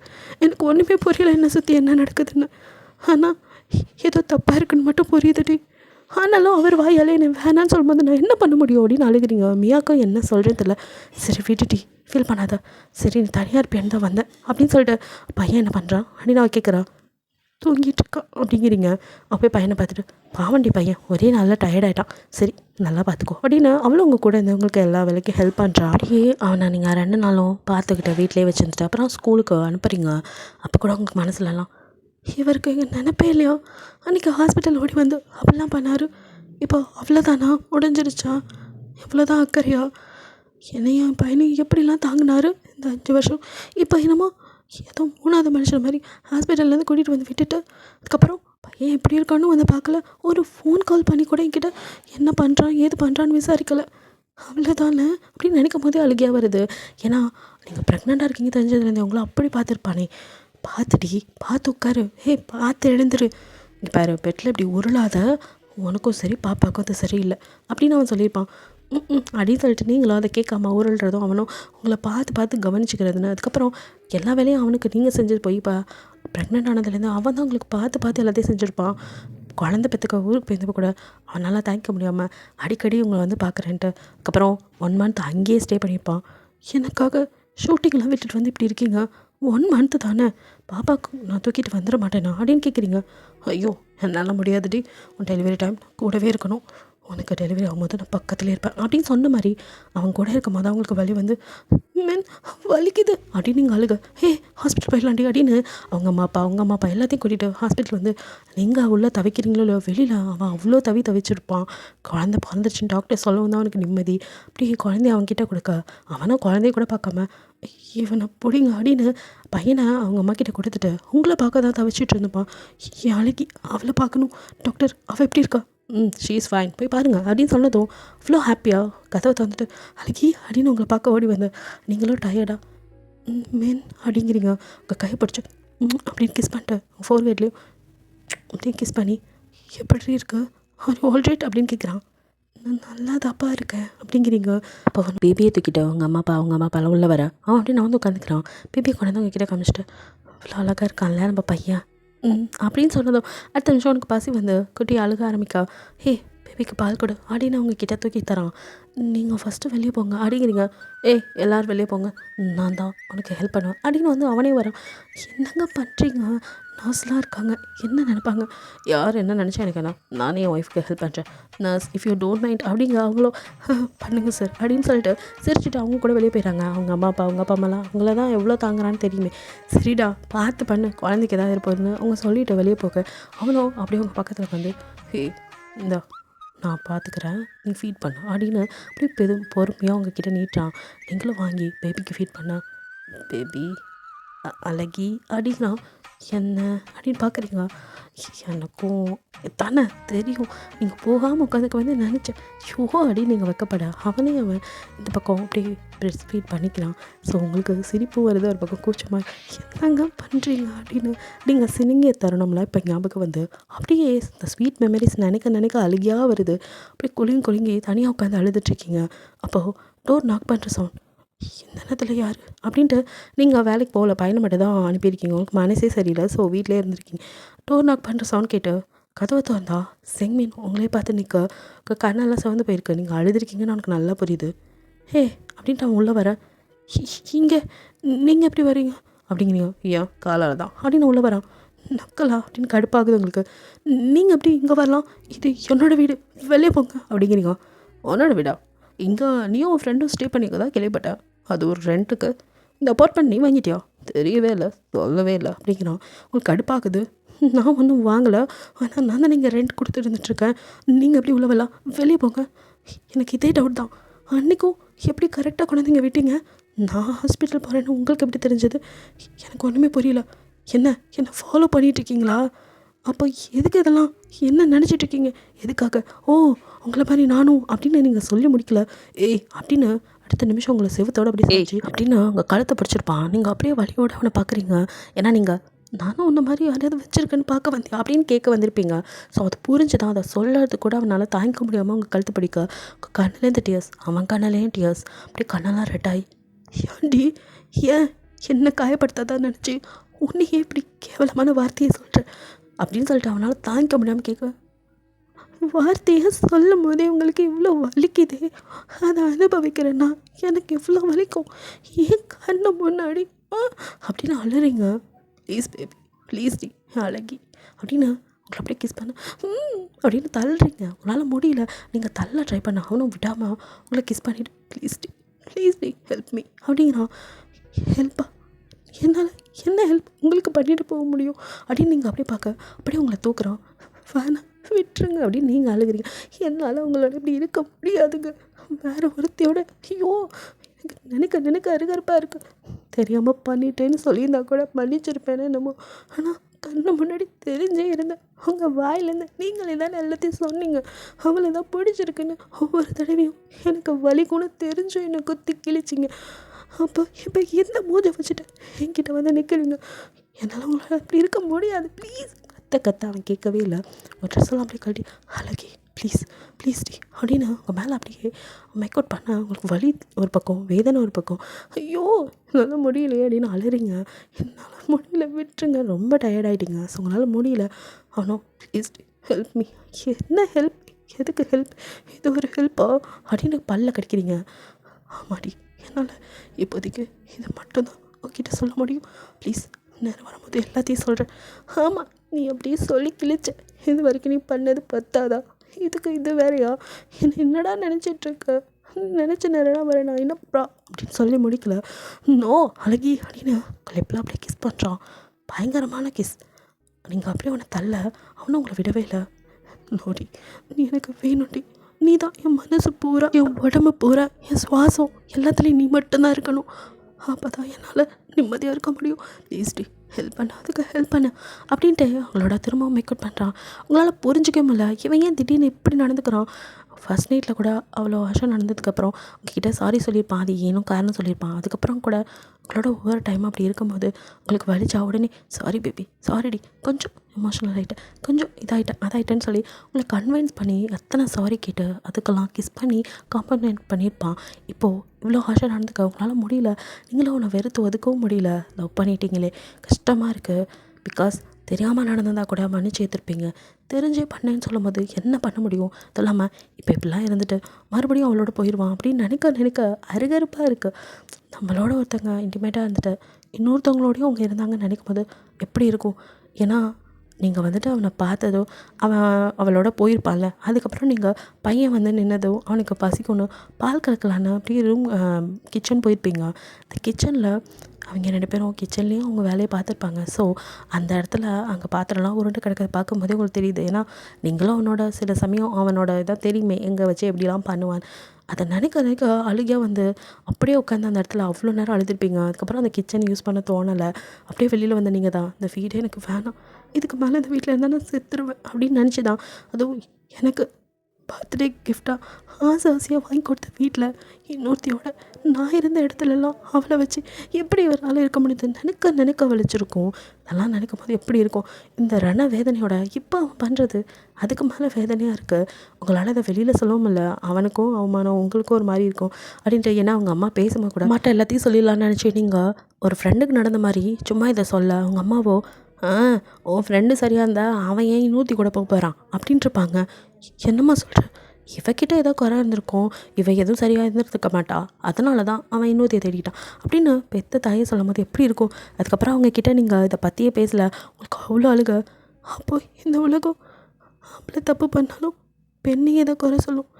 எனக்கு ஒன்றுமே புரியல என்னை சுற்றி என்ன நடக்குதுன்னு. ஆனால் ஏதோ தப்பாக இருக்குன்னு மட்டும் புரியுதுடி. ஆனாலும் அவர் வாயாலே என்னை வேணான்னு சொல்லும்போது நான் என்ன பண்ண முடியும் அப்படின்னு அழுகிறீங்க. மியாக்கும் என்ன சொல்கிறது தெரியல. சரி விட்டுட்டி, ஃபீல் பண்ணாத, சரி நீ தனியாக இருப்பேன்னு தான் வந்தேன் அப்படின்னு சொல்லிட்டு பையன் என்ன பண்ணுறான் அப்படின்னு அவன் கேட்குறான். தூங்கிட்டு இருக்கான் அப்படிங்கிறீங்க. அப்போயே பையனை பார்த்துட்டு பாவண்டி பையன் ஒரே நல்லா டயர்டாயிட்டான், சரி நல்லா பார்த்துக்கோ அப்படின்னு அவளும் உங்கள் கூட இருந்தவங்களுக்கு எல்லா வேலைக்கும் ஹெல்ப் பண்ணுறான். அப்படியே அவனை நீங்கள் 2 நாளும் பார்த்துக்கிட்ட வீட்டிலே வச்சுருந்துட்டு அப்புறம் ஸ்கூலுக்கு அனுப்புகிறீங்க. அப்போ கூட உங்களுக்கு மனசுலலாம் இவருக்கு எங்கள் நினைப்பே இல்லையா, அன்றைக்கி ஹாஸ்பிட்டல் ஓடி வந்து அப்படிலாம் பண்ணார், இப்போ அவ்வளோதானா முடிஞ்சிருச்சா, எவ்வளோதான் அக்கறையா, என்னையும் என் பையனை எப்படிலாம் தாங்கினார் இந்த 5 வருஷம். இப்போ என்னமோ ஏதோ 3வது மனுஷன் மாதிரி ஹாஸ்பிட்டல்லேருந்து கூட்டிகிட்டு வந்து விட்டுட்டு அதுக்கப்புறம் பையன் எப்படி இருக்கான்னு வந்து பார்க்கல, ஒரு ஃபோன் கால் பண்ணி கூட என்கிட்ட என்ன பண்ணுறான் ஏது பண்ணுறான்னு விசாரிக்கலை. அவ்வளோதானே அப்படின்னு நினைக்கும் போதே அழுகையாக வருது. ஏன்னா நீங்கள் ப்ரெக்னெண்ட்டாக இருக்கீங்க தெரிஞ்சதுலேருந்து உங்களை அப்படி பார்த்துருப்பானே. பார்த்துடி, பார்த்து உட்காரு, பார்த்து எழுந்துரு, இங்கே பாரு பெட்டில் இப்படி உருளாத, உனக்கும் சரி பாப்பாவுக்கும் அது சரியில்லை அப்படின்னு அவன் சொல்லியிருப்பான். அப்படின்னு சொல்லிட்டு நீங்களும் அதை கேட்காம உருள்றதும் அவனும் உங்களை பார்த்து கவனிச்சிக்கிறதுன்னு. அதுக்கப்புறம் எல்லா வேலையும் அவனுக்கு நீங்கள் செஞ்சது போய் இப்போ ப்ரெக்னென்ட் ஆனதுலேருந்து அவன் தான் உங்களுக்கு பார்த்து எல்லாத்தையும் செஞ்சுருப்பான். குழந்தை பெற்றுக்க ஊருக்கு போயிருந்தப்போ கூட அவனால் தாங்கிக்க முடியாமல் அடிக்கடி உங்களை வந்து பார்க்குறேன்ட்டு அதுக்கப்புறம் 1 மந்த் அங்கேயே ஸ்டே பண்ணியிருப்பான். எனக்காக ஷூட்டிங்லாம் விட்டுட்டு வந்து இப்படி இருக்கீங்க, 1 மந்த்து தானே, பாப்பாவுக்கு நான் தூக்கிட்டு வந்துட மாட்டேனா அப்படின்னு கேட்குறீங்க. ஐயோ என்னால் முடியாதுடி, உன் டெலிவரி டைம் கூடவே இருக்கணும், உனக்கு டெலிவரி ஆகும்போது நான் பக்கத்துலேயே இருப்பேன் அப்படின்னு சொன்ன மாதிரி அவங்க கூட இருக்கும் போது அவங்களுக்கு வலி வந்து மீன் வலிக்குது அப்படின்னு நீங்கள் அழுக. ஹாஸ்பிட்டல் போயிடலாண்டி அப்படின்னு அவங்க அம்மா அப்பா எல்லாத்தையும் கூட்டிகிட்டு ஹாஸ்பிட்டல் வந்து நீங்கள் உள்ளே தவிக்கிறீங்களோ இல்லையோ, வெளியில் அவன் அவ்வளோ தவிச்சிருப்பான். குழந்தை பிறந்துருச்சுன்னு டாக்டர் சொல்லவும் தான் அவனுக்கு நிம்மதி. அப்படி குழந்தைய அவன்கிட்ட கொடுக்க அவனும் குழந்தைய கூட பார்க்காம இவனை பிடிங்க அப்படின்னு பையனை அவங்க அம்மா கிட்ட கொடுத்துட்டு உங்களை பார்க்க தான் தவிச்சிட்டு இருந்துப்பான். என் அழகி அவளை பார்க்கணும் டாக்டர், அவள் எப்படி இருக்கா, ஷீ இஸ் ஃபைன், போய் பாருங்கள் அப்படின்னு சொன்னதும் அவ்வளோ ஹாப்பியாக கதவை தந்துட்டு அழகி அப்படின்னு உங்களை பார்க்க ஓடி வந்தேன். நீங்களும் டயர்டா மேன் அப்படிங்கிறீங்க. உங்கள் கையை பிடிச்சி அப்படின்னு கிஸ் பண்ணிட்டு ஃபோர்வேட்லேயும் அப்படின்னு கிஸ் பண்ணி எப்படி இருக்கு ஆல்ரைட் அப்படின்னு கேட்குறான். நான் நல்லா தப்பாக இருக்கேன் அப்படிங்கிறீங்க. அப்போ அவன் பேபியை தூக்கிட்டு அவங்க அம்மா அப்பாலாம் உள்ள வர அவன் அப்படின்னு நான் வந்து உட்காந்துக்கிறான். பேபியை கொண்டாந்து அவங்க கிட்டே காமிச்சிட்டு அவ்வளோ அழகாக இருக்கான்ல நம்ம பையன் அப்படின்னு சொன்னதும் அடுத்த நிமிஷம் அவனுக்கு பசி வந்து குட்டி அழுக ஆரம்பிக்கா. பேபிக்கு பால் கொடு அப்படின்னு அவங்க கிட்ட தூக்கி தரான். நீங்கள் ஃபஸ்ட்டு வெளியே போங்க அப்படிங்கிறீங்க. எல்லோரும் வெளியே போங்க, நான் தான் உனக்கு ஹெல்ப் பண்ணுவேன் அப்படின்னு வந்து அவனே வரான். என்னங்க பண்ணுறீங்க, நர்ஸ்லாம் இருக்காங்க, என்ன நினைப்பாங்க, யார் என்ன நினச்சா எனக்கு என்ன, நானே என் ஒய்ஃப்க்கு ஹெல்ப் பண்ணுறேன், nurse if you don't mind அப்படிங்க அவங்களோ பண்ணுங்க சார் அப்படின்னு சொல்லிட்டு சிரிச்சுட்டு அவங்க கூட வெளியே போயிடறாங்க. அவங்க அம்மா அம்மாலாம் அவங்கள தான் எவ்வளோ தாங்குறான்னு தெரியுமே. சரிடா பார்த்து பண்ணு, குழந்தைக்கு ஏதாவது இருப்போம்னு அவங்க சொல்லிவிட்டு வெளியே போக அவனும் அப்படியே அவங்க பக்கத்தில் வந்து இந்தா நான் பார்த்துக்கிறேன், நீ ஃபீட் பண்ண அப்படின்னு அப்படி பொறுமையாக அவங்கக்கிட்ட நீட்டான். நீங்களும் வாங்கி பேபிக்கு ஃபீட் பண்ண பேபி அழகி அப்படின்னா என்ன அப்படின்னு பார்க்குறீங்க. எனக்கும் தானே தெரியும், நீங்கள் போகாமல் உட்காந்துக்க வந்து நினச்சேன் ஷோ அப்படின்னு நீங்கள் வைக்கப்பட அவன் இந்த பக்கம் அப்படியே ப்ரெஸ் ஃபீட் பண்ணிக்கிறான். ஸோ உங்களுக்கு சிரிப்பு வருது, ஒரு பக்கம் கூச்சமாக என்னங்க பண்ணுறீங்க அப்படின்னு நீங்கள் சினிங்கிய தருணம்லாம் இப்போ ஞாபகம் வந்து அப்படியே இந்த ஸ்வீட் மெமரிஸ் நினைக்க அழுகியாக வருது. அப்படியே குலுங்கி தனியாக உட்காந்து அழுதுட்ருக்கீங்க. அப்போது டோர் நாக் பண்ணுற சவுண்ட். இந்த நேரத்தில் யார் அப்படின்ட்டு நீங்கள் வேலைக்கு போகல, பையனை மட்டும் தான் அனுப்பியிருக்கீங்க, உங்களுக்கு மனசே சரியில்லை, ஸோ வீட்டிலே இருந்திருக்கீங்க. டோர் நாக் பண்ணுற சவுண்ட் கேட்டு கதவை திறந்தா செங்மீன் உங்களே பார்த்து நிற்க, கண்ணெல்லாம் சிவந்து போயிருக்கு. நீங்கள் அழுதுருக்கீங்கன்னு எனக்கு நல்லா புரியுது. ஹே அப்படின்ட்டு அவன் உள்ளே வர, இங்கே நீங்கள் எப்படி வரீங்க அப்படிங்கிறீங்க. ஏன் காலால் தான் அப்படின்னு உள்ளே வரான். நக்கலா அப்படின்னு கடுப்பாகுது உங்களுக்கு. நீங்கள் எப்படி இங்கே வரலாம், இது என்னோடய வீடு, வெளியே போங்க அப்படிங்கிறீங்க. உன்னோட வீடா? இங்கே நீயும் உன் ஃப்ரெண்டும் ஸ்டே பண்ணிக்கதான் கேள்விப்பட்டேன், அது ஒரு ரெண்ட்டுக்கு, இந்த அப்பார்ட்மெண்ட் நீ வாங்கிட்டியா? தெரியவே இல்லை, சொல்லவே இல்லை அப்படிங்கிறான். உங்களுக்கு கடுப்பாகுது. நான் ஒன்றும் வாங்கலை, ஆனால் நான் தான் நீங்கள் ரெண்ட் கொடுத்துட்டு இருந்துட்டுருக்கேன், நீங்கள் எப்படி உள்ள வரலாம், வெளியே போங்க. எனக்கு இதே டவுட் தான், அன்றைக்கும் எப்படி கரெக்டாக கொண்டாந்தீங்க விட்டீங்க, நான் ஹாஸ்பிட்டல் போகிறேன்னு உங்களுக்கு எப்படி தெரிஞ்சது? எனக்கு ஒன்றுமே புரியல. என்ன ஃபாலோ பண்ணிகிட்ருக்கீங்களா? அப்போ எதுக்கு இதெல்லாம், என்ன நினச்சிட்ருக்கீங்க, எதுக்காக? ஓ உங்களை மாதிரி நானும் அப்படின்னு நீங்கள் சொல்லி முடிக்கல. ஏய் அப்படின்னு அடுத்த நிமிஷம் உங்களை செவத்தோடு அப்படி செஞ்சு அப்படின்னு உங்கள் கழுத்தை பிடிச்சிருப்பான். நீங்கள் அப்படியே வலியோடு அவனை பார்க்குறீங்க. ஏன்னா நீங்கள் நானும் உன்ன மாதிரி யாரையாவது வச்சுருக்கேன்னு பார்க்க வந்தேன் அப்படின்னு கேட்க வந்திருப்பீங்க. ஸோ அது புரிஞ்சு தான், அதை சொல்கிறது கூட அவனால் தாங்கிக்க முடியாமல் உங்கள் கழுத்து பிடிக்க, உங்கள் கண்ணிலேருந்து டியர்ஸ், அவன் கண்ணிலேயும் டியர்ஸ், அப்படியே கண்ணெல்லாம் ரெட்டாய். ஏன்டி ஏன் என்ன காயப்படுத்தாதான் நினச்சி உன்னையே இப்படி கேவலமான வார்த்தையை சொல்கிறேன் அப்படின்னு சொல்லிட்டு அவனால் தாங்கிக்க முடியாமல் கேட்க, வார்த்தையை சொல்லும் போதே உங்களுக்கு இவ்வளோ வலிக்குது, அதை அனுபவிக்கிறேன்னா எனக்கு இவ்வளோ வலிக்கும், ஏன் கண்ணு முன்னாடி அப்படின்னு அழுறீங்க. ப்ளீஸ் பேபி ப்ளீஸ் டி அழகி அப்படின்னு உங்களை அப்படியே கிஸ் பண்ண அப்படின்னு தள்ளுறீங்க. உங்களால் முடியல, நீங்கள் தள்ள ட்ரை பண்ண அவனும் விடாமல் உங்களை கிஸ் பண்ணிவிட்டு ப்ளீஸ் டி ஹெல்ப் மீ அப்படிங்கிறான். ஹெல்ப்பா? என்னால் என்ன ஹெல்ப் உங்களுக்கு பண்ணிட்டு போக முடியும் அப்படின்னு நீங்கள் அப்படியே பார்க்க, அப்படியே உங்களை தூக்குறான். வேணாம் விட்டுருங்க அப்படின்னு நீங்கள் அழுகிறீங்க. என்னால் உங்களோட இப்படி இருக்க முடியாதுங்க, வேறு ஒருத்தையோட, ஐயோ எனக்கு நினைக்க அருகருப்பாக இருக்குது, தெரியாமல் பண்ணிட்டேன்னு சொல்லியிருந்தா கூட மன்னிச்சிருப்பேனே என்னமோ, ஆனால் கண்ணு முன்னாடி தெரிஞ்சே இருந்தேன். உங்கள் வாயிலேருந்து நீங்களே தான் எல்லாத்தையும் சொன்னீங்க, அவளை தான் பிடிச்சிருக்குன்னு. ஒவ்வொரு தடவையும் எனக்கு வலிக்குன்னு தெரிஞ்சும் என்னை குத்தி கிழிச்சிங்க. அப்போ இப்போ எந்த மூஞ்சை வச்சுட்டு என்கிட்ட வந்து நிற்கிறீங்க, என்னால் உங்களால் அப்படி இருக்க முடியாது ப்ளீஸ். கத்த அவன் கேட்கவே இல்லை. உங்கள் ட்ரெஸ்ஸெல்லாம் அப்படியே கழட்டி அழகி ப்ளீஸ் டி அப்படின்னு உங்கள் மேலே அப்படியே மேக் அவுட் பண்ண, உங்களுக்கு வலி ஒரு பக்கம், வேதனை ஒரு பக்கம். ஐயோ என்னால் முடியலையே அப்படின்னு அழுறீங்க. என்னால் முடியல விட்டுருங்க, ரொம்ப டயர்டாயிட்டீங்க, ஸோ உங்களால் முடியல. ஆனால் ப்ளீஸ் டி ஹெல்ப் மீ. என்ன ஹெல்ப், எதுக்கு ஹெல்ப், இது ஒரு ஹெல்ப்பா அப்படின்னு பல்ல கடிக்கிறீங்க. ஆமாடி என்னால் இப்போதைக்கு இது மட்டும்தான் உங்ககிட்ட சொல்ல முடியும், ப்ளீஸ் நேரம் வரும்போது எல்லாத்தையும் சொல்கிறேன். ஆமாம் நீ அப்படியே சொல்லி கிழிச்ச, இது வரைக்கும் நீ பண்ணது பத்தாதா, இதுக்கு இது வேறையா, என்னடா நினச்சிட்ருக்க, நினச்ச நேரம் வரேன் நான் என்னப்பா அப்படின்னு சொல்லி முடிக்கல. நோ அழகி அப்படின்னு கலைப்பில் அப்படியே கிஸ் பண்ணுறான். பயங்கரமான கிஸ். நீங்கள் அப்படியே அவனை தள்ள, அவனும் உங்களை விடவே இல்லை. நோடி நீ எனக்கு வேணும்டி, நீ தான் என் மனசு பூரா, என் உடம்பு பூரா, என் சுவாசம் எல்லாத்துலேயும் நீ மட்டும்தான் இருக்கணும், அப்போ தான் என்னால் நிம்மதியாக இருக்க முடியும், ப்ளீஸ் டி ஹெல்ப் பண்ண, அதுக்கு ஹெல்ப் பண்ண அப்படின்ட்டு அவங்களோட திரும்பவும் மேக்கப் பண்ணுறான். உங்களால் புரிஞ்சிக்க முடியல, இவன் ஏன் திடீர்னு இப்படி நடந்துக்கிறான். ஃபர்ஸ்ட் நைட்டில் கூட அவ்வளோ வருஷம் நடந்ததுக்கப்புறம் உங்ககிட்ட சாரி சொல்லியிருப்பான், அது ஏனும் காரணம் சொல்லியிருப்பான். அதுக்கப்புறம் கூட உங்களோட ஒவ்வொரு டைம் அப்படி இருக்கும்போது உங்களுக்கு வலிச்சா உடனே சாரி பேபி சாரிடி, கொஞ்சம் எமோஷனல் ஆகிட்டேன், கொஞ்சம் அதாயிட்டேன்னு சொல்லி உங்களை கன்வின்ஸ் பண்ணி எத்தனை சாரி கேட்டு அதுக்கெல்லாம் கிஸ் பண்ணி காம்ப்ளிமெண்ட் பண்ணியிருப்பான். இப்போது இவ்வளோ ஹாஷாக நடந்துக்க உங்களால் முடியல, நீங்களும் அவனை வெறுத்து ஒதுக்கவும் முடியல, லவ் பண்ணிட்டீங்களே கஷ்டமாக இருக்குது. பிகாஸ் தெரியாமல் நடந்ததாக கூட மன்னிச்சு ஏற்றிருப்பீங்க, தெரிஞ்சே பண்ணேன்னு சொல்லும் போது என்ன பண்ண முடியும். அது இல்லாமல் இப்போ இப்படிலாம் இருந்துட்டு மறுபடியும் அவளோட போயிடுவான் அப்படின்னு நினைக்க அருகருப்பாக இருக்குது. நம்மளோட ஒருத்தங்க இன்டிமேட்டாக இருந்துட்டு இன்னொருத்தவங்களோடையும் அவங்க இருந்தாங்கன்னு நினைக்கும் போது எப்படி இருக்கும். ஏன்னா நீங்கள் வந்துட்டு அவனை பார்த்ததோ அவன் அவளோட போயிருப்பான்ல, அதுக்கப்புறம் நீங்கள் பையன் வந்து நின்னதோ அவனுக்கு பசிக்கணும் பால் கலக்கலான்னு அப்படியே ரூம் கிச்சன் போயிருப்பீங்க. அந்த கிச்சனில் அவங்க 2 பேரும் கிச்சன்லேயும் அவங்க வேலையை பார்த்துருப்பாங்க. ஸோ அந்த இடத்துல அங்கே பாத்திரம்லாம் உருண்டு கிடக்கிறத பார்க்கும்போதே உங்களுக்கு தெரியுது. ஏன்னா நீங்களும் அவனோட சில சமயம் அவனோட இதாக தெரியுமே எங்கே வச்சு எப்படிலாம் பண்ணுவான், அதை நினைக்க அழுகையாக வந்து அப்படியே உட்காந்து அந்த இடத்துல அவ்வளோ நேரம் அழுதுருப்பீங்க. அதுக்கப்புறம் அந்த கிச்சன் யூஸ் பண்ண தோணலை, அப்படியே வெளியில் வந்து நீங்கள் தான் இந்த வீடே எனக்கு வேணாம், இதுக்கு மேலே இந்த வீட்டில் இருந்தால் நான் செத்துருவேன் அப்படின்னு நினச்சி தான், அதுவும் எனக்கு பர்த்டே கிஃப்டாக ஆசையாக வாங்கி கொடுத்த வீட்டில் இன்னொருத்தியோட நான் இருந்த இடத்துலலாம் அவளை வச்சு எப்படி இவரால் இருக்க முடியுது நினைக்க வலிச்சிருக்கும். அதெல்லாம் நினைக்கும் போது எப்படி இருக்கும் இந்த வேதனையோட இப்போ அவன் பண்ணுறது அதுக்கு மேலே வேதனையாக இருக்குது. உங்களால் அதை வெளியில் சொல்லவும் இல்லை. அவனுக்கும் அவமானம், உங்களுக்கும் ஒரு மாதிரி இருக்கும் அப்படின்ட்டு. ஏன்னா அவங்க அம்மா பேசும்போது கூட மாட்ட எல்லாத்தையும் சொல்லிடலான்னு நினச்சி நீங்கள் ஒரு ஃப்ரெண்டுக்கு நடந்த மாதிரி சும்மா இதை சொல்ல அவங்க அம்மாவோ உன் ஃப்ரெண்டு சரியாக இருந்தால் அவன் ஏன் இன்னூற்றி கூட போகிறான் அப்படின்ட்டுருப்பாங்க. என்னம்மா சொல்கிற, இவகிட்ட ஏதோ குறை இருந்திருக்கும், இவ எதுவும் சரியாக இருந்திருக்க மாட்டா, அதனால தான் அவன் இன்னொருத்தையை தேடிட்டான் அப்படின்னு பெத்த தாயை சொல்லும் போது எப்படி இருக்கும். அதுக்கப்புறம் அவங்கக்கிட்ட நீங்கள் இதை பற்றியே பேசலை, உங்களுக்கு அவ்வளோ அழுக. அப்போ இந்த உலகம் அவளை தப்பு பண்ணாலும் பெண்ணையே தான் குறை சொல்லும்.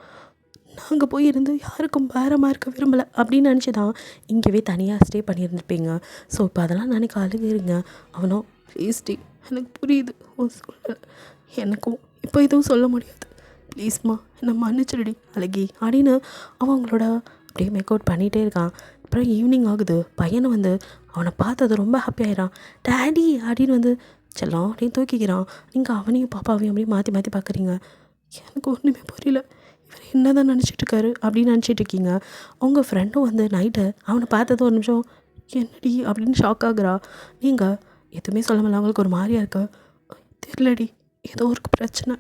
நாங்கள் போய் இருந்து யாருக்கும் பாரமாக இருக்க விரும்பலை அப்படின்னு நினச்சி தான் இங்கேவே தனியாக ஸ்டே பண்ணியிருந்துருப்பீங்க. ஸோ இப்போ அதெல்லாம் நினைக்க அழுகிறீங்க. அவனோ ப்ளீஸ்டி எனக்கு புரியுது உன் சூழ்நிலை, எனக்கும் இப்போ எதுவும் சொல்ல முடியாது, ப்ளீஸ்மா என்னை மன்னிச்சிடுடி அழகி அப்படின்னு அவன் அவங்களோட அப்படியே மேக் அவுட் பண்ணிகிட்டே இருக்கான். அப்புறம் ஈவினிங் ஆகுது. பையனை வந்து அவனை பார்த்தது ரொம்ப ஹாப்பியாகிறான். டேடி அப்படின்னு வந்து செல்லம் அப்படின்னு தூக்கிக்கிறான். நீங்கள் அவனையும் பாப்பாவையும் அப்படியே மாற்றி மாற்றி பார்க்குறீங்க. எனக்கு ஒன்றுமே புரியல, இவர் என்ன தான் நினச்சிட்ருக்காரு அப்படின்னு நினச்சிட்ருக்கீங்க. உங்கள் ஃப்ரெண்டும் வந்து நைட்டு அவனை பார்த்தது ஒரு நிமிஷம் என்னடி அப்படின்னு ஷாக் ஆகுறா. நீங்கள் எதுவுமே சொல்லாமல் அவங்களுக்கு ஒரு மாதிரியா இருக்கு. தெரியலடி, ஏதோ ஒரு பிரச்சனை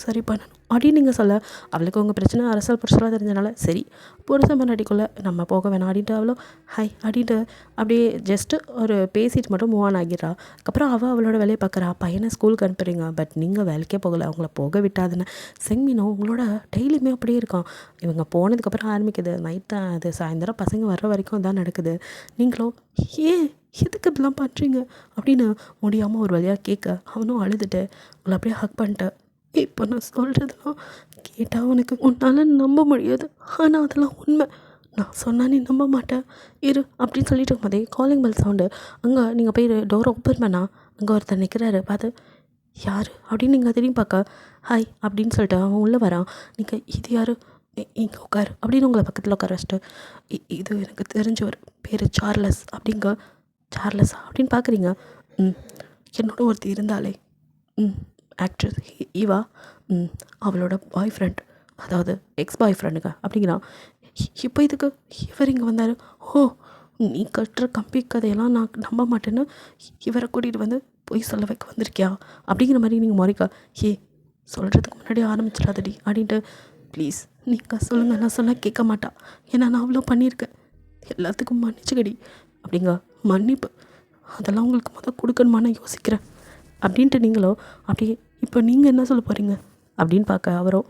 சரி பண்ணணும் அப்படின்னு நீங்கள் சொல்ல, அவளுக்கு உங்கள் பிரச்சனை அரசல் புரசலாக தெரிஞ்சனால சரி புருஷன் பண்ணாட்டிக்குள்ளே நம்ம போக வேணாம் அப்படின்ட்டு அவளோ ஹை அப்படின்ட்டு அப்படியே ஜஸ்ட்டு ஒரு பேசிட்டு மட்டும் மூவ் ஆன் ஆகிடுறா. அதுக்கப்புறம் அவளோட வேலையை பார்க்குறா. பையனை ஸ்கூலுக்கு அனுப்புறீங்க, பட் நீங்கள் வேலைக்கே போகலை, அவங்கள போக விட்டாதுன்னு. செங்மீனும் உங்களோட டெய்லியுமே அப்படியே இருக்கான். இவங்க போனதுக்கப்புறம் ஆரம்பிக்குது நைட் தான், அது சாயந்தரம் பசங்க வர்ற வரைக்கும் தான் நடக்குது. நீங்களோ ஏன் எதுக்கு இப்படிலாம் பண்ணுறீங்க அப்படின்னு முடியாமல் ஒரு வழியாக கேட்க, அவனும் அழுதுட்டு உங்களை அப்படியே ஹக் பண்ணிட்டு, இப்போ நான் சொல்கிறதுலாம் கேட்டால் உனக்கு உன்னால் நம்ப முடியாது, ஆனால் அதெல்லாம் உண்மை, நான் சொன்னால் நீ நம்ப மாட்டேன் இரு அப்படின்னு சொல்லிட்டு இருக்கும்போதே காலிங் பெல் சவுண்டு. அங்கே நீங்கள் போய் டோரை ஓப்பன் பண்ணால் அங்கே ஒருத்தர் நிற்கிறாரு. பார்த்து யார் அப்படின்னு நீங்கள் திரும்பி பார்க்க ஹாய் அப்படின்னு சொல்லிட்டு அவன் உள்ளே வரான். நீங்கள் இது யார், இங்கே உட்காரு அப்படின்னு உங்களை பக்கத்தில் உட்கார வச்சுட்டு, இது எனக்கு தெரிஞ்சவர், பேர் சார்லஸ் அப்படிங்க. சார்லஸா அப்படின்னு பார்க்குறீங்க. என்னோட ஒருத்தி இருந்தாலே ஆக்ட்ரஸ் ஈவா, அவளோட பாய் ஃப்ரெண்ட், அதாவது எக்ஸ் பாய் ஃப்ரெண்டுங்க அப்படிங்கிறான். இப்போ இதுக்கு இவர் இங்கே வந்தார். ஓ, நீ கட்டுற கம்பி கதையெல்லாம் நான் நம்ப மாட்டேன்னு இவரை கூட்டிகிட்டு வந்து பொய் சொல்ல வைக்க வந்திருக்கியா அப்படிங்கிற மாதிரி நீங்கள் முறைக்கா. சொல்கிறதுக்கு முன்னாடி ஆரம்பிச்சிடாதடி அப்படின்ட்டு. ப்ளீஸ் நீங்கள் சொல்லுங்கள், நான் சொன்னால் கேட்க மாட்டா, ஏன்னா நான் அவ்வளோ பண்ணியிருக்கேன், எல்லாத்துக்கும் மன்னிச்சுக்கடி அப்படிங்க. மன்னிப்பு அதெல்லாம் உங்களுக்கு கொடுக்கணுமா நான் யோசிக்கிறேன் அப்படின்ட்டு. நீங்களோ அப்படியே இப்போ நீங்கள் என்ன சொல்ல போகிறீங்க அப்படின்னு பார்க்க, அவரோ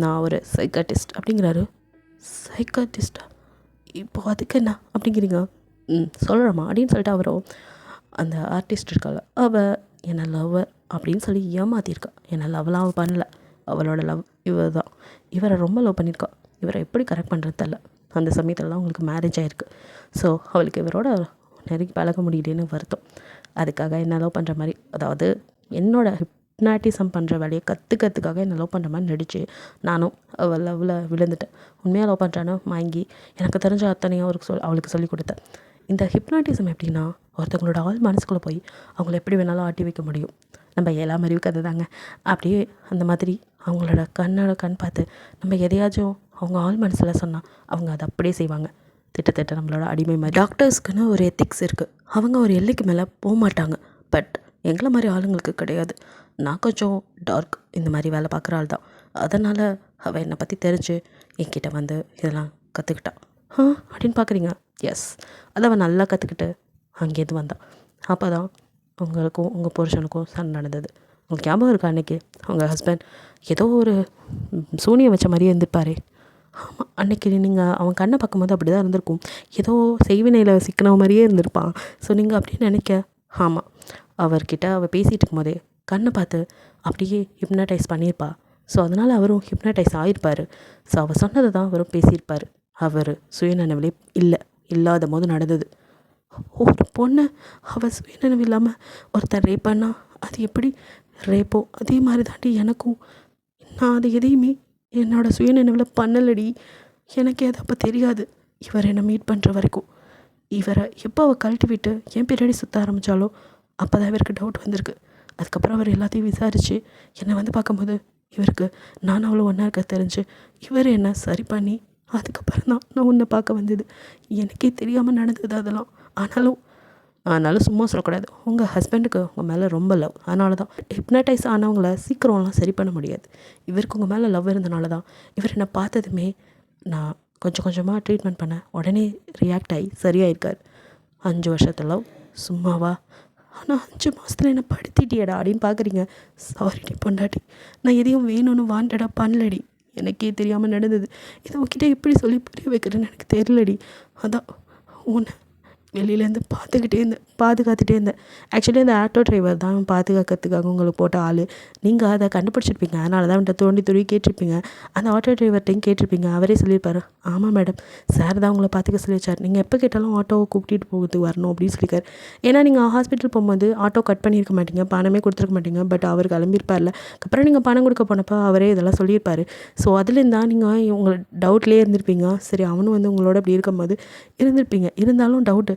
நான் ஒரு சைக்காட்டிஸ்ட் அப்படிங்கிறாரு. சைக்காட்டிஸ்டா, இப்போ அதுக்கு என்ன அப்படிங்கிறீங்க. சொல்கிறேம்மா அப்படின்னு சொல்லிட்டு அவரோ அந்த ஆர்டிஸ்ட் இருக்காள், அவள் என்னை லவ்வர் அப்படின்னு சொல்லி ஏமாற்றிருக்கா. என்னை லவ்லாம் அவள் பண்ணலை, அவளோட லவ் இவர் தான், இவரை ரொம்ப லவ் பண்ணியிருக்கா. இவரை எப்படி கரெக்ட் பண்ணுறது தெரியல. அந்த சமயத்துலலாம் அவங்களுக்கு மேரேஜ் ஆகிருக்கு. ஸோ அவளுக்கு இவரோட நெருங்கி பழக முடியலன்னு வருத்தம். அதுக்காக என்ன லவ் பண்ணுற மாதிரி, அதாவது என்னோட ஹிப்னாட்டிசம் பண்ணுற வேலையை கற்றுக்கிறதுக்காக என்ன லவ் பண்ணுற மாதிரி நடித்து நானும் அவள் லவ்வில் விழுந்துட்டேன். உண்மையாக லவ் பண்ணுறானோ வாங்கி எனக்கு தெரிஞ்ச அத்தனையும் அவளுக்கு சொல்லிக் கொடுத்தேன். இந்த ஹிப்னாட்டிசம் எப்படின்னா, ஒருத்தவங்களோட ஆள் மனசுக்குள்ளே போய் அவங்கள எப்படி வேணாலும் ஆட்டி வைக்க முடியும். நம்ம 7ஆம் அறிவு கதை தாங்க. அப்படியே அந்த மாதிரி அவங்களோட கண் பார்த்து நம்ம எதையாச்சும் அவங்க ஆள் மனசில் சொன்னால் அவங்க அதை அப்படியே செய்வாங்க. திட்டத்தட்ட நம்மளோட அடிமை மாதிரி. டாக்டர்ஸ்க்குன்னு ஒரு எத்திக்ஸ் இருக்குது, அவங்க ஒரு எல்லைக்கு மேலே போக மாட்டாங்க. பட் எங்களை மாதிரி ஆளுங்களுக்கு கிடையாது. நான் கொஞ்சம் டார்க் இந்த மாதிரி வேலை பார்க்குற ஆள் தான். அதனால் அவள் என்னை பற்றி தெரிஞ்சு என்கிட்ட வந்து இதெல்லாம் கற்றுக்கிட்டான். அப்படின்னு பார்க்குறீங்க. எஸ், அதை அவன் நல்லா கற்றுக்கிட்டு அங்கேருந்து வந்தான். அப்போ தான் உங்களுக்கும் உங்கள் புருஷனுக்கும் சண்டை நடந்தது. உங்களுக்கு ஞாபகம் இருக்கா? அன்றைக்கி உங்கள் ஹஸ்பண்ட் ஏதோ ஒரு சூனியம் வச்ச மாதிரியே இருந்துப்பாரே. ஆமாம், அன்றைக்கி நீங்கள் அவன் கண்ணை பார்க்கும்போது அப்படி தான் இருந்திருக்கும். ஏதோ செய்வினையில் சிக்கின மாதிரியே இருந்திருப்பான். ஸோ நீங்கள் அப்படியே நினைக்க, ஆமாம், அவர்கிட்ட அவள் பேசிகிட்டு இருக்கும்போதே கண்ணை பார்த்து அப்படியே ஹிப்னடைஸ் பண்ணியிருப்பா. ஸோ அதனால் அவரும் ஹிப்னடைஸ் ஆகிருப்பார். ஸோ அவள் சொன்னதை தான் அவரும் பேசியிருப்பார். அவர் சுயநினைவிலே இல்லாத போது நடந்தது. ஒரு பொண்ணை அவள் சுயநினைவு இல்லாமல் ஒருத்தர் ரேப் பண்ணால் அது எப்படி ரேப்போ அதே மாதிரி தாண்டி எனக்கும். நான் அது எதையுமே என்னோடய சுயநினைவில் பண்ணலடி. எனக்கு அது அப்போ தெரியாது. இவர் என்னை மீட் பண்ணுற வரைக்கும். இவரை எப்போ அவள் கழட்டி விட்டு என் பின்னாடி சுற்ற ஆரம்பித்தாலோ அப்போ தான் இவருக்கு டவுட் வந்திருக்கு. அதுக்கப்புறம் அவர் எல்லாத்தையும் விசாரித்து என்னை வந்து பார்க்கும்போது இவருக்கு நான் அவ்வளோ ஒன்றா இருக்க தெரிஞ்சு இவர் என்ன சரி பண்ணி அதுக்கப்புறம் தான் நான் உன்னை பார்க்க வந்தது. எனக்கே தெரியாமல் நடந்தது அதெல்லாம். ஆனாலும் சும்மா சொல்லக்கூடாது. உங்கள் ஹஸ்பண்டுக்கு உங்கள் மேலே ரொம்ப லவ். அதனால தான் ஹிப்னடைஸ் ஆனவங்கள சீக்கிரம்லாம் சரி பண்ண முடியாது. இவருக்கு உங்கள் மேலே லவ் இருந்தனால தான் இவர் என்னை பார்த்ததுமே நான் கொஞ்சம் கொஞ்சமாக ட்ரீட்மெண்ட் பண்ணேன். உடனே ரியாக்ட் ஆகி சரியாயிருக்கார். 5 வருஷத்து லவ் சும்மாவா? ஆனால் 5 மாதத்தில் என்னை படுத்திட்டியடா அப்படின்னு பார்க்குறீங்க. சாரிடி பொண்டாட்டி, நான் எதையும் வேணும்னு வாண்டடாக பண்ணலடி. எனக்கே தெரியாமல் நடந்தது. இதை உங்ககிட்ட எப்படி சொல்லி புரிய வைக்கிறேன்னு எனக்கு தெரியலடி. அதான் உன்னை வெளியிலேருந்து பாதுகாத்துட்டே இருந்தேன். ஆக்சுவலி அந்த ஆட்டோ டிரைவர் தான் பாதுகாக்கிறதுக்காக உங்களுக்கு போட்ட ஆள். நீங்கள் அதை கண்டுபிடிச்சிருப்பீங்க. அதனால தான் அவன்கிட்ட தோண்டி கேட்டிருப்பீங்க. அந்த ஆட்டோ டிரைவர்கிட்டையும் கேட்டிருப்பீங்க. அவரே சொல்லியிருப்பாரு, ஆமாம் மேடம், சார் தான் உங்களை பார்த்துக்க சொல்லி வச்சார். நீங்கள் எப்போ கேட்டாலும் ஆட்டோவை கூப்பிட்டு போகிறதுக்கு வரணும் அப்படின்னு சொல்லியிருக்காரு. ஏன்னா நீங்கள் ஹாஸ்பிட்டல் போகும்போது ஆட்டோ கட் பண்ணியிருக்க மாட்டீங்க, பணமே கொடுத்துருக்க மாட்டீங்க. பட் அவர் கிளம்பியிருப்பார்ல. அப்புறம் நீங்கள் பணம் கொடுக்க போனப்போ அவரே இதெல்லாம் சொல்லியிருப்பார். ஸோ அதுலேருந்து தான் நீங்கள் உங்களை டவுட்லேயே இருந்திருப்பீங்க. சரி, அவனும் வந்து உங்களோட இப்படி இருக்கும்போது இருந்திருப்பீங்க. இருந்தாலும் டவுட்டு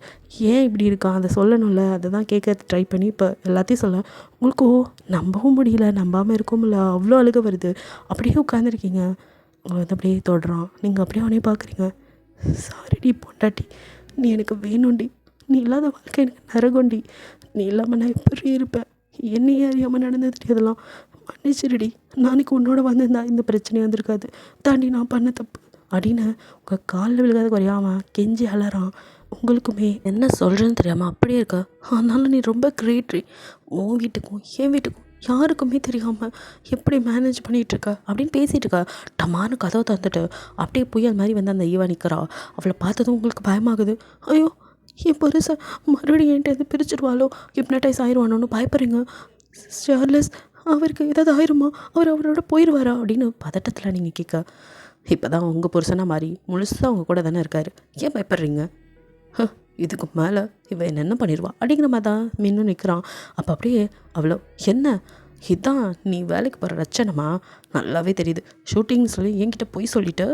ஏன் இப்படி இருக்கான் அதை சொல்லணும்ல. அதை தான் கேட்க ட்ரை பண்ணி இப்போ எல்லாத்தையும் சொல்ல உங்களுக்கு நம்பவும் முடியல, நம்பாமல் இருக்கவும் இல்லை. அவ்வளோ அழுக வருது. அப்படியே உட்காந்துருக்கீங்க. உங்களை வந்து அப்படியே தொடுறான். நீங்கள் அப்படியே அவனே பார்க்குறீங்க. சாரிடி பொண்டாட்டி, நீ எனக்கு வேணும்டி. நீ இல்லாத வாழ்க்கை எனக்கு நரகொண்டி. நீ இல்லாமல் நான் எப்படி இருப்பேன்? என்னையே அறியாமல் நடந்ததுடி அதெல்லாம். மன்னிச்சிருடி. நாளைக்கு உன்னோட வந்திருந்தா இந்த பிரச்சனையாக வந்திருக்காது. தாண்டி நான் பண்ண தப்பு அப்படின்னு உங்கள் காலில் விழுகாத குறையாமல் கெஞ்சி அலறான். உங்களுக்குமே என்ன சொல்கிறேன்னு தெரியாமல் அப்படியே இருக்கா. ஆனாலும் நீ ரொம்ப கிரேட்ரி. உன் வீட்டுக்கும் என் வீட்டுக்கும் யாருக்குமே தெரியாமல் எப்படி மேனேஜ் பண்ணிகிட்ருக்க அப்படின்னு பேசிகிட்டு இருக்கா. டமான்னு கதவை தந்துட்டு அப்படியே புயல் மாதிரி வந்து அந்த ஈவா நிற்கிறா. அவளை பார்த்ததும் உங்களுக்கு பயமாகுது. ஐயோ, என் பெருசை மறுபடியும் என்கிட்ட பிரிச்சுடுவாளோ, ஹிப்னடைஸ் ஆயிடுவானோன்னு பயப்படுறீங்க. சார்லஸ், அவருக்கு ஏதாவது ஆயிருமா? அவரோட போயிடுவாரா அப்படின்னு பதட்டத்தில் நீங்கள் கேட்க, இப்போ தான் உங்கள் புருஷனாக மாறி முழுசாக அவங்க கூட தானே இருக்கார். ஏன் பயப்படுறீங்க? இதுக்கு மேலே இவன் என்ன பண்ணிடுவா அப்படிங்கிற மாதிரி தான் மின்னு நிற்கிறான். அப்போ அப்படியே அவ்வளோ என்ன இதான் நீ வேலைக்கு போகிற ரச்சனமா? நல்லாவே தெரியுது. ஷூட்டிங்னு சொல்லி என்கிட்ட போய் சொல்லிவிட்டு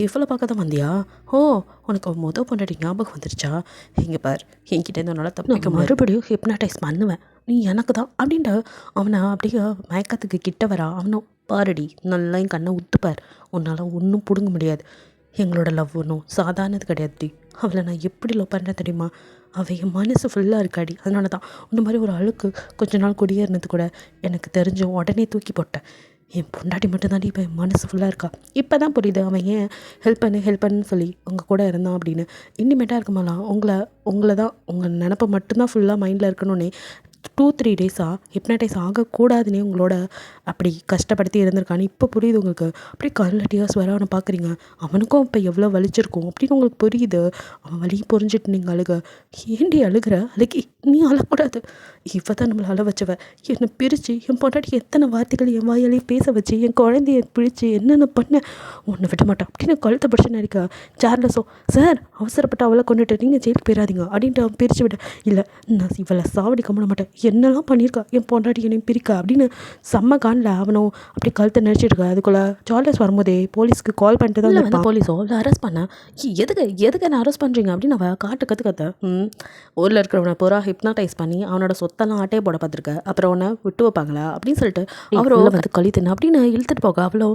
இவ்வளோ பார்க்க தான் வந்தியா? ஓ, உனக்கு பொண்டாட்டி ஞாபகம் வந்துருச்சா? இங்கே பார், என்கிட்ட இருந்தனால தப்பிக்க மறுபடியும் ஹிப்னடைஸ் பண்ணுவேன் நீ எனக்கு தான் அப்படின்ட்டு அவனை அப்படியே மயக்கத்துக்கு கிட்ட வரா. அவனும் பாருடி, நல்லா என் கண்ணை உத்துப்பார். உன்னால் ஒன்றும் பிடுங்க முடியாது. எங்களோட லவ் ஒன்றும் சாதாரணது கிடையாதுடி. அவளை நான் எப்படி லவ் பண்ணுறேன் தெரியுமா? அவள் என் மனசு ஃபுல்லாக இருக்காடி. அதனால தான் இந்த மாதிரி ஒரு அழுக்கு கொஞ்ச நாள் குடியேறினது கூட எனக்கு தெரிஞ்சும் உடனே தூக்கி போட்டேன். என் பொண்டாட்டி மட்டும்தாண்டி இப்போ என் மனசு ஃபுல்லாக இருக்கா. இப்போ தான் புரியுது அவன் ஏன் ஹெல்ப் பண்ணுன்னு சொல்லி உங்கள் கூட இருந்தான் அப்படின்னு. இனிமேட்டாக இருக்குமாலாம் உங்களை தான் உங்கள் நினப்பை மட்டும்தான் ஃபுல்லாக மைண்டில் இருக்கணும்னே 2-3 டேஸாக ஹிப்னடைஸ் ஆகக்கூடாதுன்னே உங்களோட அப்படி கஷ்டப்படுத்தி இருந்திருக்கான்னு இப்போ புரியுது உங்களுக்கு. அப்படியே கண்ணில் டியர்ஸ் வர அவனை பார்க்குறீங்க. அவனுக்கும் இப்போ எவ்வளோ வலிச்சிருக்கும் அப்படின்னு உங்களுக்கு புரியுது. அவன் வலியை புரிஞ்சுட்டு நீங்கள் அழுக. ஏண்டி அழுகிற? அழுகி நீ அழக்கூடாது. இப்போ தான் நம்மளை அழ வச்சவ. என்னை பிரித்து என் பொண்டாட்டி எத்தனை வார்த்தைகள் என் வாயாலேயே பேச வச்சு என் குழந்தைய பிடிச்சி என்னென்ன பண்ண ஒன்றை விட மாட்டான் அப்படின்னு கழுத்தை பிடிச்சுன்னு இருக்கா. சார்லஸோ, சார் அவசரப்பட்டு அவளை கொண்டுட்டு நீங்கள் ஜெயிலுக்கு போயிடாதீங்க அப்படின்ட்டு அவன் பிரித்து விட. இல்லை, நான் இவளை சாவடி கம்மட மாட்டேன். என்னெல்லாம் பண்ணியிருக்கா என் பொண்டாட்டி என்னையும் பிரிக்கா அப்படின்னு செம்ம காணில் அவனும் அப்படி கழுத்தை நினச்சிட்டு இருக்கா. அதுக்குள்ளே சார்லஸ் வரும்போதே போலீஸ்க்கு கால் பண்ணிட்டு தான் வந்து போலீஸோ இல்லை அரெஸ்ட் பண்ண. எதுக்கு என்ன அரெஸ்ட் பண்ணுறீங்க அப்படின்னு அவள் கற்று ஊரில் இருக்கிறவனை பூரா ஹிப்னடைஸ் பண்ணி அவனோட சொத்தெல்லாம் ஆட்டையை போட பார்த்துருக்க. அப்புறம் அவனை விட்டு வைப்பாங்களா அப்படின்னு சொல்லிட்டு அவரோ வந்து கழித்துன்னு அப்படின்னு இழுத்துட்டு போக அவ்வளோ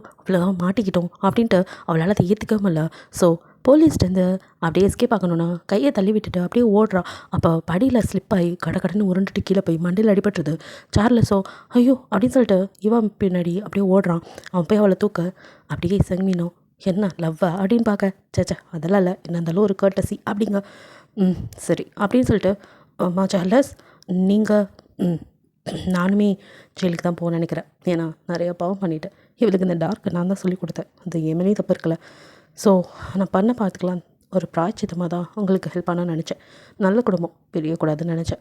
மாட்டிக்கிட்டோம் அப்படின்ட்டு அவளால் அதை ஏற்றுக்கவும் இல்லை. ஸோ போலீஸ்லேருந்து அப்படியே எஸ்கேப் ஆகணும்னா கையை தள்ளி விட்டுட்டு அப்படியே ஓடுறா. அப்போ படியில் ஸ்லிப் ஆகி கடன்னு உருண்டுட்டு கீழே போய் மண்டையில் அடிபட்டுருது. சார்லஸோ ஐயோ அப்படின்னு சொல்லிட்டு இவன் பின்னாடி அப்படியே ஓடுறான். அவன் போய் அவளை தூக்க அப்படியே செங்மீனோ என்ன லவ்வா அப்படின்னு பார்க்க, சேச்சா அதெல்லாம் இல்லை, என்ன இருந்தாலும் ஒரு கர்ட்டசி அப்படிங்க. சரி அப்படின்னு சொல்லிட்டு, அம்மா சார்லஸ் நீங்கள் நானுமே ஜெயிலுக்கு தான் போக நினைக்கிறேன். ஏன்னா நிறையா பாவம் பண்ணிவிட்டேன். இவளுக்கு இந்த டார்க்கு நான் தான் சொல்லி கொடுத்தேன். அது எமனே தப்பு இருக்கலை. ஸோ நான் பார்த்துக்கலாம். ஒரு பிராய்ச்சித்தமாக தான் உங்களுக்கு ஹெல்ப் பண்ண நினச்சேன். நல்ல குடும்பம் பிரியக்கூடாதுன்னு நினச்சேன்.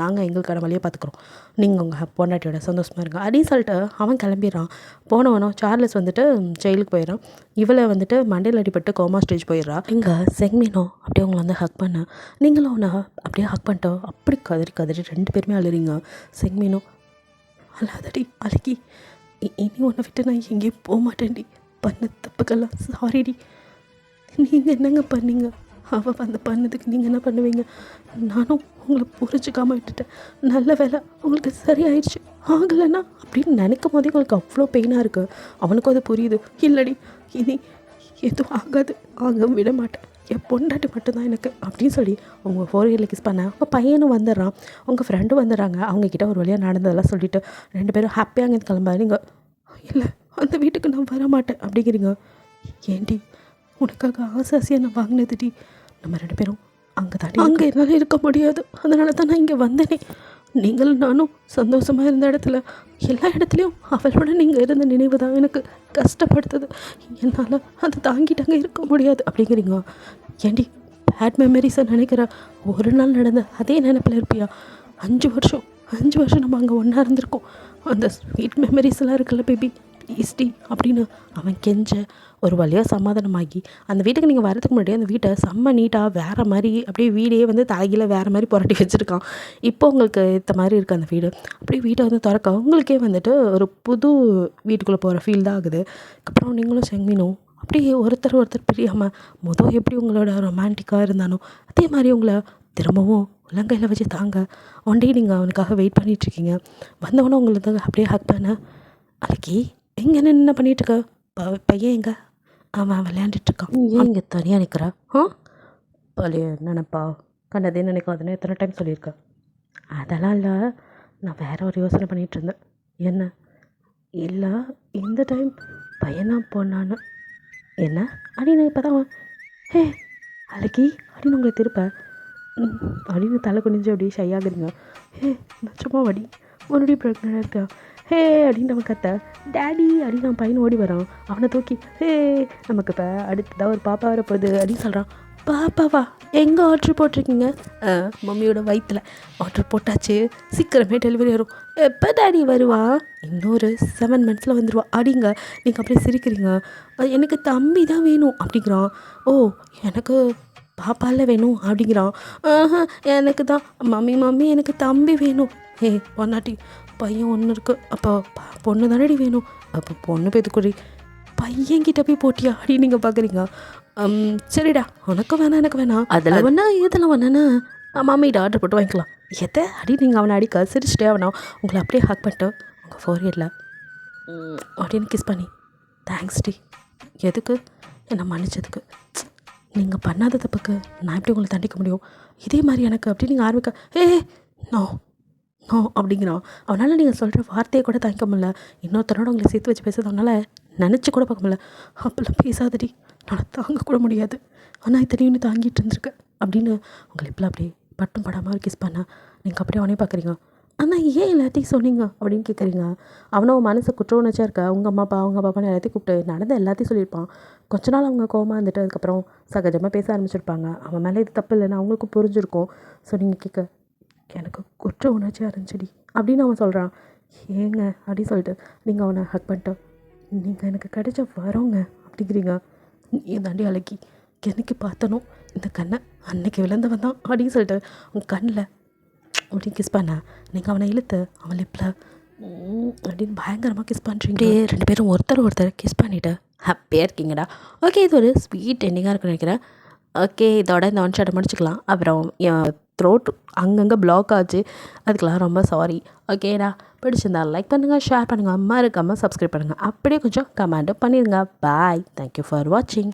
நாங்கள் எங்களுக்கான வழியை பார்த்துக்குறோம். நீங்கள் உங்கள் பொண்டாட்டியோட சந்தோஷமாக இருங்க அப்படின்னு சொல்லிட்டு அவன் கிளம்பிடுறான். போனவனும் சார்லஸ் வந்துட்டு ஜெயிலுக்கு போயிடறான். இவளை வந்துட்டு மண்டையில் அடிபட்டு கோமா ஸ்டேஜ் போயிடுறா. இங்கே செங்மீனோ அப்படியே அவங்களை வந்து ஹக் பண்ண, நீங்களும் அவனை அப்படியே ஹக் பண்ணிட்டோம். அப்படி கதறி 2 பேருமே அழுறீங்க. செங்மீனோ அழாதடி அழகி, இனி உன்னை விட்டு நான் எங்கேயும் போக மாட்டேன்டி. பண்ண தப்புக்கெல்லாம் சாரிடி. நீங்கள் என்னங்க பண்ணீங்க? அவள் வந்து பண்ணதுக்கு நீங்கள் என்ன பண்ணுவீங்க? நானும் உங்களை புரிஞ்சுக்காமல் விட்டுட்டேன். நல்ல வேலை உங்களுக்கு சரியாயிடுச்சு. ஆகலைன்னா அப்படின்னு நினைக்கும் போதே உங்களுக்கு அவ்வளோ பெயினாக இருக்குது. அவனுக்கும் அது புரியுது. இல்லடி, இனி எதுவும் ஆகாது, ஆக விட மாட்டேன், என் பொண்டாட்டி மட்டும்தான் எனக்கு அப்படின்னு சொல்லி அவங்க ஃபோர்ஹெட்டில் கிஸ் பண்ண அவங்க பையனும் வந்துடுறான், அவங்க ஃப்ரெண்டும் வந்துடுறாங்க. அவங்கக்கிட்ட ஒரு வழியாக நடந்ததெல்லாம் சொல்லிவிட்டு 2 பேரும் ஹாப்பியாக அங்கே கிளம்பாருங்க. இல்லை, அந்த வீட்டுக்கு நான் வர மாட்டேன் அப்படிங்கிறீங்க. ஏண்டி, உனக்காக ஆசையாக நான் வாங்கினதுடி. நம்ம 2 பேரும் அங்கே என்னால் இருக்க முடியாது, அதனால தான் நான் இங்கே வந்தேனே. நீங்களும் நானும் சந்தோஷமாக இருந்த இடத்துல எல்லா இடத்துலையும் அவளோட நீங்கள் இருந்த நினைவு தான் எனக்கு கஷ்டப்படுத்துது. என்னால் அதை தாங்கிட்டாங்க இருக்க முடியாது அப்படிங்கிறீங்க. ஏண்டி, பேட் மெமரிஸை நினைக்கிற ஒரு நாள் நடந்த அதே நினைப்பில் இருப்பியா? 5 வருஷம் நம்ம அங்கே ஒன்றா இருந்திருக்கோம். அந்த ஸ்வீட் மெமரிஸ்லாம் இருக்குல்ல பேபி, ப்ளீஸ்டி அப்படின்னு அவன் கெஞ்ச ஒரு வழியாக சமாதானமாகி அந்த வீட்டுக்கு நீங்கள் வரதுக்கு முன்னாடி அந்த வீட்டை செம்ம நீட்டாக வேறு மாதிரி அப்படியே வீடே வந்து தலைகீழ வேறு மாதிரி புரட்டி வச்சுருக்கான். இப்போ உங்களுக்கு ஏற்ற மாதிரி இருக்குது அந்த வீடு. அப்படியே வீட்டை வந்து திறக்க உங்களுக்கே வந்துட்டு ஒரு புது வீட்டுக்குள்ளே போகிற ஃபீல் தான் ஆகுது. அதுக்கப்புறம் நீங்களும் செங்கமீனும் அப்படியே ஒருத்தர் பிரியாமல் எப்படி உங்களோட ரொமான்டிக்காக இருந்தானோ அதே மாதிரி உங்களை திரும்பவும் உள்ளங்கையில் வச்சு தாங்க ஒன் டே நீங்கள் அவனுக்காக வெயிட் பண்ணிகிட்ருக்கீங்க. வந்தவொடனே உங்களுக்கு அப்படியே ஹக் பண்ண, அன்றைக்கி எங்கே என்ன பண்ணிகிட்ருக்க பையன் எங்கே? அவன் விளையாண்டுட்ருக்கான். ஏன் இங்கே தனியாக நிற்கிறா? பழைய நினைப்பா, கண்டதே நினைக்காதுன்னு எத்தனை டைம் சொல்லியிருக்கேன். அதெல்லாம் இல்லை, நான் வேறு ஒரு யோசனை பண்ணிகிட்டு இருந்தேன். என்ன? இல்லை, இந்த டைம் பையனாக போனான்னு. என்ன அப்படின்னு இப்போ தான் ஹே அழகி அப்படின்னு உங்களை திருப்ப அப்படின்னு தலை குனிஞ்சு அப்படியே ஷையாகுறீங்க. ஹே நான் சும்மா வடி மறுபடியும் ப்ரெக்னெண்டாக இருக்கா ஹே அப்படின்னு அவன் கத்த, டேடி அப்படின்னு அவன் பையன் ஓடி வரான். அவனை தூக்கி ஹே நமக்கு இப்போ அடுத்ததாக ஒரு பாப்பா வரப்போகுது அப்படின்னு சொல்கிறான். பாப்பாவா? எங்கே ஆர்ட்ரு போட்டிருக்கீங்க? மம்மியோட வயிற்றில் ஆர்ட்ரு போட்டாச்சு, சீக்கிரமே டெலிவரி வரும். எப்போ டேடி வருவா? இன்னொரு 7 months வந்துடுவா அப்படிங்க. நீங்கள் அப்படியே சிரிக்கிறீங்க. எனக்கு தம்பி தான் வேணும் அப்படிங்கிறான். ஓ, எனக்கு பாப்பாவில் வேணும் அப்படிங்கிறான். எனக்கு தான் மம்மி எனக்கு தம்பி வேணும். பொண்ணாட்டி பையன் ஒன்று இருக்குது, அப்போ பொண்ணு தானடி வேணும். அப்போ பொண்ணு பேத்துக்குடி பையன்கிட்ட போய் போட்டியா அப்படின்னு நீங்கள் பார்க்குறீங்க. சரிடா, உனக்கும் வேணாம் எனக்கு வேணாம், அதில் வேணா இதெல்லாம் வேணான்னா மம்மிகிட்ட ஆர்டர் போட்டு வாங்கிக்கலாம். எதை அப்படின்னு நீங்கள் அவனை அடிக்க சிரிச்சிட்டே அவனா உங்களை அப்படியே ஹக் பண்ணிட்டு உங்கள் ஃபோர்ஹெட்டில் அப்படின்னு கிஸ் பண்ணி, தேங்க்ஸ் டி, எதுக்கு என்னை மன்னிச்சதுக்கு, நீங்கள் பண்ணாத தப்புக்கு நான் எப்படி உங்களை தண்டிக்க முடியும், இதே மாதிரி எனக்கு அப்படி நீங்கள் ஆரம்பிக்க நோ அப்படிங்கிறான். அவனால் நீங்கள் சொல்கிற வார்த்தையை கூட தாங்கிக்க முடியல. இன்னொருத்தரோட உங்களை சேர்த்து வச்சு பேசுறது அவனால் நினச்சி கூட பார்க்க முடியல. அப்போல்லாம் பேசாதடி, நான் தாங்கக்கூட முடியாது, ஆனால் இத்தனையும் தாங்கிட்டு இருந்திருக்கேன் அப்படின்னு உங்களை இப்போலாம் அப்படியே பட்டும் படாமல் கிஸ் பண்ண நீங்கள் அப்படியே அவனே பார்க்குறீங்க. ஆனால் ஏன் எல்லாத்தையும் சொன்னீங்க அப்படின்னு கேட்குறீங்க. அவனும் மனசு குற்ற உணர்ச்சியாக இருக்கா. உங்கள் அம்மா அப்பா அவங்க பாப்பான்னு எல்லாத்தையும் கூப்பிட்டு நடந்த எல்லாத்தையும் சொல்லியிருப்பான். கொஞ்ச நாள் அவங்க கோவமாக இருந்துட்டு அதுக்கப்புறம் சகஜமாக பேச ஆரம்பிச்சிருப்பாங்க. அவன் மேலே இது தப்பு இல்லைன்னு அவங்களுக்கும் புரிஞ்சிருக்கும். ஸோ நீங்கள் கேட்க, எனக்கு குற்ற உணர்ச்சியாக இருந்துச்சுடி அப்படின்னு அவன் சொல்கிறான். ஏங்க அப்படின்னு சொல்லிட்டு நீங்கள் அவனை ஹக் பண்ணிட்டு, நீங்கள் எனக்கு கிடைச்ச வரோங்க அப்படிங்கிறீங்க. தாண்டி அழகி, எனக்கு பார்த்தனும் இந்த கண்ணை அன்னைக்கு விழுந்தவன் தான் அப்படின்னு சொல்லிட்டு உங்கள் கண்ணில் அப்படின்னு கிஸ் பண்ண நீங்கள் அவனை இழுத்து அவன் லிப்பில் அப்படின்னு பயங்கரமாக கிஸ் பண்ணுறீங்க. 2 பேரும் ஒருத்தர் கிஸ் பண்ணிவிட்டு ஹாப்பியாக இருக்கீங்கடா. ஓகே, இது ஒரு ஸ்வீட் எண்டிங்காக இருக்குன்னு நினைக்கிறேன். ஓகே, இதோட இந்த ஒன் ஷாட்டை முடிச்சுக்கலாம். அப்புறம் என் த்ரோட் அங்கங்கே பிளாக் ஆச்சு, அதுக்கெலாம் ரொம்ப சாரி. ஓகேடா, பிடிச்சிருந்தா லைக் பண்ணுங்கள், ஷேர் பண்ணுங்கள், மறக்காமல் சப்ஸ்கிரைப் பண்ணுங்கள், அப்படியே கொஞ்சம் கமெண்ட்டும் பண்ணிடுங்க. பாய், தேங்க்யூ ஃபார் வாட்சிங்.